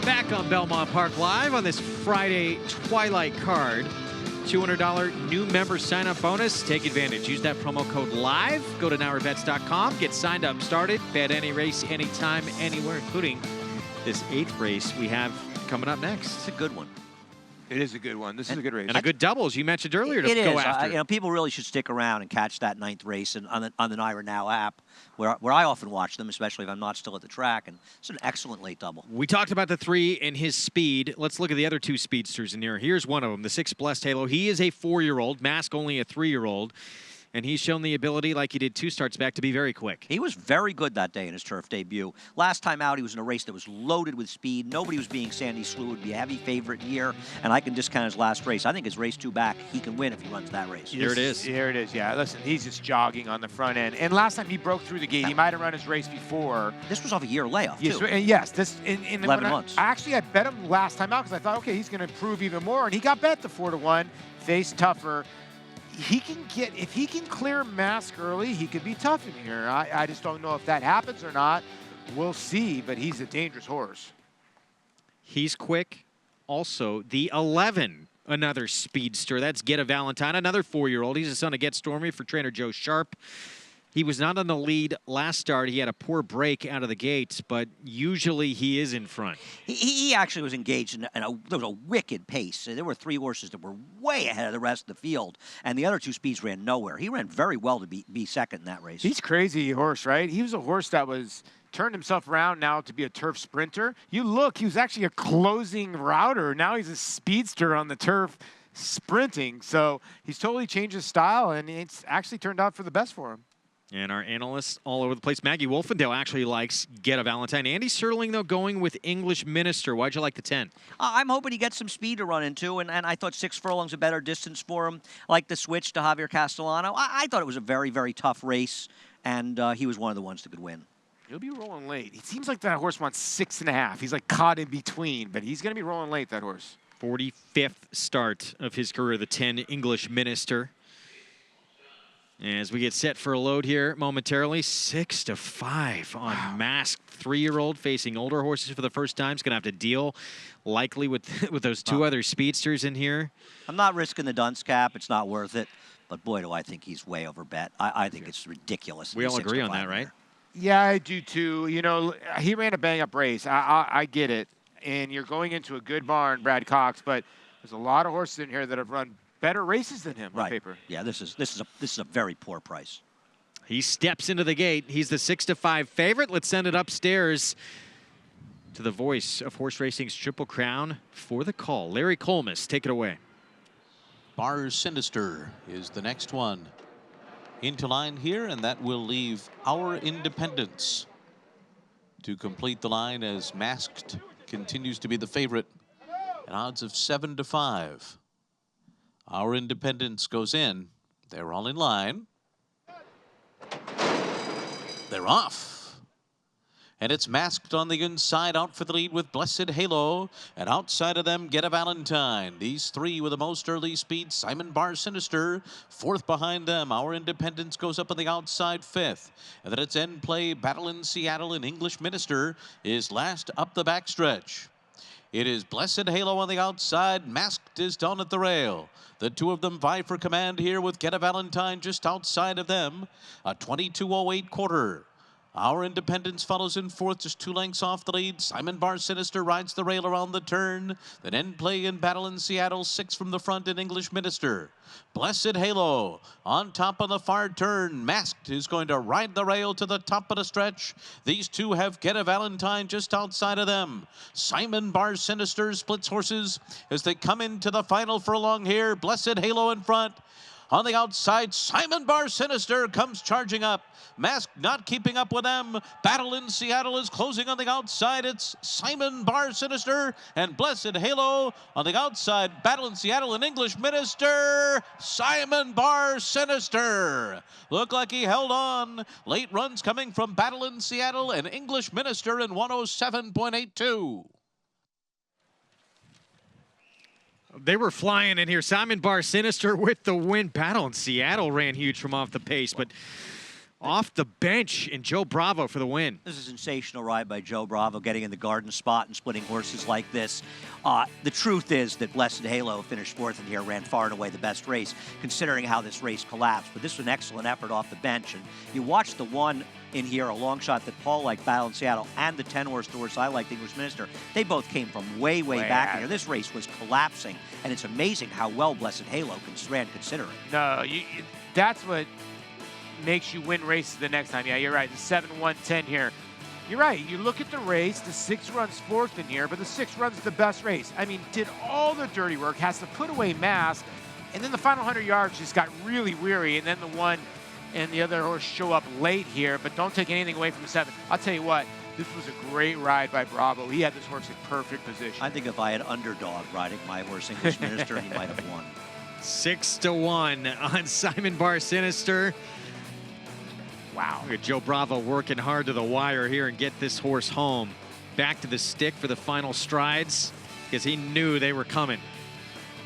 Speaker 1: Back on Belmont Park Live on this Friday Twilight card. $200 new member sign-up bonus. Take advantage. Use that promo code LIVE. Go to NowRevets.com. Get signed up, started. Bet any race, anytime, anywhere, including this 8th race we have coming up next.
Speaker 3: It's a good one.
Speaker 2: It is a good one. This is a good race.
Speaker 1: And a good double, as you mentioned earlier, to
Speaker 3: It
Speaker 1: go
Speaker 3: is.
Speaker 1: after.
Speaker 3: You know, people really should stick around and catch that 9th race on the NYRA Now app, where I often watch them, especially if I'm not still at the track. And it's an excellent late double.
Speaker 1: We talked about the 3 and his speed. Let's look at the other 2 speedsters in here. Here's one of them, the 6 Blessed Halo. He is a 4-year-old, Mask only a 3-year-old. And he's shown the ability, like he did 2 starts back, to be very quick.
Speaker 3: He was very good that day in his turf debut. Last time out, he was in a race that was loaded with speed. Nobody was being Sandy Slew. Would be a heavy favorite here, and I can discount his last race. I think his race 2 back, he can win if he runs that race.
Speaker 1: Here it is.
Speaker 2: Here it is, yeah. Listen, he's just jogging on the front end. And last time he broke through the gate, he might have run his race before.
Speaker 3: This was off a year layoff,
Speaker 2: yes,
Speaker 3: too.
Speaker 2: Yes, this in
Speaker 3: 11 months.
Speaker 2: I bet him last time out because I thought, okay, he's going to improve even more. And he got bet to 4-1, faced tougher. He can get, if he can clear Mask early, he could be tough in here. I just don't know if that happens or not. We'll see, but he's a dangerous horse.
Speaker 1: He's quick. Also, the 11, another speedster. That's Get a Valentine, another 4-year-old. He's the son of Get Stormy for trainer Joe Sharp. He was not on the lead last start. He had a poor break out of the gates, but usually he is in front.
Speaker 3: He actually was engaged in there was a wicked pace. There were 3 horses that were way ahead of the rest of the field, and the other 2 speeds ran nowhere. He ran very well to be second in that race.
Speaker 2: He's crazy horse, right? He was a horse that was turned himself around now to be a turf sprinter. You look, he was actually a closing router. Now he's a speedster on the turf sprinting. So he's totally changed his style, and it's actually turned out for the best for him.
Speaker 1: And our analysts all over the place. Maggie Wolfendale actually likes Get a Valentine. Andy Serling, though, going with English Minister. Why'd you like the 10?
Speaker 3: I'm hoping he gets some speed to run into, and I thought 6 furlongs a better distance for him. I like the switch to Javier Castellano. I thought it was a very, very tough race, and he was one of the ones that could win.
Speaker 2: He'll be rolling late. It seems like that horse wants 6.5. He's like caught in between, but he's going to be rolling late, that horse.
Speaker 1: 45th start of his career, the 10 English Minister. As we get set for a load here momentarily, 6-5 on Masked 3-year-old facing older horses for the first time. He's going to have to deal likely with those 2 other speedsters in here.
Speaker 3: I'm not risking the dunce cap. It's not worth it. But boy, do I think he's way over bet. I think it's ridiculous.
Speaker 1: We all agree on that, right?
Speaker 2: Yeah, I do too. You know, he ran a bang-up race. I get it. And you're going into a good barn, Brad Cox, but there's a lot of horses in here that have run better races than him on paper.
Speaker 3: Yeah, this is a very poor price.
Speaker 1: He steps into the gate. He's the 6-5 favorite. Let's send it upstairs to the voice of horse racing's Triple Crown for the call. Larry Colmus, take it away.
Speaker 5: Bar Sinister is the next one into line here, and that will leave Our Independence to complete the line as Masked continues to be the favorite at odds of 7-5. Our Independence goes in. They're all in line. They're off. And it's Masked on the inside, out for the lead with Blessed Halo. And outside of them, Get a Valentine. These three with the most early speed. Simon Bar Sinister, fourth behind them. Our Independence goes up on the outside, fifth. And then it's End Play, Battle in Seattle, and English Minister is last up the backstretch. It is Blessed Halo on the outside. Masked is down at the rail. The two of them vie for command here with Get a Valentine just outside of them. A 22:08 quarter. Our Independence follows in fourth, just 2 lengths off the lead. Simon Bar Sinister rides the rail around the turn. Then End Play in Battle in Seattle, 6 from the front in English Minister. Blessed Halo on top of the far turn. Masked is going to ride the rail to the top of the stretch. These two have Get a Valentine just outside of them. Simon Bar Sinister splits horses as they come into the final furlong here. Blessed Halo in front. On the outside, Simon Bar Sinister comes charging up. Masked not keeping up with them. Battle in Seattle is closing on the outside. It's Simon Bar Sinister and Blessed Halo on the outside. Battle in Seattle and English Minister. Simon Bar Sinister. Looked like he held on. Late runs coming from Battle in Seattle and English Minister in 107.82.
Speaker 1: They were flying in here. Simon Bar Sinister with the win. Battle in Seattle ran huge from off the pace, but off the bench, and Joe Bravo for the win.
Speaker 3: This is a sensational ride by Joe Bravo, getting in the garden spot and splitting horses like this. The truth is that Blessed Halo finished fourth in here, ran far and away the best race, considering how this race collapsed. But this was an excellent effort off the bench. And you watch the one in here, a long shot that Paul liked, Battle in Seattle, and the 10-horse horse I liked, English Minister. They both came from way back here. This race was collapsing, and it's amazing how well Blessed Halo ran considering.
Speaker 2: No, that's what makes you win races the next time. Yeah, you're right. The 7-1-10 here. You're right. You look at the race, the 6 runs fourth in here, but the 6 runs the best race. I mean, did all the dirty work, has to put away Mask, and then the final 100 yards just got really weary, and then the one and the other horse show up late here, but don't take anything away from 7. I'll tell you what, this was a great ride by Bravo. He had this horse in perfect position.
Speaker 3: I think if I had underdog riding my horse, English Minister, he might have won.
Speaker 1: 6-1 on Simon Bar Sinister. Wow. Look at Joe Bravo working hard to the wire here and get this horse home. Back to the stick for the final strides because he knew they were coming.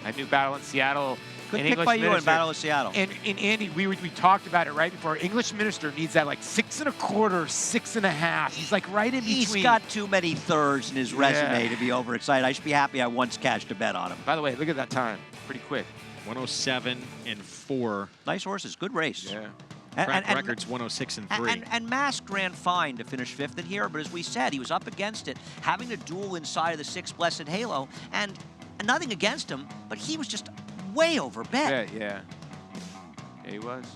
Speaker 2: I knew Battle in Seattle.
Speaker 3: Good pick by you in Battle of Seattle.
Speaker 2: And Andy, we talked about it right before. English Minister needs that like 6 1/4, 6 1/2. He's like right in between.
Speaker 3: He's got too many thirds in his resume to be overexcited. I should be happy I once cashed a bet on him.
Speaker 2: By the way, look at that time. Pretty quick.
Speaker 1: 107-4.
Speaker 3: Nice horses. Good race.
Speaker 2: Yeah.
Speaker 1: Track record's 106-3.
Speaker 3: And Mask ran fine to finish fifth in here, but as we said, he was up against it, having to duel inside of the 6 Blessed Halo, and nothing against him, but he was just way over bet.
Speaker 2: Yeah, he was.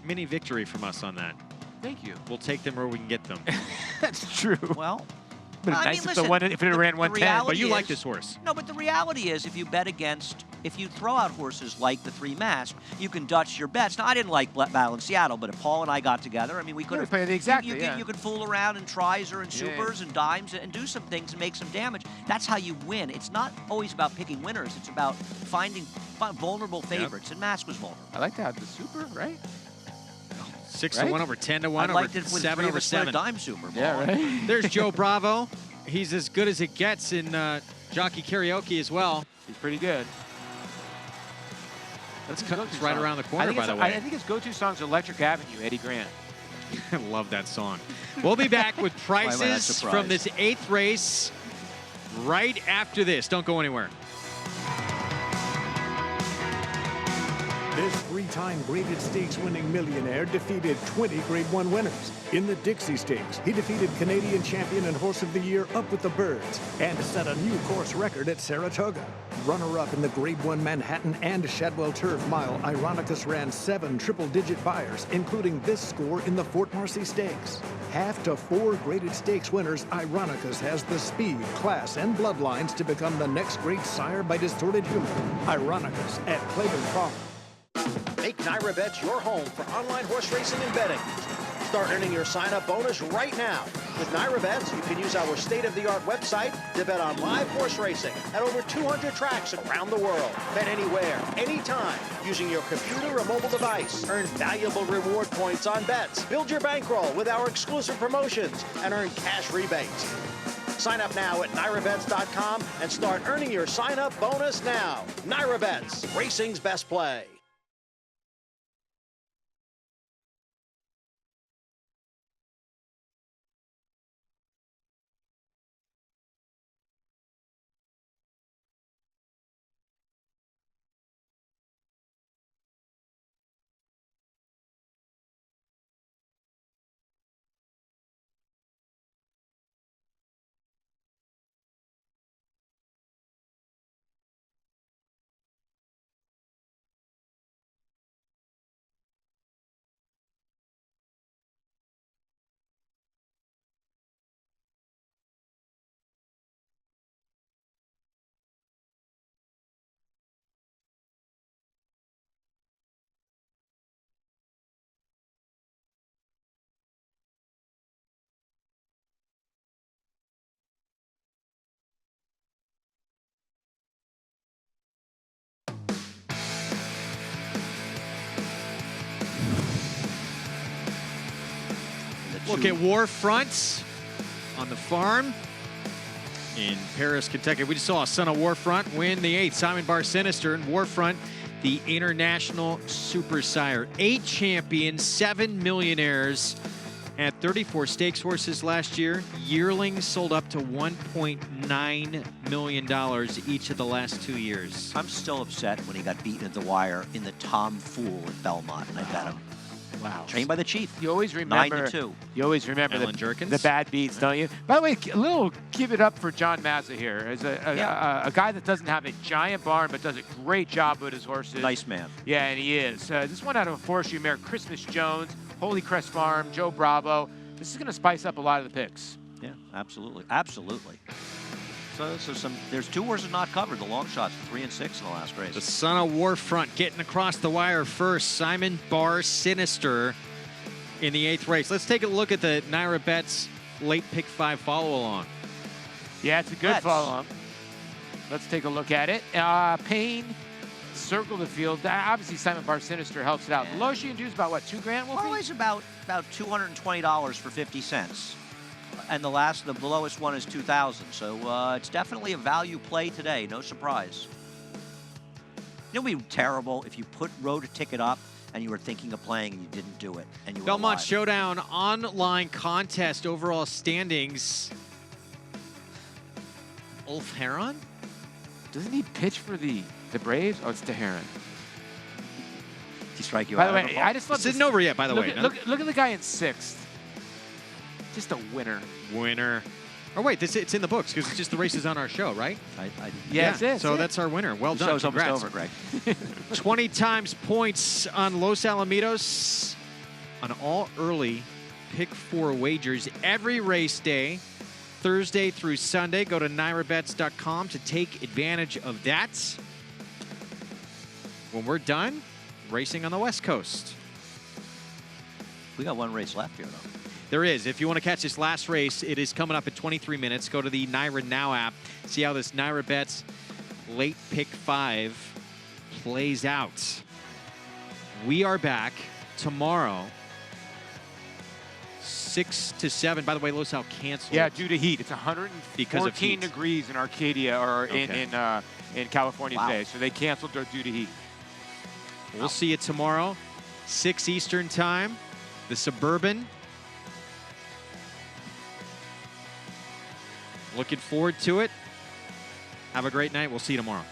Speaker 1: Mini victory from us on that.
Speaker 2: Thank you.
Speaker 1: We'll take them where we can get them.
Speaker 2: That's true.
Speaker 3: Well,
Speaker 2: but
Speaker 3: I
Speaker 2: nice
Speaker 3: mean,
Speaker 2: if
Speaker 3: listen,
Speaker 2: if it ran 110.
Speaker 1: But you like this horse.
Speaker 3: No, but the reality is, if you throw out horses like the 3 Mask, you can Dutch your bets. Now, I didn't like Battle in Seattle, but if Paul and I got together, I mean, we could have.
Speaker 2: Exactly.
Speaker 3: You could fool around in Trizer and Supers and Dimes and do some things and make some damage. That's how you win. It's not always about picking winners. It's about finding vulnerable favorites, and Mask was vulnerable.
Speaker 2: I like that. The Super, right?
Speaker 1: 6-1 over 10-1
Speaker 3: over
Speaker 1: 7 over 7.
Speaker 3: Dime Super.
Speaker 2: Yeah, right.
Speaker 1: There's Joe Bravo. He's as good as it gets in jockey karaoke as well.
Speaker 2: He's pretty good.
Speaker 1: That's right around the corner, by the way.
Speaker 2: I think his go-to song is Electric Avenue, Eddie Grant.
Speaker 1: I love that song. We'll be back with prices from this 8th race right after this. Don't go anywhere.
Speaker 6: This 3-time graded stakes winning millionaire defeated 20 Grade 1 winners. In the Dixie Stakes, he defeated Canadian champion and horse of the year Up with the Birds and set a new course record at Saratoga. runner-up in the Grade 1 Manhattan and Shadwell Turf Mile, Ironicus ran 7 triple-digit fires, including this score in the Fort Marcy Stakes. Half to 4 graded stakes winners, Ironicus has the speed, class, and bloodlines to become the next great sire by distorted humor. Ironicus at Claiborne Farm.
Speaker 8: Make NyraBets your home for online horse racing and betting. Start earning your sign-up bonus right now. With NyraBets, you can use our state-of-the-art website to bet on live horse racing at over 200 tracks around the world. Bet anywhere, anytime, using your computer or mobile device. Earn valuable reward points on bets. Build your bankroll with our exclusive promotions and earn cash rebates. Sign up now at NyraBets.com and start earning your sign-up bonus now. NyraBets, racing's best play.
Speaker 1: Look at War Front on the farm in Paris, Kentucky. We just saw Son of Warfront win the 8th. Simon Bar Sinister and Warfront, the international super sire. 8 champions, 7 millionaires. Had 34 stakes horses last year. Yearlings sold up to $1.9 million each of the last 2 years.
Speaker 3: I'm still upset when he got beaten at the wire in the Tom Fool at Belmont, and I bet him.
Speaker 2: Wow.
Speaker 3: Trained by the Chief.
Speaker 2: You always remember
Speaker 3: 9-2.
Speaker 2: You always remember
Speaker 1: Alan Jerkins?
Speaker 2: the bad beats, don't you? By the way, a little give it up for John Mazza here. As a guy that doesn't have a giant barn but does a great job with his horses.
Speaker 3: Nice man.
Speaker 2: Yeah, and he is. This one out of a forestry mare, Christmas Jones, Holy Crest Farm, Joe Bravo. This is going to spice up a lot of the picks.
Speaker 3: Yeah, absolutely. Absolutely. So there's 2 horses not covered. The long shots, 3 and 6 in the last race.
Speaker 1: The Son of Warfront getting across the wire first. Simon Bar Sinister in the 8th race. Let's take a look at the NyraBets late pick 5 follow-along.
Speaker 2: Yeah, it's a good follow-along. Let's take a look at it. Payne, circle the field. Obviously, Simon Bar Sinister helps it out. The lowest you can do is about, what, $2 grand?
Speaker 3: Always about $220 for 50 cents. And the lowest one is $2,000. So it's definitely a value play today. No surprise. It would be terrible if you rode a ticket up and you were thinking of playing and you didn't do it. And you were
Speaker 1: Belmont
Speaker 3: alive.
Speaker 1: Showdown online contest overall standings. Ulf Heron?
Speaker 2: Doesn't he pitch for the Braves? Oh, it's DeHeron.
Speaker 3: He strike you
Speaker 2: by
Speaker 3: out.
Speaker 2: the way, I just love
Speaker 1: this. Isn't over yet, by the way.
Speaker 2: Look at the guy in 6th. Just a winner.
Speaker 1: Winner. Oh, wait, it's in the books because it's just the races on our show, right?
Speaker 2: Yeah,
Speaker 1: so that's our winner. Well done.
Speaker 3: Show's almost
Speaker 1: Congrats.
Speaker 3: over, Greg.
Speaker 1: 20 times points on Los Alamitos on all early pick 4 wagers every race day, Thursday through Sunday. Go to NyraBets.com to take advantage of that. When we're done, racing on the West Coast.
Speaker 3: We got 1 race left here, though.
Speaker 1: There is. If you want to catch this last race, it is coming up at 23 minutes. Go to the Nyra Now app. See how this NyraBets late pick 5 plays out. We are back tomorrow, 6 to 7. By the way, Los Al canceled.
Speaker 2: Yeah, due to heat. It's
Speaker 1: because of
Speaker 2: 114
Speaker 1: heat.
Speaker 2: degrees in Arcadia or
Speaker 1: Okay.
Speaker 2: in California today. So they canceled due to heat.
Speaker 1: We'll see you tomorrow, 6 Eastern time. The Suburban. Looking forward to it. Have a great night. We'll see you tomorrow.